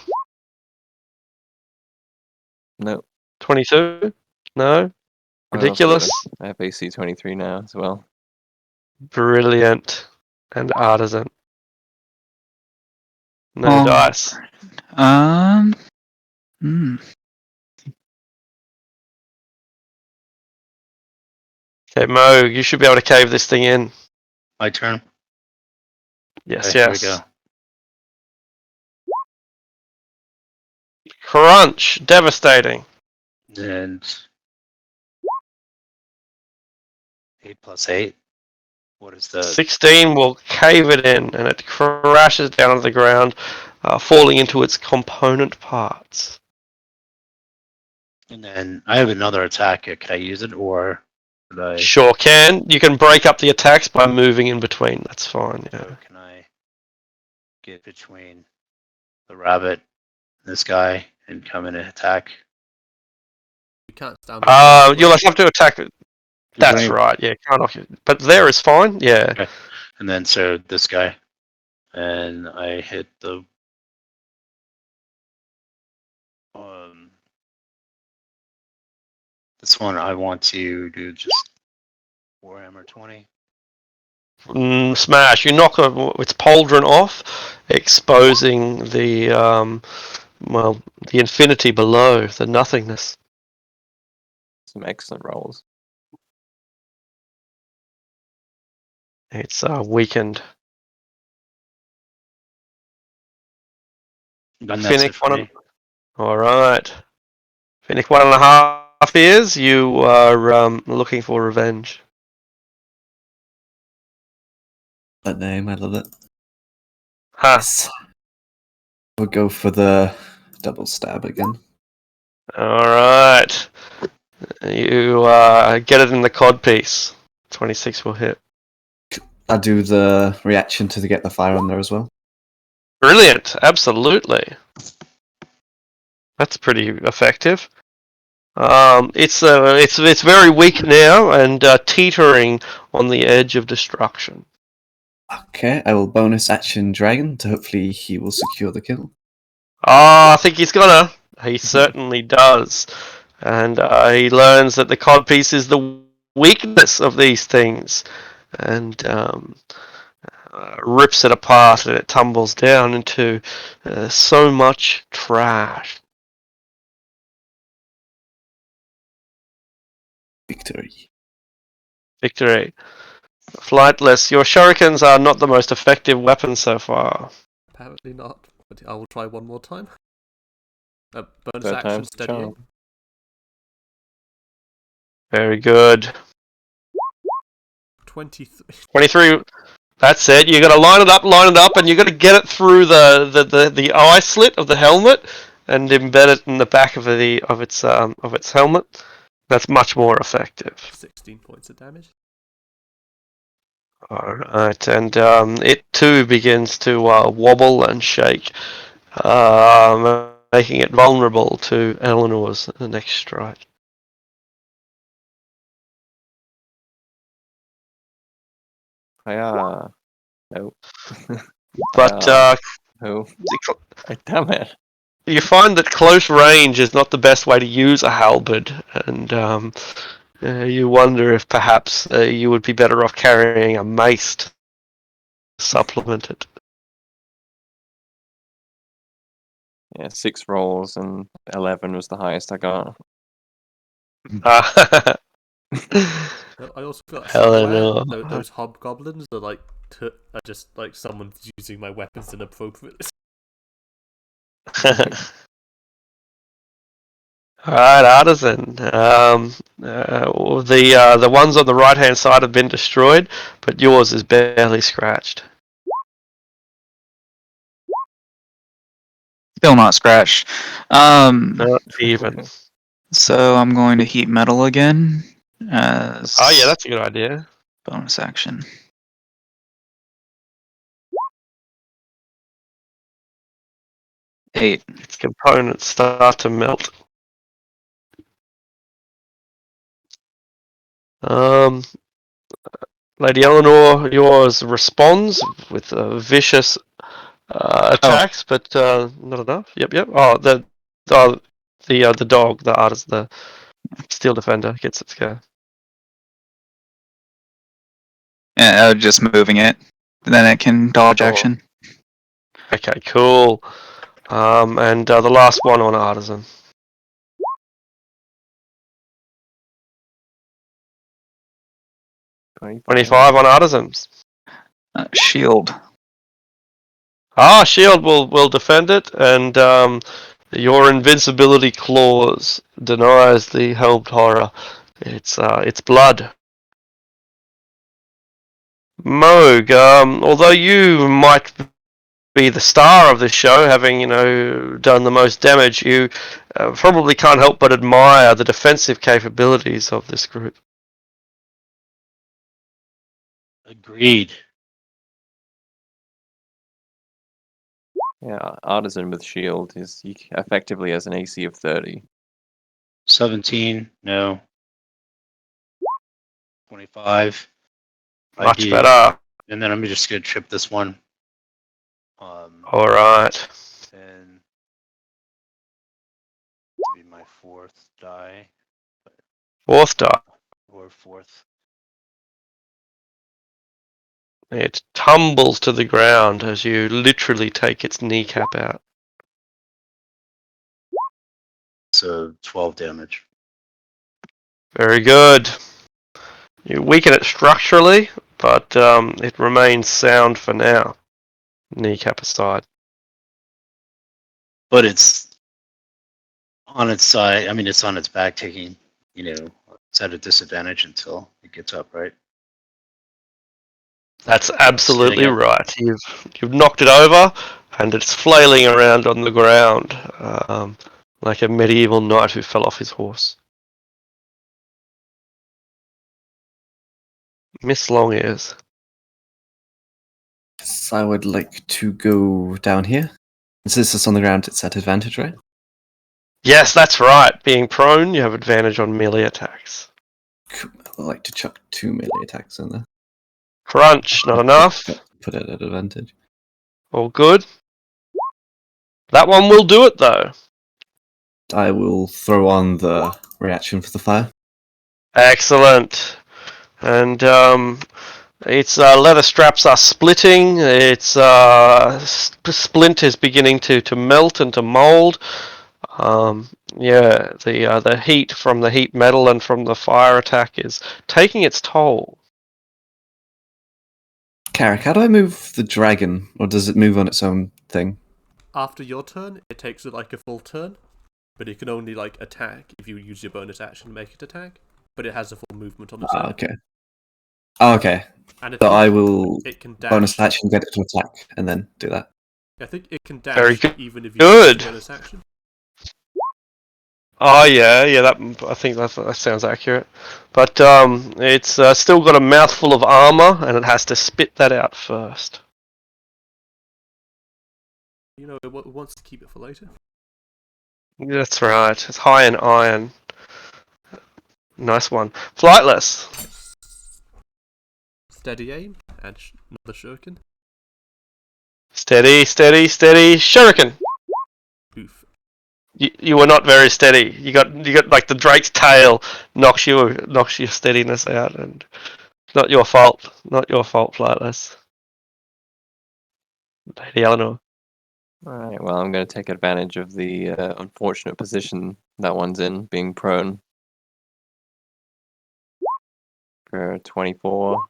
Speaker 3: No.
Speaker 2: 22. No.
Speaker 3: I
Speaker 2: Ridiculous.
Speaker 3: have AC 23 now as well.
Speaker 2: Brilliant. And artisan. No
Speaker 4: Oh.
Speaker 2: dice.
Speaker 4: Hmm.
Speaker 2: Okay, Mo, you should be able to cave this thing in.
Speaker 7: My turn.
Speaker 2: Yes,
Speaker 7: Okay, here we
Speaker 2: yes.
Speaker 7: go.
Speaker 2: Crunch. Devastating.
Speaker 7: And 8 plus 8. What is the
Speaker 2: 16 will cave it in, and it crashes down to the ground, falling into its component parts.
Speaker 7: And then I have another attack. Can I use it, or should I?
Speaker 2: Sure can. You can break up the attacks by moving in between. That's fine. Yeah.
Speaker 7: So can I get between the rabbit and this guy and come in and attack?
Speaker 1: You can't stand. up
Speaker 2: You'll have to attack it. That's
Speaker 7: Right.
Speaker 2: right. Yeah, can't knock it. But there is fine. Yeah.
Speaker 7: Okay. And then so this guy, and I hit the this one. I want to do just Warhammer 20.
Speaker 2: Smash. You knock its pauldron off, exposing the the infinity below, the nothingness.
Speaker 3: Some excellent rolls.
Speaker 2: It's weakened.
Speaker 7: And that's
Speaker 2: Finnick,
Speaker 7: it for me.
Speaker 2: All right. Finnick, 1.5 years. You are looking for revenge.
Speaker 5: That name, I love it.
Speaker 2: Huh.
Speaker 5: Yes. We'll go for the double stab again.
Speaker 2: All right. You get it in the cod piece. 26 will hit.
Speaker 5: I do the reaction to get the fire on there as well.
Speaker 2: Brilliant. Absolutely. That's pretty effective. It's very weak now and teetering on the edge of destruction.
Speaker 5: Okay, I will bonus action dragon to hopefully he will secure the kill.
Speaker 2: I think he's gonna. He certainly does. And he learns that the codpiece is the weakness of these things. And rips it apart and it tumbles down into so much trash.
Speaker 5: Victory.
Speaker 2: Victory. Flightless, your shurikens are not the most effective weapon so far.
Speaker 1: Apparently not. But I will try one more time. Bonus
Speaker 3: Third
Speaker 1: action
Speaker 3: time's the
Speaker 1: steady.
Speaker 3: charm.
Speaker 2: Very good.
Speaker 1: 23.
Speaker 2: 23. That's it. You got to line it up, and you got to get it through the eye slit of the helmet and embed it in the back of its helmet. That's much more effective.
Speaker 1: 16 points of damage.
Speaker 2: Alright, and it too begins to wobble and shake, making it vulnerable to Eleanor's next strike.
Speaker 3: No.
Speaker 2: But
Speaker 3: No. Damn it.
Speaker 2: you find that close range is not the best way to use a halberd, and you wonder if perhaps you would be better off carrying a mace to supplement it.
Speaker 3: Yeah, 6 rolls and 11 was the highest I got.
Speaker 2: Uh,
Speaker 1: I also got
Speaker 2: Eleanor.
Speaker 1: somewhere those hobgoblins are like are just like someone's using my weapons inappropriately.
Speaker 2: Alright, Artisan. The ones on the right hand side have been destroyed, but yours is barely scratched.
Speaker 4: Still not scratched.
Speaker 2: Not even.
Speaker 4: So I'm going to heat metal again as
Speaker 2: Oh yeah, that's a good idea.
Speaker 4: bonus action. Eight.
Speaker 2: Its components start to melt. Lady Eleanor, yours responds with vicious attacks, but not enough. Yep. Oh, the dog, the artist, the steel defender gets its go.
Speaker 4: Just moving it. Then it can dodge
Speaker 2: Sure.
Speaker 4: action.
Speaker 2: Okay, cool. And the last one on Artisan. 25 on Artisans.
Speaker 4: Shield.
Speaker 2: Shield will defend it, and your invincibility clause denies the helmed horror. It's blood. Moog, although you might be the star of this show, having done the most damage, you probably can't help but admire the defensive capabilities of this group.
Speaker 7: Agreed.
Speaker 3: Yeah, Artisan with shield is effectively has an AC of 30.
Speaker 7: 17, no. 25. I
Speaker 2: Much
Speaker 7: do.
Speaker 2: better.
Speaker 7: And then I'm just gonna trip this one.
Speaker 2: All right.
Speaker 7: And be my 4th die.
Speaker 2: Fourth die.
Speaker 7: Or 4th.
Speaker 2: It tumbles to the ground as you literally take its kneecap out.
Speaker 7: So 12 damage.
Speaker 2: Very good. You weaken it structurally, but it remains sound for now. Kneecap aside.
Speaker 7: But it's on its side. I mean, it's on its back, taking, it's at a disadvantage until it gets up, right?
Speaker 2: That's absolutely
Speaker 7: Standing up.
Speaker 2: right. You've knocked it over, and it's flailing around on the ground like a medieval knight who fell off his horse. Miss Longears.
Speaker 5: So I would like to go down here. Since it's on the ground, it's at advantage, right?
Speaker 2: Yes, that's right. Being prone, you have advantage on melee attacks.
Speaker 5: Cool. I'd like to chuck 2 melee attacks in there.
Speaker 2: Crunch, not enough.
Speaker 5: Put it at advantage.
Speaker 2: All good. That one will do it though.
Speaker 5: I will throw on the reaction for the fire.
Speaker 2: Excellent. And its leather straps are splitting. Its splint is beginning to melt and to mold. The heat from the heat metal and from the fire attack is taking its toll.
Speaker 5: Carrick, how do I move the dragon? Or does it move on its own thing?
Speaker 1: After your turn, it takes it like a full turn, but it can only like attack if you use your bonus action to make it attack. But it has a full movement on its own.
Speaker 5: Okay. Okay.
Speaker 1: And
Speaker 5: So I will
Speaker 1: it can dash.
Speaker 5: bonus action, get it to attack, and then do that.
Speaker 1: I think it can dash
Speaker 2: Very good.
Speaker 1: even if you use your bonus action.
Speaker 2: Oh yeah. That I think that sounds accurate. But it's still got a mouthful of armor, and it has to spit that out first.
Speaker 1: You know, it wants to keep it for later.
Speaker 2: That's right. It's high in iron. Nice one. Flightless.
Speaker 1: Steady aim and another shuriken.
Speaker 2: Steady. Shuriken.
Speaker 1: Oof.
Speaker 2: You were not very steady. You got like the Drake's tail knocks your steadiness out, and not your fault. Not your fault, Flightless. Lady Eleanor.
Speaker 3: Alright, well, I'm going to take advantage of the unfortunate position that one's in, being prone. For 24.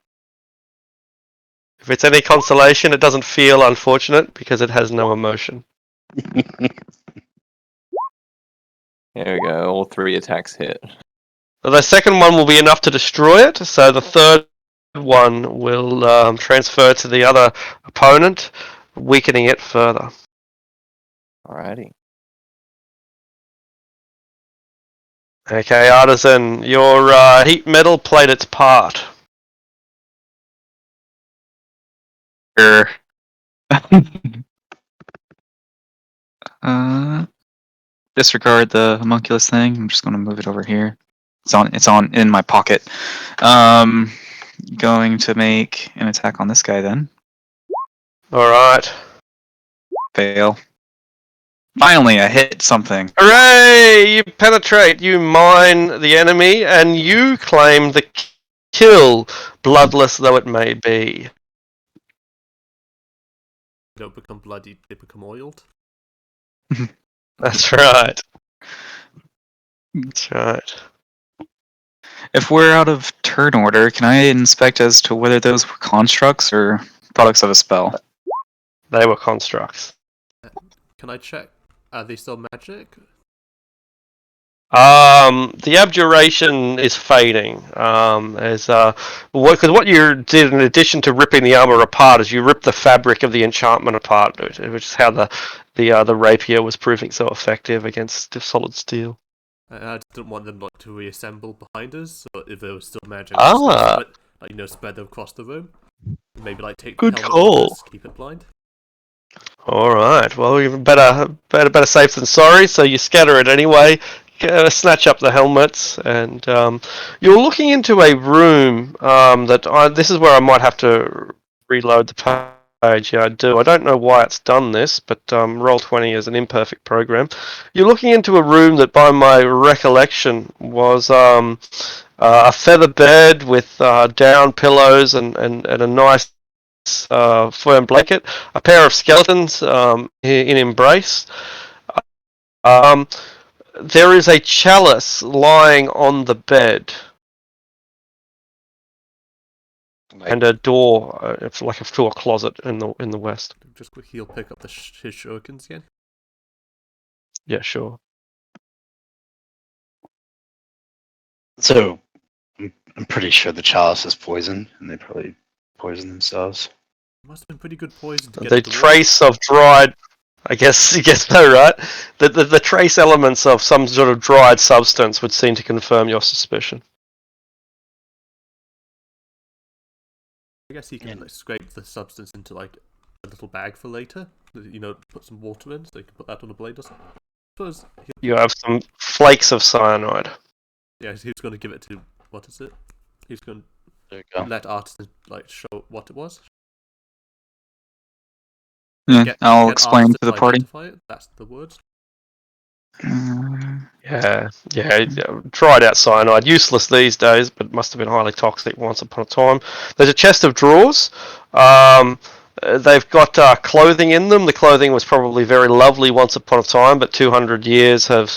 Speaker 2: If it's any consolation, it doesn't feel unfortunate because it has no emotion.
Speaker 3: There we go, all 3 attacks hit.
Speaker 2: So the second one will be enough to destroy it, so the third one will transfer to the other opponent, weakening it further.
Speaker 3: Alrighty.
Speaker 2: Okay, Artisan, your heat metal played its part.
Speaker 4: Sure. Disregard the homunculus thing. I'm just going to move it over here. It's on in my pocket. Going to make an attack on this guy then.
Speaker 2: Alright.
Speaker 4: Fail. Finally, I hit something.
Speaker 2: Hooray! You penetrate, you mine the enemy, and you claim the kill, bloodless though it may be.
Speaker 1: They don't become bloody, they become oiled.
Speaker 2: That's right. That's right.
Speaker 4: If we're out of turn order, can I inspect as to whether those were constructs or products of a spell?
Speaker 2: They were constructs.
Speaker 1: Can I check? Are they still magic?
Speaker 2: The abjuration is fading. Because what you did in addition to ripping the armor apart is you ripped the fabric of the enchantment apart, which is how the rapier was proving so effective against solid steel.
Speaker 1: I just didn't want them like to reassemble behind us, so if they were still magic,
Speaker 2: Ah.
Speaker 1: spread them across the room. Maybe like take
Speaker 2: Good
Speaker 1: the helmet
Speaker 2: call.
Speaker 1: with us, keep it blind.
Speaker 2: All right. Well, you're better safe than sorry. So you scatter it anyway. Snatch up the helmets, and you're looking into a room this is where I might have to reload the page. Yeah, I do. I don't know why it's done this, but Roll20 is an imperfect program. You're looking into a room that, by my recollection, was a feather bed with down pillows and a nice firm blanket, a pair of skeletons in embrace. There is a chalice lying on the bed, and a door, it's like to a closet in the west.
Speaker 1: Just quick, he'll pick up his shurikens again.
Speaker 2: Yeah, sure.
Speaker 7: So, I'm pretty sure the chalice is poison, and they probably poison themselves.
Speaker 1: Must have been pretty good poison to get
Speaker 2: The
Speaker 1: into the
Speaker 2: trace of dried, I guess so, right? The trace elements of some sort of dried substance would seem to confirm your suspicion.
Speaker 1: I guess he can like scrape the substance into like a little bag for later. You know, put some water in so you can put that on a blade or something. Suppose
Speaker 2: You have some flakes of cyanide.
Speaker 1: yeah, he was going to give it to what is it? He was going
Speaker 7: There you
Speaker 1: to
Speaker 7: go.
Speaker 1: let Artisan like show what it was.
Speaker 4: Yeah, I'll explain
Speaker 1: Artisan
Speaker 4: to the party.
Speaker 1: identify it. That's the word.
Speaker 2: Yeah, dried out cyanide. Useless these days, but must have been highly toxic once upon a time. There's a chest of drawers. They've got clothing in them. The clothing was probably very lovely once upon a time, but 200 years have,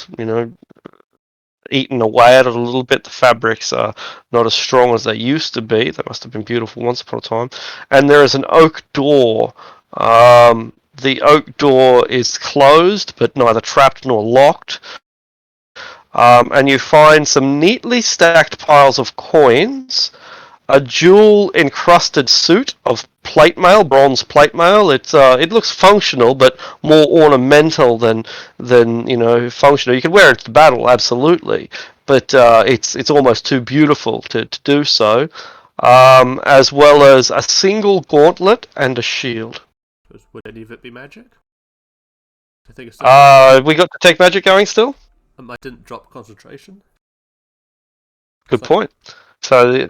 Speaker 2: eaten away at it a little bit. The fabrics are not as strong as they used to be. They must have been beautiful once upon a time. And there is an oak door. The oak door is closed, but neither trapped nor locked. And you find some neatly stacked piles of coins, a jewel encrusted suit of plate mail, bronze plate mail. It looks functional, but more ornamental than functional. You can wear it to battle, absolutely, but it's almost too beautiful to do so. As well as a single gauntlet and a shield.
Speaker 1: Would any of it be magic? I think it's
Speaker 2: We got detect magic going still.
Speaker 1: I didn't drop concentration.
Speaker 2: Good point. So,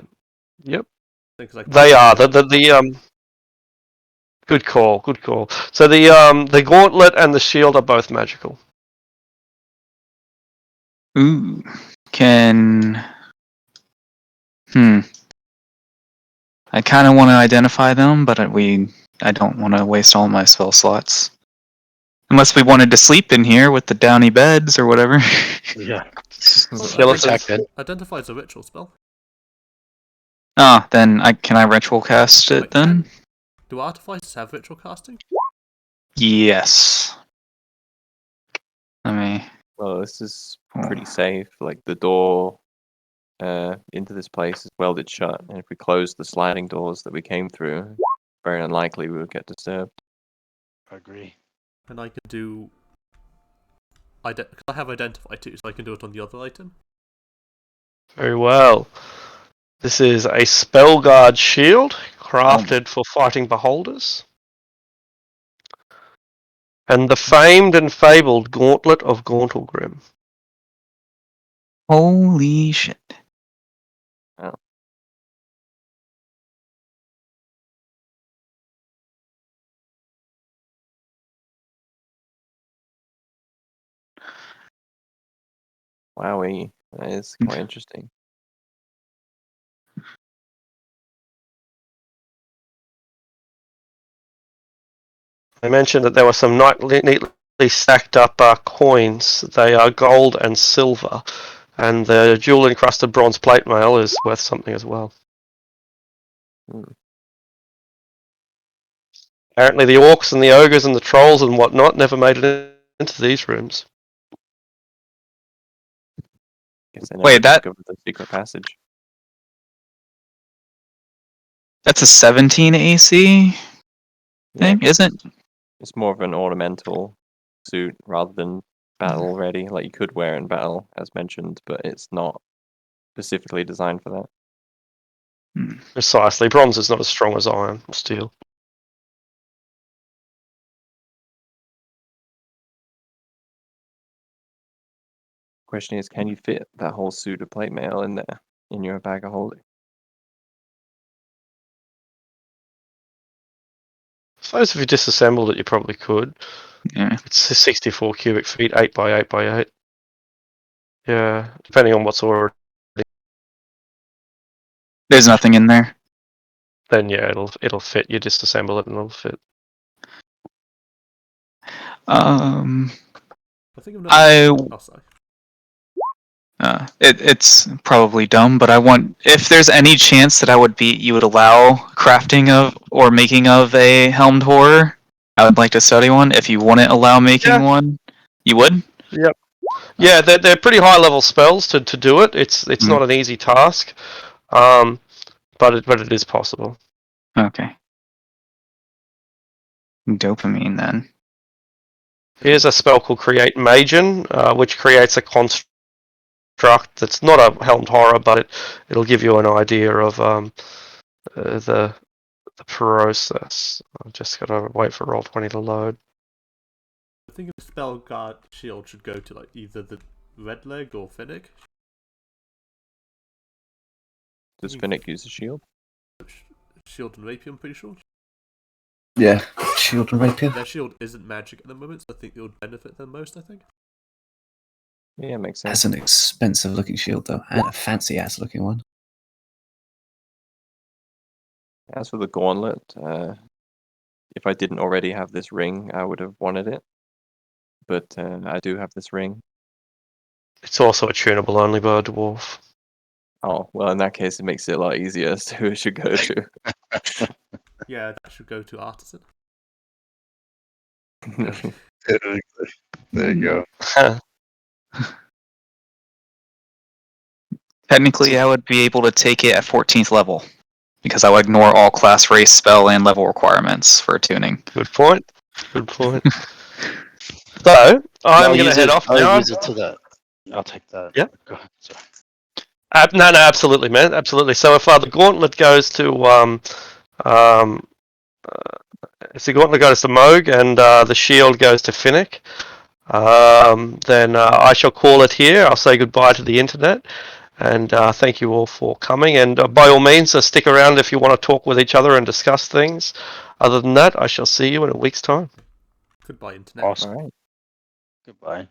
Speaker 2: yep,
Speaker 1: Like
Speaker 2: they are the. Good call. Good call. So the gauntlet and the shield are both magical.
Speaker 4: Ooh. Can. I kind of want to identify them, but I don't want to waste all my spell slots. Unless we wanted to sleep in here with the downy beds or whatever.
Speaker 7: Yeah.
Speaker 1: Identify is a ritual spell.
Speaker 4: Then can I ritual cast it then?
Speaker 1: Do artificers have ritual casting?
Speaker 4: Yes.
Speaker 3: Well, this is pretty safe. Like the door into this place is welded shut, and if we close the sliding doors that we came through, very unlikely we would get disturbed.
Speaker 7: I agree.
Speaker 1: And I could do. I have identify too, so I can do it on the other item.
Speaker 2: Very well. This is a spell guard shield crafted for fighting beholders. And the famed and fabled Gauntlet of Gauntlgrim.
Speaker 4: Holy shit.
Speaker 3: Oh. Wowie, that is quite interesting.
Speaker 2: I mentioned that there were some neatly stacked up coins. They are gold and silver. And the jewel encrusted bronze plate mail is worth something as well. Apparently the orcs and the ogres and the trolls and whatnot never made it into these rooms.
Speaker 3: Guess they never
Speaker 4: Wait,
Speaker 3: discovered the secret passage.
Speaker 4: That's a 17 AC thing,
Speaker 3: Yeah,
Speaker 4: isn't it?
Speaker 3: it's more of an ornamental suit rather than battle ready. Like you could wear in battle, as mentioned, but it's not specifically designed for that.
Speaker 2: Precisely. Bronze is not as strong as iron or steel.
Speaker 3: Question is, can you fit that whole suit of plate mail in there in your bag of holding?
Speaker 2: I suppose if you disassembled it, you probably could.
Speaker 4: Yeah.
Speaker 2: It's 64 cubic feet, 8 by 8 by 8. Yeah, depending on what's already.
Speaker 4: There's nothing in there.
Speaker 2: Then yeah, it'll fit. You disassemble it and it'll fit.
Speaker 1: I think I'm sorry.
Speaker 4: It's probably dumb, but if there's any chance that you would allow crafting of or making of a helmed horror, I would like to study one. If you wouldn't allow making one, you would?
Speaker 2: Yep. Yeah, they're pretty high level spells to do it. It's not an easy task, but it is possible.
Speaker 4: Okay. Dopamine then.
Speaker 2: Here's a spell called Create Magen, which creates a construct that's not a helmed horror, but it'll give you an idea of the process. I've just got to wait for Roll20 to load.
Speaker 1: I think the spell guard shield should go to like either the red leg or Finnick.
Speaker 3: Does Finnick use a shield?
Speaker 1: Shield and rapier, I'm pretty sure.
Speaker 5: Yeah, shield and rapier.
Speaker 1: Their shield isn't magic at the moment, so I think it would benefit them most, I think.
Speaker 3: Yeah, makes sense.
Speaker 5: That's an expensive looking shield though, and a fancy ass looking one.
Speaker 3: As for the gauntlet, if I didn't already have this ring, I would have wanted it. But I do have this ring.
Speaker 2: It's also attunable only by a dwarf.
Speaker 3: Oh, well, in that case, it makes it a lot easier as to who it should go to.
Speaker 1: Yeah, that should go to Artisan.
Speaker 7: There you go.
Speaker 4: Technically, I would be able to take it at 14th level. because I will ignore all class, race, spell, and level requirements for tuning.
Speaker 2: Good point. Good point. So I'm going to head off now.
Speaker 7: I'll use it to that. I'll take that.
Speaker 2: Yep.
Speaker 7: Go ahead. Sorry.
Speaker 2: No, absolutely, man, absolutely. So if the gauntlet goes to if the gauntlet goes to Moog and the shield goes to Finnick, then I shall call it here. I'll say goodbye to the internet, and thank you all for coming. And by all means, stick around if you want to talk with each other and discuss things. Other than that, I shall see you in a week's time.
Speaker 1: Goodbye, internet.
Speaker 7: Awesome.
Speaker 3: All right.
Speaker 7: Goodbye.